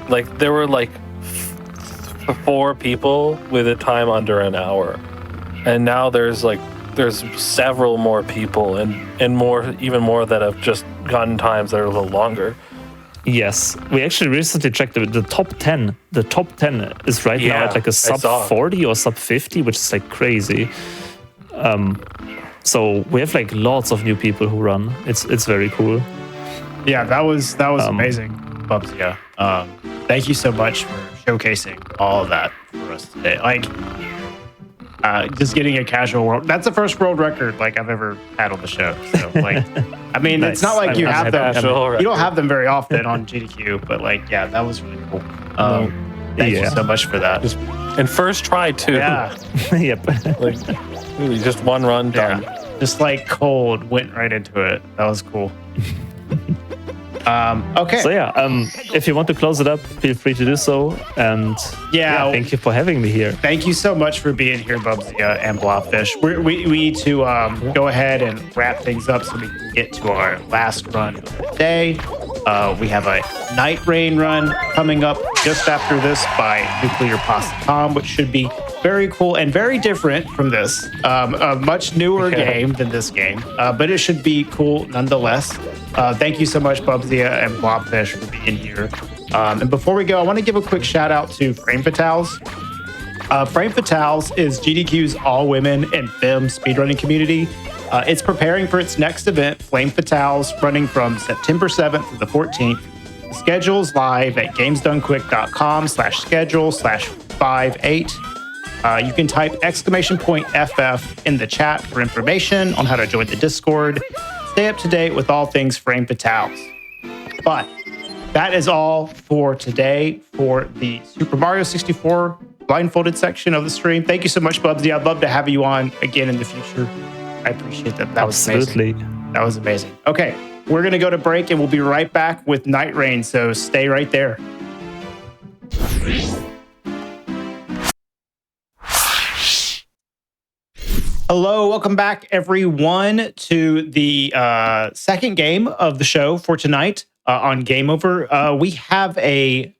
like there were like 4 people with a time under an hour, and now there's several more people and more, even more that have just gotten times that are a little longer. Yes, we actually recently checked the top 10. The top 10 is right now at like a sub 40 or sub 50, which is like crazy. So we have like lots of new people who run. It's very cool. Yeah, that was amazing, Bubs. Yeah, thank you so much for showcasing all of that for us today. Like, just getting a casual world. That's the first world record like I've ever had on the show. So like, I mean, nice. It's not like you have them. You don't have them very often on GDQ, but like, yeah, that was really cool. Thank you so much for that. And first try too. Yeah. Yep. Like, really, just one run done. Just like cold, went right into it. That was cool. Okay. So yeah, if you want to close it up, feel free to do so. And Yeah. thank you for having me here. Thank you so much for being here, Bubsia and Blobfish. We need to go ahead and wrap things up so we can get to our last run of the day. We have a Nightreign run coming up just after this by Nuclear Pasta Tom, which should be very cool and very different from this. A much newer game than this game, but it should be cool nonetheless. Thank you so much, Bubsia and Blobfish, for being here. And before we go, I want to give a quick shout out to Frame Fatales. Frame Fatales is GDQ's all-women and femme speedrunning community. It's preparing for its next event, Flame Fatales, running from September 7th to the 14th. The schedule's live at gamesdonequick.com/schedule/58. You can type !FF in the chat for information on how to join the Discord. Stay up to date with all things Frame Fatales. But that is all for today for the Super Mario 64 Blindfolded section of the stream. Thank you so much, Bubsy. I'd love to have you on again in the future. I appreciate that. That was amazing. That was amazing. Okay, we're going to go to break and we'll be right back with Nightreign, so stay right there. Hello, welcome back, everyone, to the second game of the show for tonight on Game Over. We have a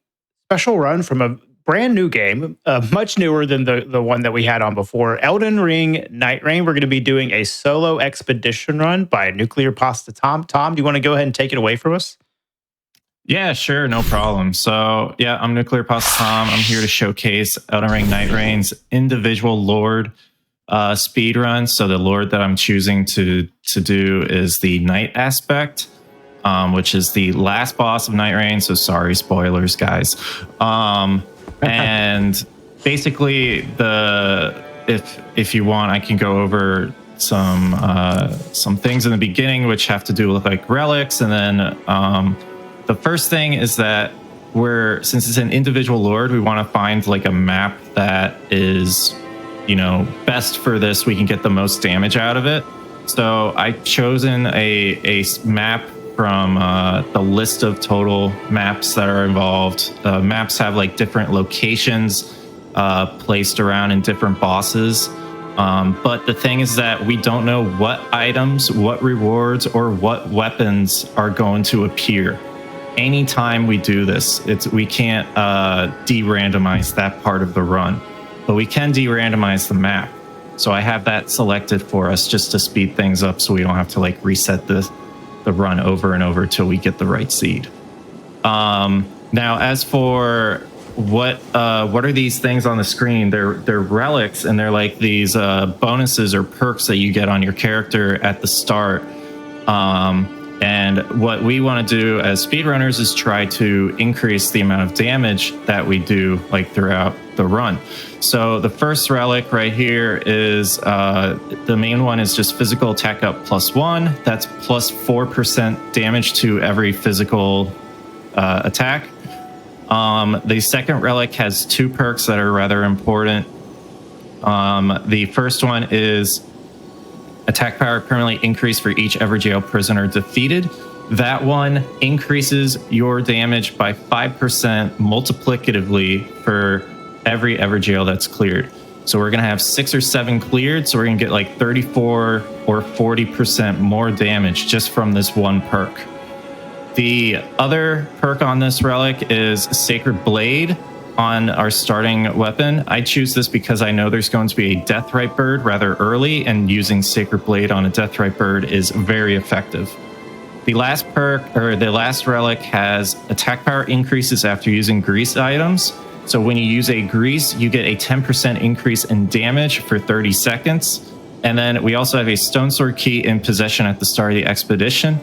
special run from a brand new game, much newer than the one that we had on before, Elden Ring Nightreign. We're going to be doing a solo expedition run by Nuclear Pasta Tom. Tom, do you want to go ahead and take it away from us? Yeah, sure, no problem. So, yeah, I'm Nuclear Pasta Tom. I'm here to showcase Elden Ring Nightreign's individual Lord speedrun. So the Lord that I'm choosing to do is the Night aspect, which is the last boss of Nightreign. So sorry, spoilers, guys. And basically, if you want, I can go over some things in the beginning, which have to do with like relics, and then the first thing is that since it's an individual Lord, we want to find like a map that is, best for this. We can get the most damage out of it. So I've chosen a map from the list of total maps that are involved. Maps have like different locations placed around in different bosses. But the thing is that we don't know what items, what rewards, or what weapons are going to appear. Anytime we do this, we can't de-randomize that part of the run. But we can de-randomize the map. So I have that selected for us just to speed things up so we don't have to like reset the run over and over till we get the right seed. Now, as for what are these things on the screen? They're relics, and they're like these bonuses or perks that you get on your character at the start. And what we want to do as speedrunners is try to increase the amount of damage that we do like throughout the run. So the first relic right here is the main one is just physical attack up +1. That's plus 4% damage to every physical attack. The second relic has two perks that are rather important. The first one is attack power permanently increased for each Everjail prisoner defeated. That one increases your damage by 5% multiplicatively for every Everjail that's cleared. So we're going to have 6 or 7 cleared, so we're going to get like 34 or 40% more damage just from this one perk. The other perk on this relic is Sacred Blade on our starting weapon. I choose this because I know there's going to be a Deathrite bird rather early, and using Sacred Blade on a Deathrite bird is very effective. The last perk, or the last relic, has attack power increases after using grease items. So when you use a grease, you get a 10% increase in damage for 30 seconds. And then we also have a Stone Sword key in possession at the start of the expedition.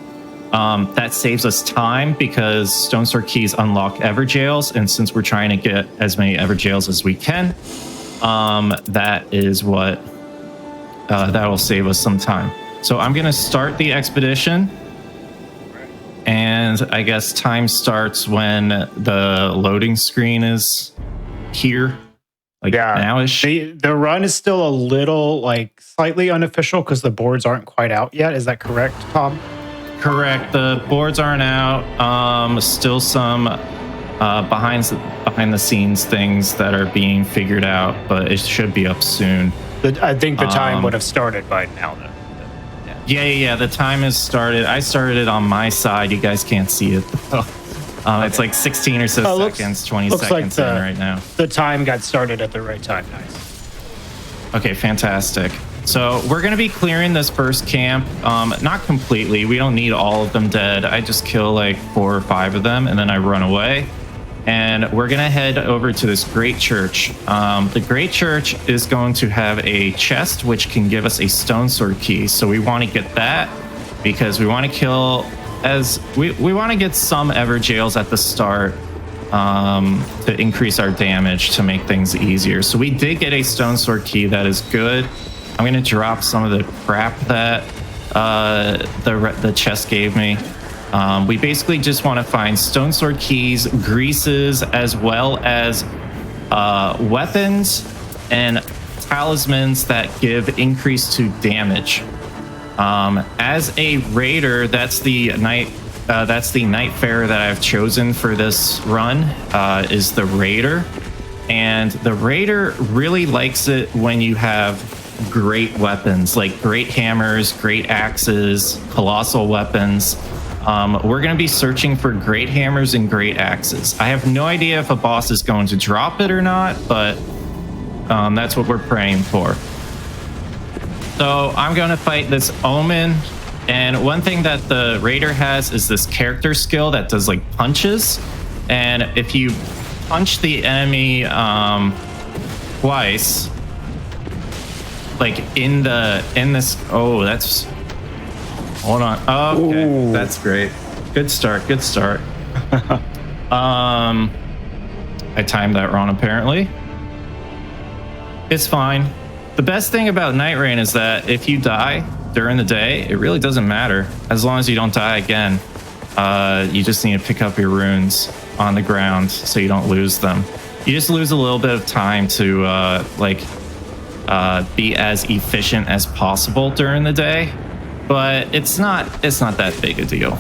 That saves us time because Stone Sword keys unlock Everjails, and since we're trying to get as many Everjails as we can, that is what that will save us some time. So I'm going to start the expedition, and I guess time starts when the loading screen is here. Nowish. The run is still a little like slightly unofficial because the boards aren't quite out yet. Is that correct, Tom? Correct. The boards aren't out. Still some behind the scenes things that are being figured out, but it should be up soon. I think the time would have started by now, though. Yeah. The time has started. I started it on my side. You guys can't see it. It's like 16 or so seconds, 20 seconds in right now. The time got started at the right time. Nice. Okay, fantastic. So we're going to be clearing this first camp. Not completely. We don't need all of them dead. I just kill like 4 or 5 of them, and then I run away. And we're going to head over to this great church. The great church is going to have a chest, which can give us a stone sword key. So we want to get that because we want to kill we want to get some Everjails at the start to increase our damage to make things easier. So we did get a stone sword key. That is good. I'm going to drop some of the crap that the chest gave me. We basically just want to find stone sword keys, greases, as well as weapons and talismans that give increase to damage. As a raider, that's the night farer that I've chosen for this run. Is the raider, and the raider really likes it when you have great weapons like great hammers, great axes, colossal weapons. We're going to be searching for great hammers and great axes. I have no idea if a boss is going to drop it or not, but that's what we're praying for. So I'm going to fight this Omen. And one thing that the Raider has is this character skill that does like punches. And if you punch the enemy twice, like in this, hold on. Oh, okay. Ooh. That's great. Good start. I timed that wrong apparently. It's fine. The best thing about Nightreign is that if you die during the day, it really doesn't matter as long as you don't die again. You just need to pick up your runes on the ground so you don't lose them. You just lose a little bit of time to be as efficient as possible during the day, but it's not that big a deal.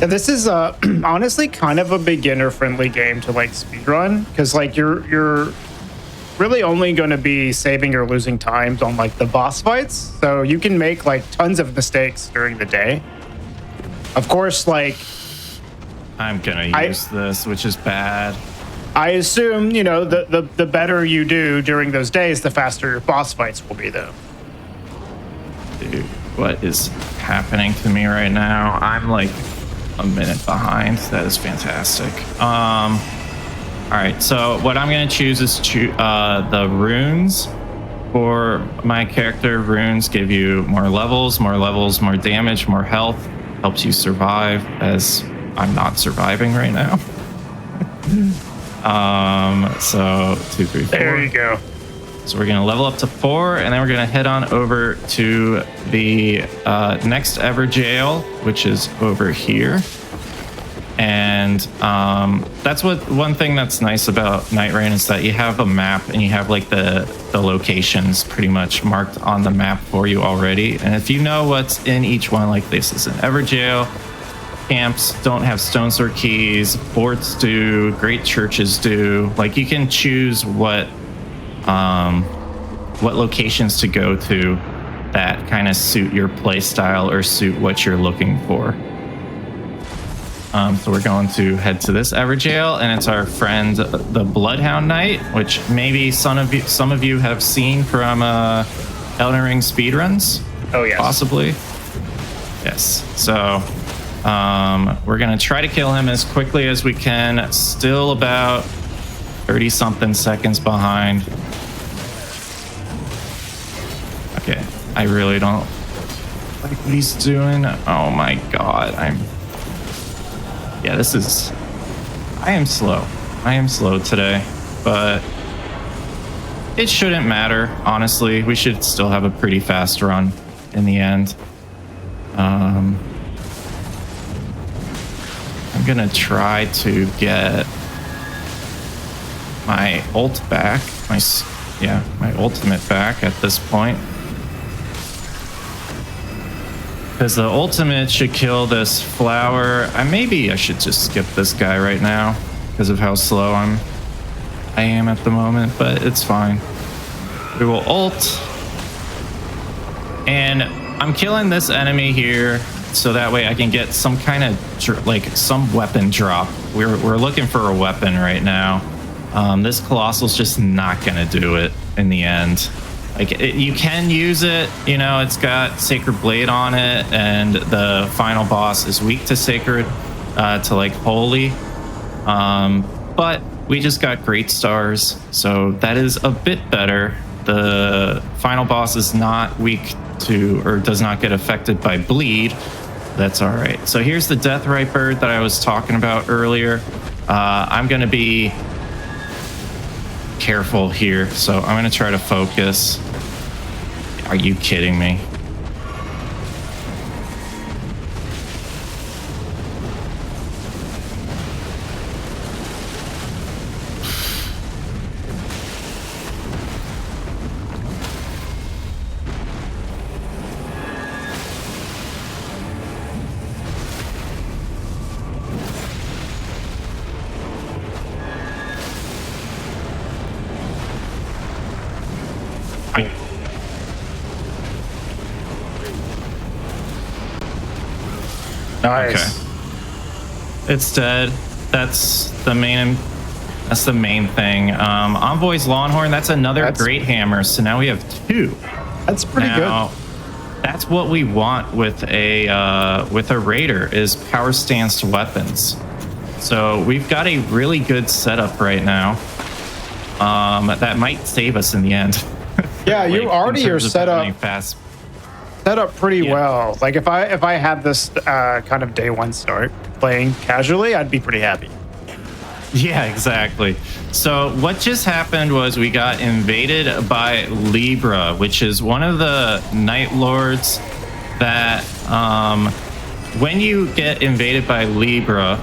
Yeah, this is honestly kind of a beginner friendly game to like speedrun, because like you're really only going to be saving or losing times on like the boss fights, so you can make like tons of mistakes during the day. Of course, like I'm gonna use this, which is bad. I assume, the better you do during those days, the faster your boss fights will be, though. Dude, what is happening to me right now? I'm like a minute behind. That is fantastic. All right, so what I'm going to choose is the runes for my character. Runes give you more levels, more damage, more health, helps you survive, as I'm not surviving right now. So 2, 3, 4. There you go. So we're going to level up to 4, and then we're going to head on over to the next Everjail, which is over here. And that's one thing that's nice about Nightreign is that you have a map and you have like the locations pretty much marked on the map for you already. And if you know what's in each one, like this is an Everjail, camps don't have stone sword keys, forts do, great churches do. Like you can choose what locations to go to that kind of suit your play style or suit what you're looking for. So we're going to head to this Everjail, and it's our friend, the Bloodhound Knight, which maybe some of you have seen from Elden Ring Speedruns. Oh, yes. Possibly. Yes. So we're going to try to kill him as quickly as we can. Still about 30-something seconds behind. Okay. I really don't like what he's doing. Oh, my God. Yeah, I am slow today, but it shouldn't matter, honestly. We should still have a pretty fast run in the end. I'm gonna try to get my ult back, my ultimate back at this point. because the ultimate should kill this flower. Maybe I should just skip this guy right now because of how slow I am at the moment, but it's fine. We will ult. And I'm killing this enemy here so that way I can get some kind of like some weapon drop. We're looking for a weapon right now. This Colossal's just not gonna do it in the end. Like you can use it, you know, it's got Sacred Blade on it, and the final boss is weak to Sacred, to like Holy. But we just got Great Stars, so that is a bit better. The final boss is not weak to, or does not get affected by bleed. That's all right. So here's the Deathrite Bird that I was talking about earlier. I'm gonna be careful here, so I'm gonna try to focus. Are you kidding me? Nice. Okay. It's dead. That's the main thing. Envoy's Longhorn, that's another great hammer. So now we have 2. That's pretty good. That's what we want with a raider, is power stance weapons. So we've got a really good setup right now. That might save us in the end. Yeah, like, you already are set up pretty well. Like if I had this kind of day one start playing casually, I'd be pretty happy. Yeah, exactly. So what just happened was we got invaded by Libra, which is one of the Night Lords that when you get invaded by Libra,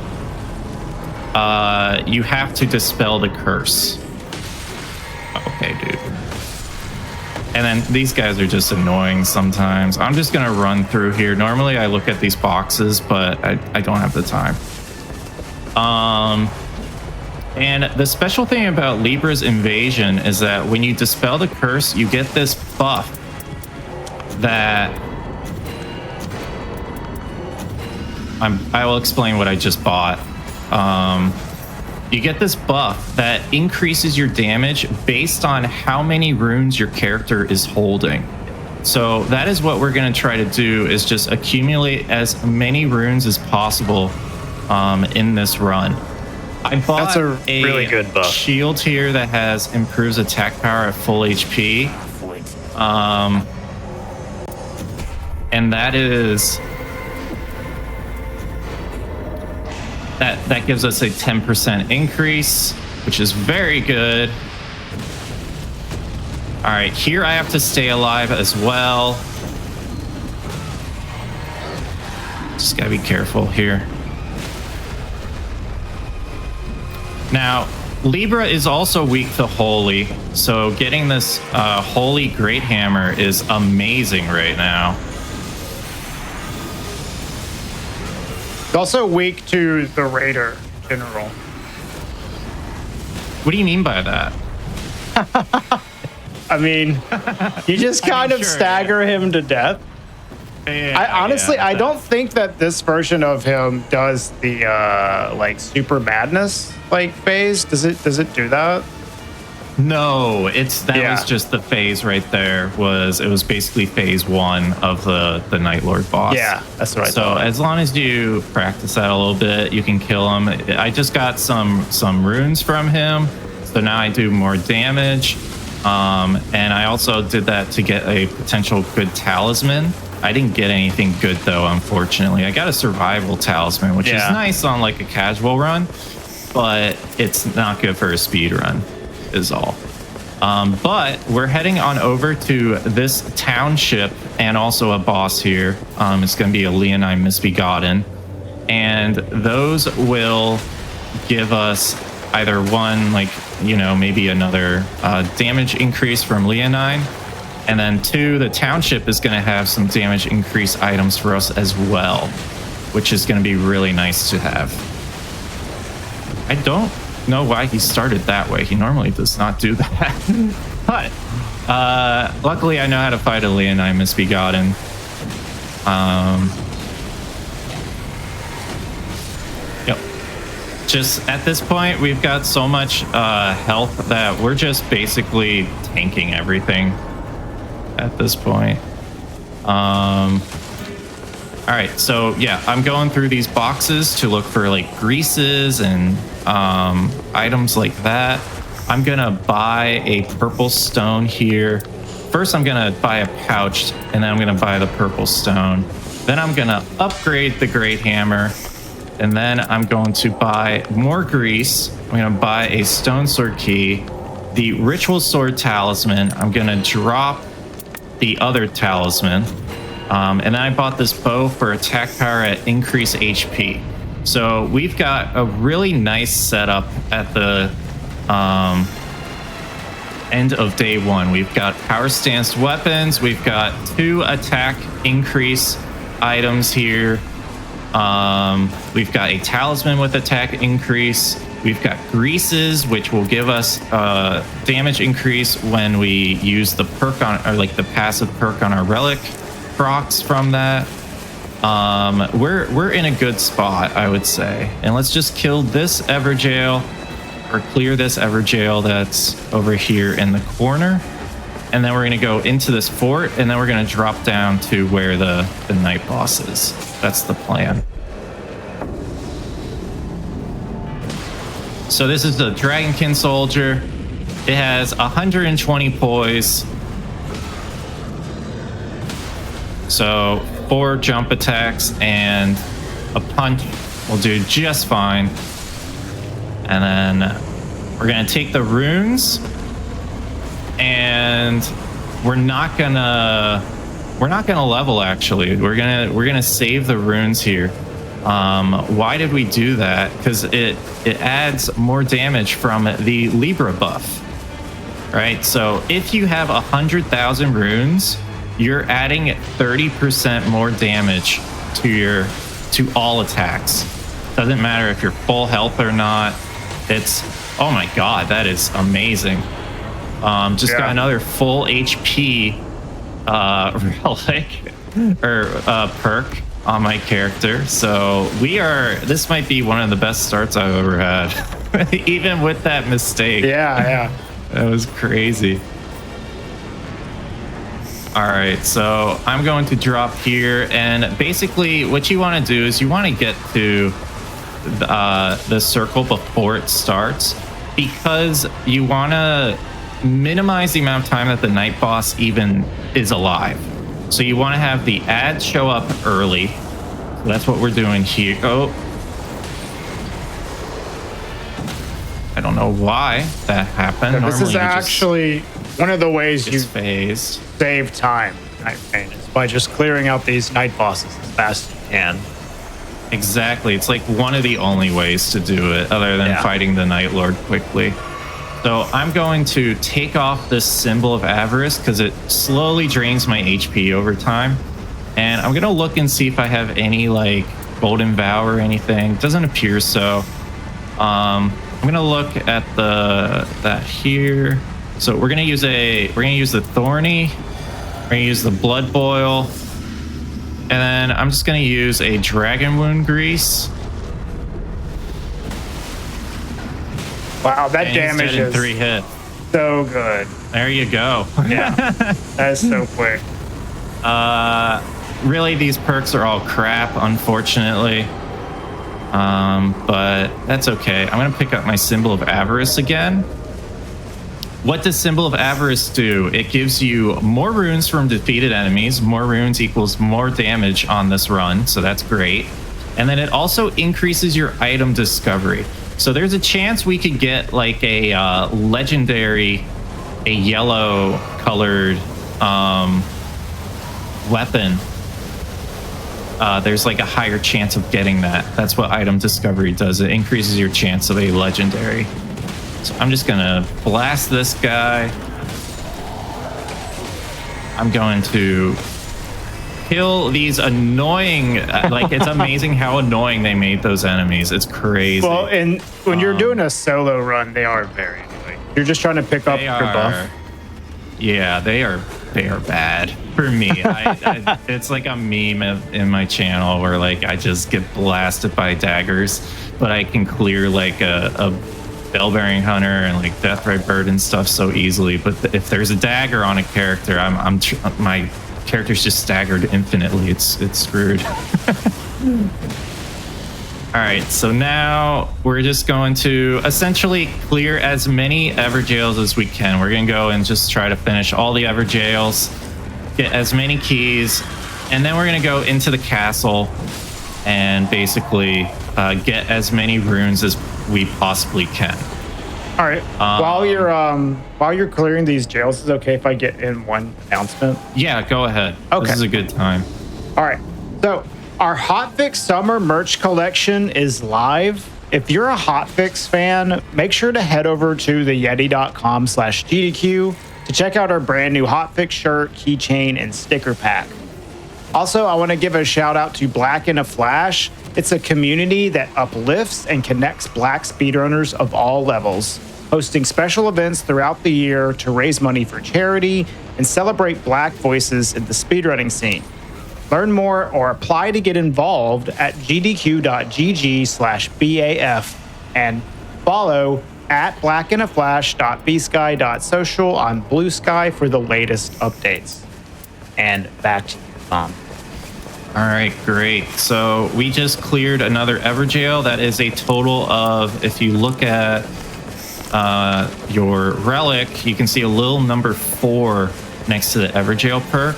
you have to dispel the curse. Okay, dude. And then these guys are just annoying sometimes. I'm just gonna run through here. Normally I look at these boxes, but I don't have the time. And the special thing about Libra's invasion is that when you dispel the curse, you get this buff that I will explain what I just bought. You get this buff that increases your damage based on how many runes your character is holding. So that is what we're going to try to do, is just accumulate as many runes as possible in this run. I bought a really good buff shield here that has improves attack power at full HP. And that is that gives us a 10% increase, which is very good. All right, here I have to stay alive as well. Just gotta be careful here. Now, Libra is also weak to Holy, so getting this Holy Great Hammer is amazing right now. It's also weak to the Raider in general. What do you mean by that? I mean, you just kind of stagger him to death. I honestly, I don't think that this version of him does the like super madness like phase. Does it do that? No, that was just the phase right there. It was basically phase 1 of the Night Lord boss. Yeah, that's right. So as long as you practice that a little bit, you can kill him. I just got some runes from him, so now I do more damage. And I also did that to get a potential good talisman. I didn't get anything good though, unfortunately. I got a survival talisman, which is nice on like a casual run, but it's not good for a speed run, is all. But we're heading on over to this township and also a boss here. It's going to be a Leonine Misbegotten, and those will give us either one, like, you know, maybe another damage increase from Leonine, And then 2, the township is going to have some damage increase items for us as well, which is going to be really nice to have. I don't know why he started that way. He normally does not do that. But luckily I know how to fight a Leonine Misbegotten. Yep. Just at this point, we've got so much health that we're just basically tanking everything at this point. All right, so yeah, I'm going through these boxes to look for like greases and items like that. I'm gonna buy a purple stone here. First, I'm gonna buy a pouch, and then I'm gonna buy the purple stone. Then I'm gonna upgrade the great hammer, and then I'm going to buy more grease. I'm gonna buy a stone sword key, the ritual sword talisman. I'm gonna drop the other talisman. And then I bought this bow for attack power at increased HP. So we've got a really nice setup at the end of day 1. We've got power stance weapons. We've got 2 attack increase items here. We've got a talisman with attack increase. We've got greases, which will give us damage increase when we use the perk on, or like the passive perk on our relic procs from that. We're in a good spot, I would say. And let's just kill this Everjail, or clear this Everjail that's over here in the corner. And then we're gonna go into this fort, and then we're gonna drop down to where the night boss is. That's the plan. So this is the Dragonkin soldier. It has 120 poise. So 4 jump attacks and a punch will do just fine. And then we're gonna take the runes, and we're not gonna level. Actually, we're gonna save the runes here. Why did we do that? Because it adds more damage from the Libra buff, right? So if you have 100,000 runes, you're adding 30% more damage to all attacks. Doesn't matter if you're full health or not. It's, oh my god, that is amazing. Just got another full HP relic or perk on my character. So this might be one of the best starts I've ever had. Even with that mistake. Yeah. That was crazy. All right, so I'm going to drop here, and basically what you want to do is you want to get to the circle before it starts, because you want to minimize the amount of time that the night boss even is alive. So you want to have the ads show up early. So that's what we're doing here. Oh, I don't know why that happened. So this is Normally actually one of the ways you phased. save time, I think, is by just clearing out these night bosses as fast as you can. Exactly. It's like one of the only ways to do it, other than fighting the Night Lord quickly. So I'm going to take off this symbol of avarice because it slowly drains my HP over time. And I'm going to look and see if I have any like golden vow or anything. Doesn't appear so. I'm going to look at that here. So we're going to use the thorny. We're going to use the blood boil. And then I'm just going to use a dragon wound grease. Wow, that damage is 3 hits. so good. There you go. Yeah, that is so quick. Really, these perks are all crap, unfortunately. But that's okay. I'm going to pick up my symbol of avarice again. What does symbol of avarice do? It gives you more runes from defeated enemies. More runes equals more damage on this run, so that's great. And then it also increases your item discovery. So there's a chance we could get like a legendary, a yellow colored weapon. There's like a higher chance of getting that. That's what item discovery does. It increases your chance of a legendary. So I'm just gonna blast this guy. I'm going to kill these annoying, like, it's amazing how annoying they made those enemies. It's crazy. Well, and when you're doing a solo run, they are very annoying. You're just trying to pick up your buff. Yeah, they are bad for me. It's like a meme in my channel where like I just get blasted by daggers, but I can clear like a bell-bearing hunter and like death ray bird and stuff so easily. But if there's a dagger on a character, my character's just staggered infinitely. It's screwed. All right, so now we're just going to essentially clear as many Everjails as we can. We're going to go and just try to finish all the Everjails, get as many keys, and then we're going to go into the castle and basically get as many runes as we possibly can. All right. While you're clearing these jails, is it okay if I get in one announcement? Yeah, go ahead. Okay. This is a good time. All right. So our Hotfix Summer merch collection is live. If you're a Hotfix fan, make sure to head over to theyeti.com/GDQ to check out our brand new Hotfix shirt, keychain, and sticker pack. Also, I want to give a shout out to Black in a Flash. It's a community that uplifts and connects Black speedrunners of all levels, hosting special events throughout the year to raise money for charity and celebrate Black voices in the speedrunning scene. Learn more or apply to get involved at gdq.gg/BAF and follow at blackinaflash.bsky.social on Blue Sky for the latest updates. And back to you, Tom. All right, great. So we just cleared another Everjail. That is a total of, if you look at your relic, you can see a little number 4 next to the Everjail perk.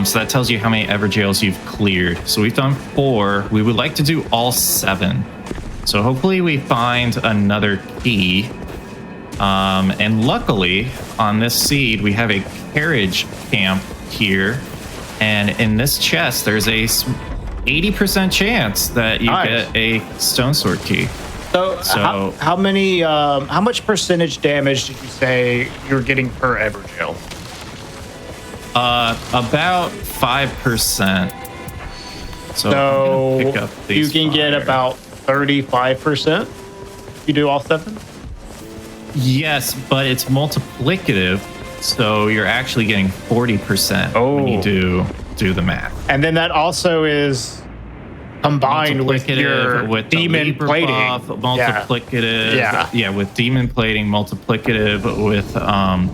So that tells you how many Everjails you've cleared. So we've done 4. We would like to do all 7. So hopefully we find another key. And luckily, on this seed, we have a carriage camp here. And in this chest, there's a 80% chance that you get a stone sword key. So how much percentage damage did you say you're getting per Everjail? About 5%. So pick up you can get about 35%. You do all 7? Yes, but it's multiplicative, so you're actually getting 40% when you do the math. And then that also is combined with your demon plating. Buff, multiplicative. Yeah, with demon plating, multiplicative with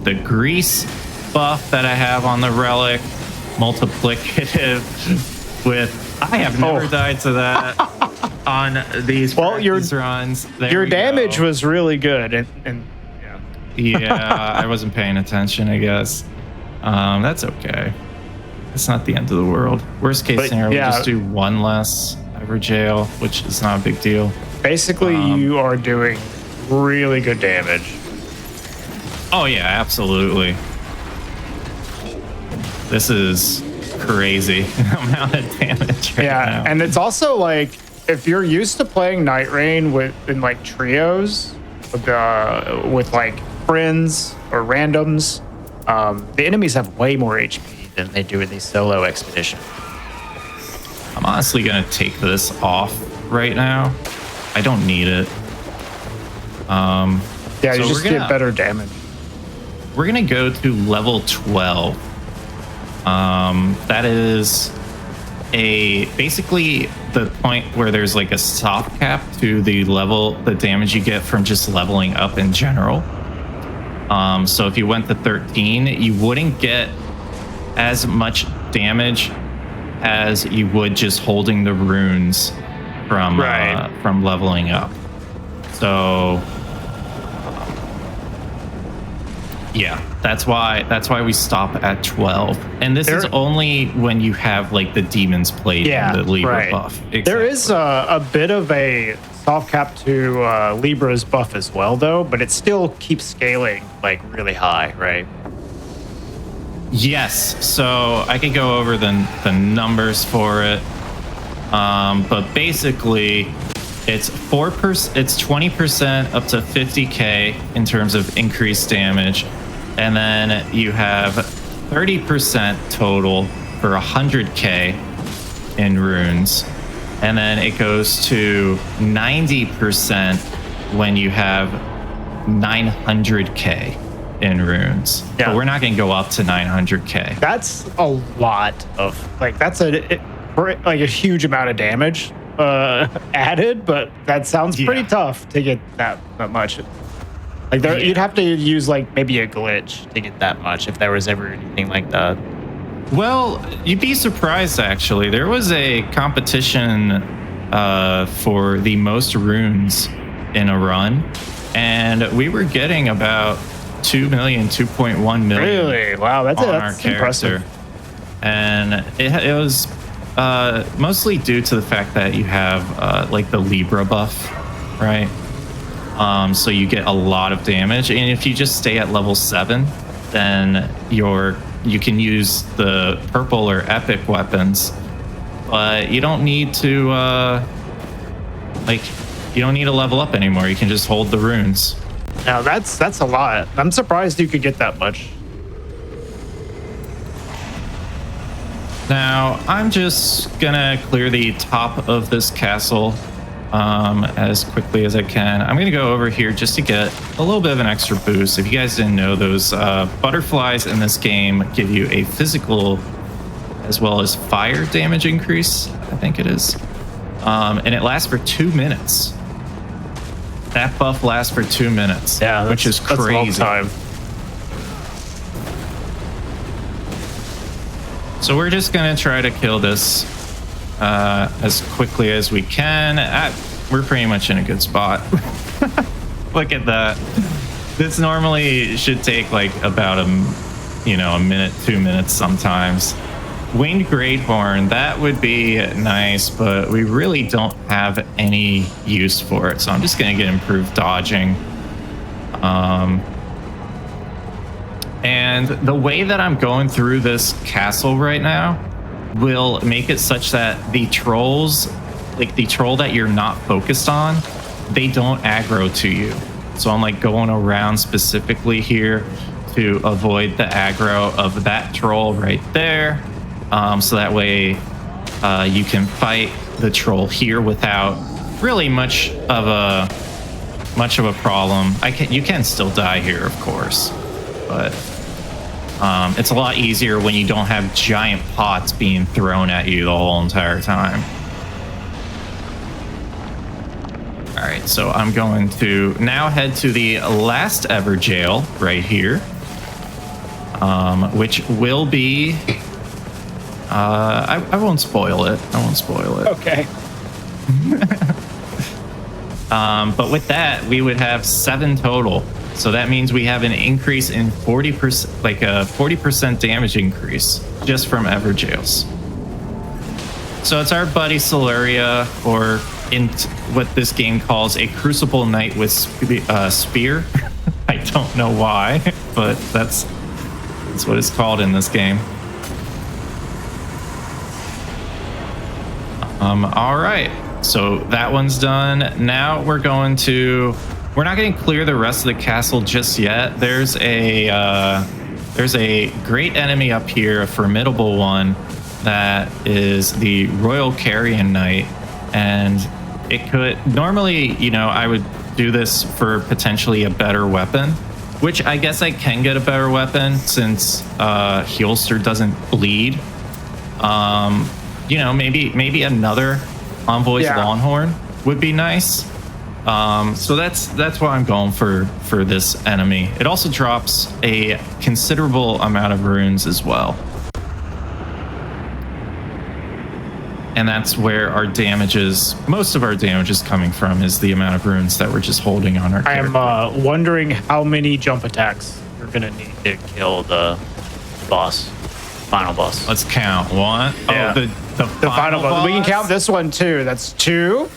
the grease buff that I have on the relic, multiplicative with I have never died to that on these runs. Your damage was really good and I wasn't paying attention, I guess. That's okay. It's not the end of the world. Worst case scenario, we just do 1 less Everjail, which is not a big deal. Basically, you are doing really good damage. Oh yeah, absolutely. This is crazy amount of damage right now. And it's also like if you're used to playing Nightreign in like trios with like friends or randoms, the enemies have way more HP than they do in these solo expeditions. I'm honestly gonna take this off right now. I don't need it. You just get better damage. We're gonna go to level 12. That is basically the point where there's like a soft cap to the damage you get from just leveling up in general. So if you went to 13, you wouldn't get as much damage as you would just holding the runes from leveling up. So yeah, that's why we stop at 12. And this is only when you have like the demon's plate and the Libra buff. Exactly. There is a bit of a soft cap to Libra's buff as well, though, but it still keeps scaling like really high, right? Yes. So I can go over the numbers for it, but basically it's 4%. It's 20% up to 50k in terms of increased damage. And then you have 30% total for 100k in runes, and then it goes to 90% when you have 900k in runes. Yeah. But we're not going to go up to 900k. That's a lot of that's a huge amount of damage added, but that sounds pretty tough to get that much. Like you'd have to use like maybe a glitch to get that much if there was ever anything like that. Well, you'd be surprised actually. There was a competition for the most runes in a run, and we were getting about 2 million, 2.1 million. Really? Wow, that's our character. impressive. And it was mostly due to the fact that you have like the Libra buff, right? So you get a lot of damage, and if you just stay at level 7, then you can use the purple or epic weapons, but you don't need to you don't need to level up anymore. You can just hold the runes. Now that's a lot. I'm surprised you could get that much. Now I'm just gonna clear the top of this castle as quickly as I can. I'm gonna go over here just to get a little bit of an extra boost. If you guys didn't know, those butterflies in this game give you a physical as well as fire damage increase, I think it is. And it lasts for 2 minutes. That buff lasts for 2 minutes, which is crazy. That's a long time. So we're just gonna try to kill this as quickly as we can. We're pretty much in a good spot. Look at that. This normally should take like about a minute, 2 minutes sometimes. Winged Greathorn, that would be nice, but we really don't have any use for it. So I'm just gonna get improved dodging. And the way that I'm going through this castle right now will make it such that the trolls, like the troll that you're not focused on, they don't aggro to you. So I'm like going around specifically here to avoid the aggro of that troll right there. So that way you can fight the troll here without really much of a problem. You can still die here, of course, but it's a lot easier when you don't have giant pots being thrown at you the whole entire time. All right, so I'm going to now head to the last ever jail right here, which will be... I won't spoil it. Okay. But with that, we would have 7 total. So that means we have an increase in 40%, like a 40% damage increase just from ever jails. So it's our buddy Solaria, or in what this game calls a Crucible Knight with spear. I don't know why, but that's what it's called in this game. All right, so that one's done. Now we're not going to clear the rest of the castle just yet. There's a great enemy up here, a formidable one, that is the Royal Carrion Knight, and it could normally, I would do this for potentially a better weapon, which I guess I can get a better weapon since Heelster doesn't bleed. Maybe another Envoy's Longhorn would be nice. So that's why I'm going for this enemy. It also drops a considerable amount of runes as well. And that's where most of our damage is coming from, is the amount of runes that we're just holding on our character. I'm wondering how many jump attacks you're going to need to kill the final boss. Let's count. 1. Yeah. Oh, the final boss. We can count this one too. That's 2.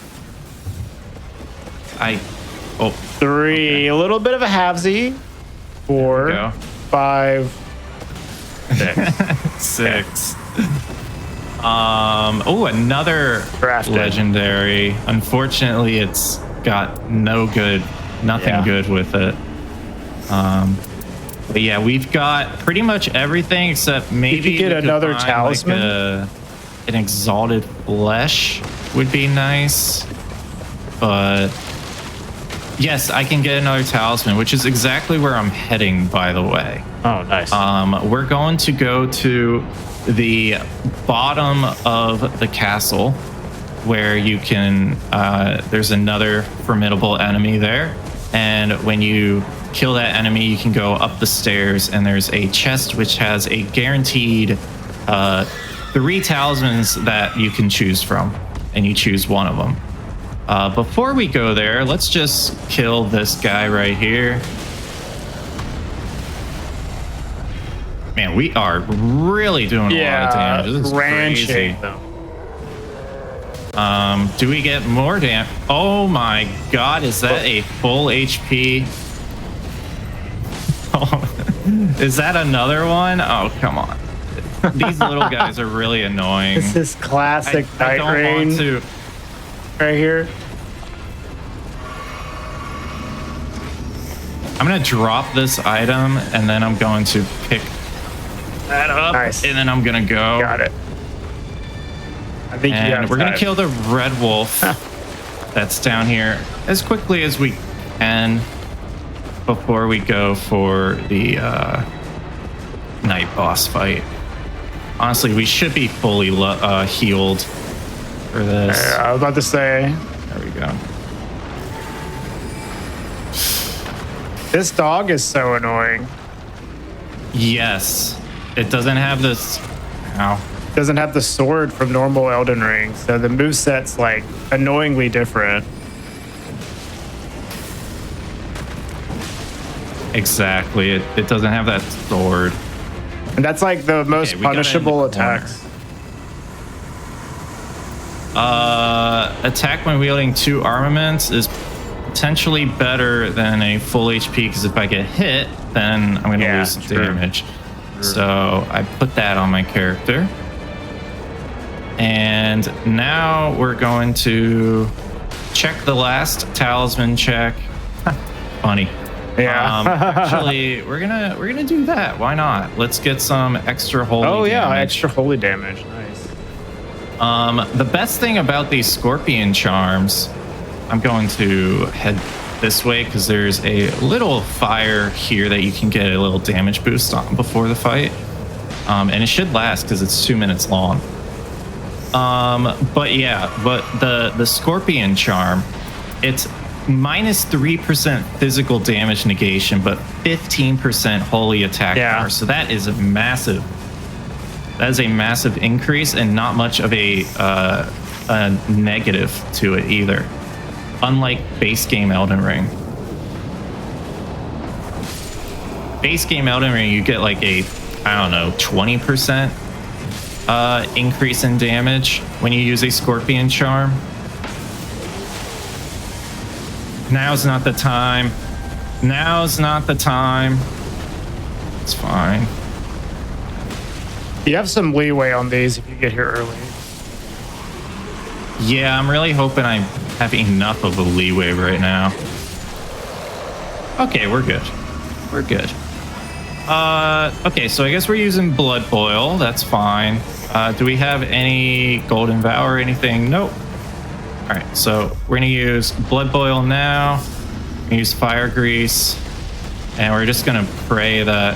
3. Okay. A little bit of a halvesy. 4. 5. 6. 6. Another Drafted. Legendary. Unfortunately, it's got nothing good with it. But yeah, we've got pretty much everything except maybe you get we could another find, talisman? an exalted flesh would be nice. But yes, I can get another talisman, which is exactly where I'm heading, by the way. Oh, nice. We're going to go to the bottom of the castle where you can, there's another formidable enemy there. And when you kill that enemy, you can go up the stairs and there's a chest which has a guaranteed 3 talismans that you can choose from, and you choose one of them. Before we go there, let's just kill this guy right here. Man, we are really doing a lot of damage. This is crazy. Do we get more damage? Oh my god, is that a full HP? Oh, is that another one? Oh, come on. These little guys are really annoying. This is classic I don't Nightreign want to. right here. I'm gonna drop this item and then I'm going to pick that up. Nice. And then I'm gonna go. Got it. I think And we're gonna kill the red wolf that's down here as quickly as we can before we go for the night boss fight. Honestly, we should be fully healed for this. I was about to say, There we go. this dog is so annoying. Yes, it doesn't have this. Ow. Doesn't have the sword from normal Elden Ring, so the moveset's like annoyingly different. Exactly. It doesn't have that sword. And that's like the most we got it in the punishable corner. attacks. Attack when wielding 2 armaments is potentially better than a full HP, because if I get hit, then I'm going to lose some true. damage. So I put that on my character. And now we're going to check the last talisman check. Funny. Yeah. Actually, we're gonna do that. Why not? Let's get some extra holy. Oh yeah, damage. extra holy damage. Nice. The best thing about these scorpion charms, I'm going to head this way because there's a little fire here that you can get a little damage boost on before the fight. And it should last because it's 2 minutes long. But the scorpion charm, it's minus 3% physical damage negation, but 15% holy attack power. So that is a massive. That is a massive increase and not much of a negative to it either. Unlike base game Elden Ring. Base game Elden Ring, you get like a, I don't know, 20% increase in damage when you use a scorpion charm. Now's not the time. Now's not the time. It's fine. You have some leeway on these if you get here early. Yeah, I'm really hoping I have enough of a leeway right now. Okay, we're good. We're good. Okay, so I guess we're using Blood Boil. That's fine. Do we have any Golden Vow or anything? Nope. All right, so we're gonna use Blood Boil now. We're gonna use Fire Grease, and we're just gonna pray that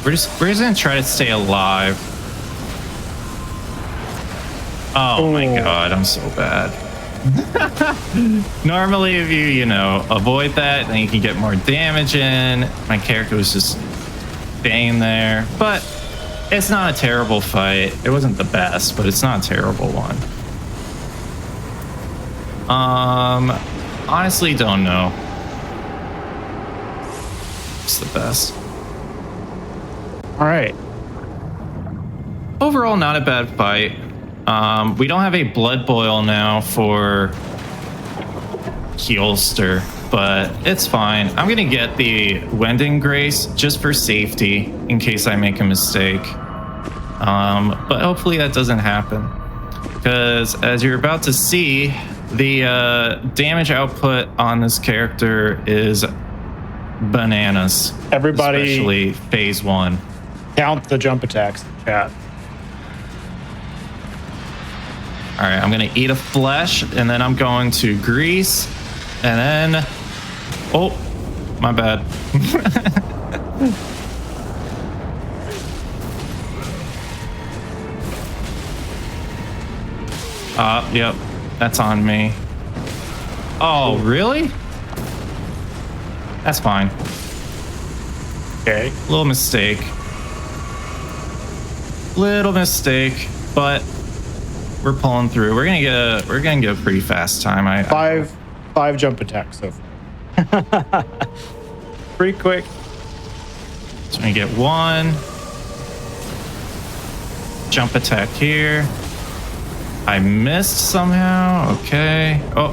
we're just gonna try to stay alive. Oh my god, I'm so bad. Normally, if you avoid that, then you can get more damage in. My character was just staying there, but it's not a terrible fight. It wasn't the best, but it's not a terrible one. Honestly, don't know. It's the best. All right. Overall, not a bad fight. We don't have a Blood Boil now for Keelster, but it's fine. I'm gonna get the Wending Grace just for safety in case I make a mistake. But hopefully that doesn't happen. because as you're about to see, the damage output on this character is bananas. Everybody, especially phase 1. count the jump attacks in chat. All right, I'm gonna eat a flesh, and then I'm going to grease, and then, oh, my bad. Yep, that's on me. Oh, really? That's fine. Okay. Little mistake, but we're pulling through. We're gonna get a pretty fast time. Five jump attacks so far. Pretty quick. So we get 1 jump attack here. I missed somehow. Okay. Oh,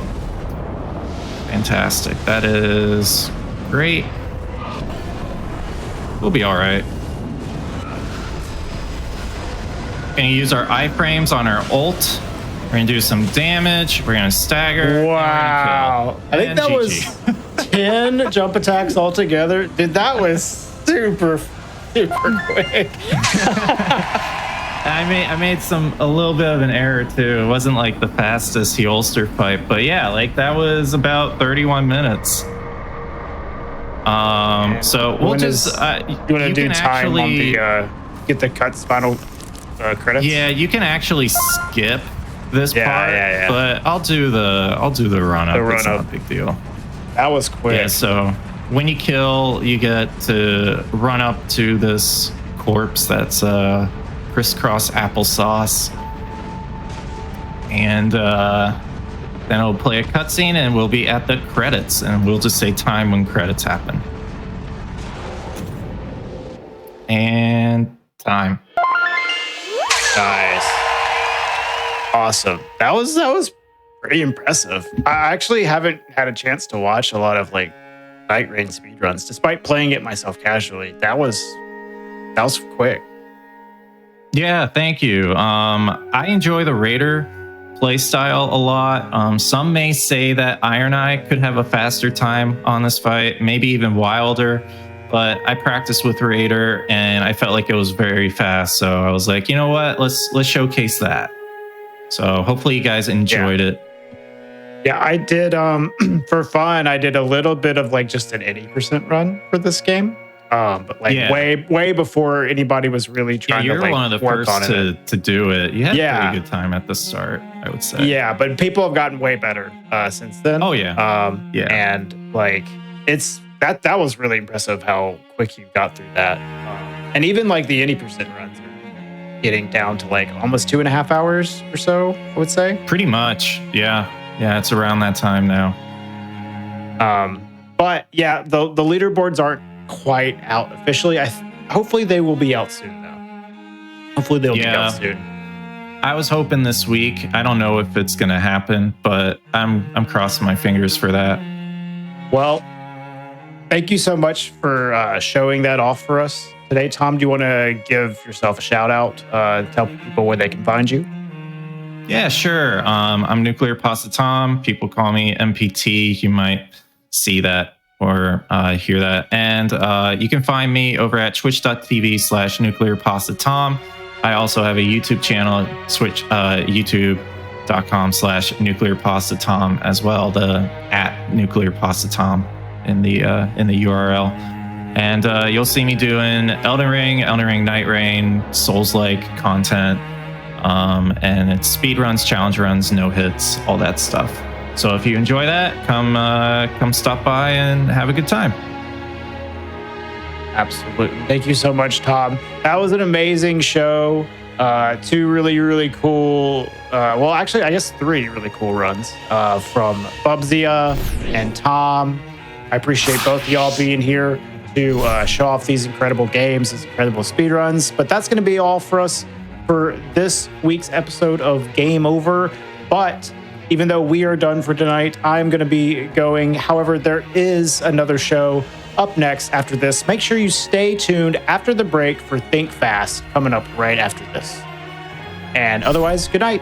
fantastic. That is great. We'll be all right. Gonna use our iframes on our ult. We're gonna do some damage. We're gonna stagger. Wow. I think that was 10 jump attacks altogether. Dude, that was super quick. I made a little bit of an error too. It wasn't like the fastest Heolster fight, but yeah, like that was about 31 minutes. So we'll just you want to do time on the get the cuts final credits? Yeah, you can actually skip this part, but I'll do the run up. It's not a big deal. That was quick. Yeah, so when you kill, you get to run up to this corpse that's crisscross applesauce, and then it'll play a cutscene, and we'll be at the credits, and we'll just say time when credits happen. And time. Nice. Awesome. That was pretty impressive. I actually haven't had a chance to watch a lot of like Nightreign speedruns, despite playing it myself casually. That was quick. Yeah, thank you. I enjoy the Raider playstyle a lot. Some may say that Iron Eye could have a faster time on this fight, maybe even wilder, but I practiced with Raider and I felt like it was very fast. So I was like, you know what? Let's showcase that. So hopefully you guys enjoyed it. Yeah, I did for fun. I did a little bit of like just an 80% run for this game. But like way before anybody was really trying to like one of the work first on it. to do it. You had a pretty good time at the start, I would say. Yeah, but people have gotten way better since then. Oh yeah. And like that was really impressive how quick you got through that. And even like the 80% runs are getting down to like almost 2.5 hours or so, I would say. Pretty much. Yeah. Yeah, it's around that time now. But yeah, the leaderboards aren't quite out officially. Hopefully they will be out soon though. Hopefully they'll be out soon. I was hoping this week. I don't know if it's gonna happen, but I'm crossing my fingers for that. Well, thank you so much for showing that off for us today. Tom, do you want to give yourself a shout out? Tell people where they can find you. Yeah, sure. I'm Nuclear Pasta Tom. People call me MPT. You might see that or hear that. And you can find me over at twitch.tv/nuclearpastatom. I also have a YouTube channel, youtube.com/nuclearpastatom as well, the @nuclearpastatom in the URL. And you'll see me doing Elden Ring Nightreign, Souls-like content. And it's speedruns, challenge runs, no hits, all that stuff. So if you enjoy that, come stop by and have a good time. Absolutely. Thank you so much, Tom. That was an amazing show. 2 really, really cool. Well, actually, I guess 3 really cool runs from Bubzia and Tom. I appreciate both of y'all being here to show off these incredible games, these incredible speedruns. But that's going to be all for us for this week's episode of Game Over. But even though we are done for tonight, I'm going to be going. However, there is another show up next after this. Make sure you stay tuned after the break for Think Fast coming up right after this. And otherwise, good night.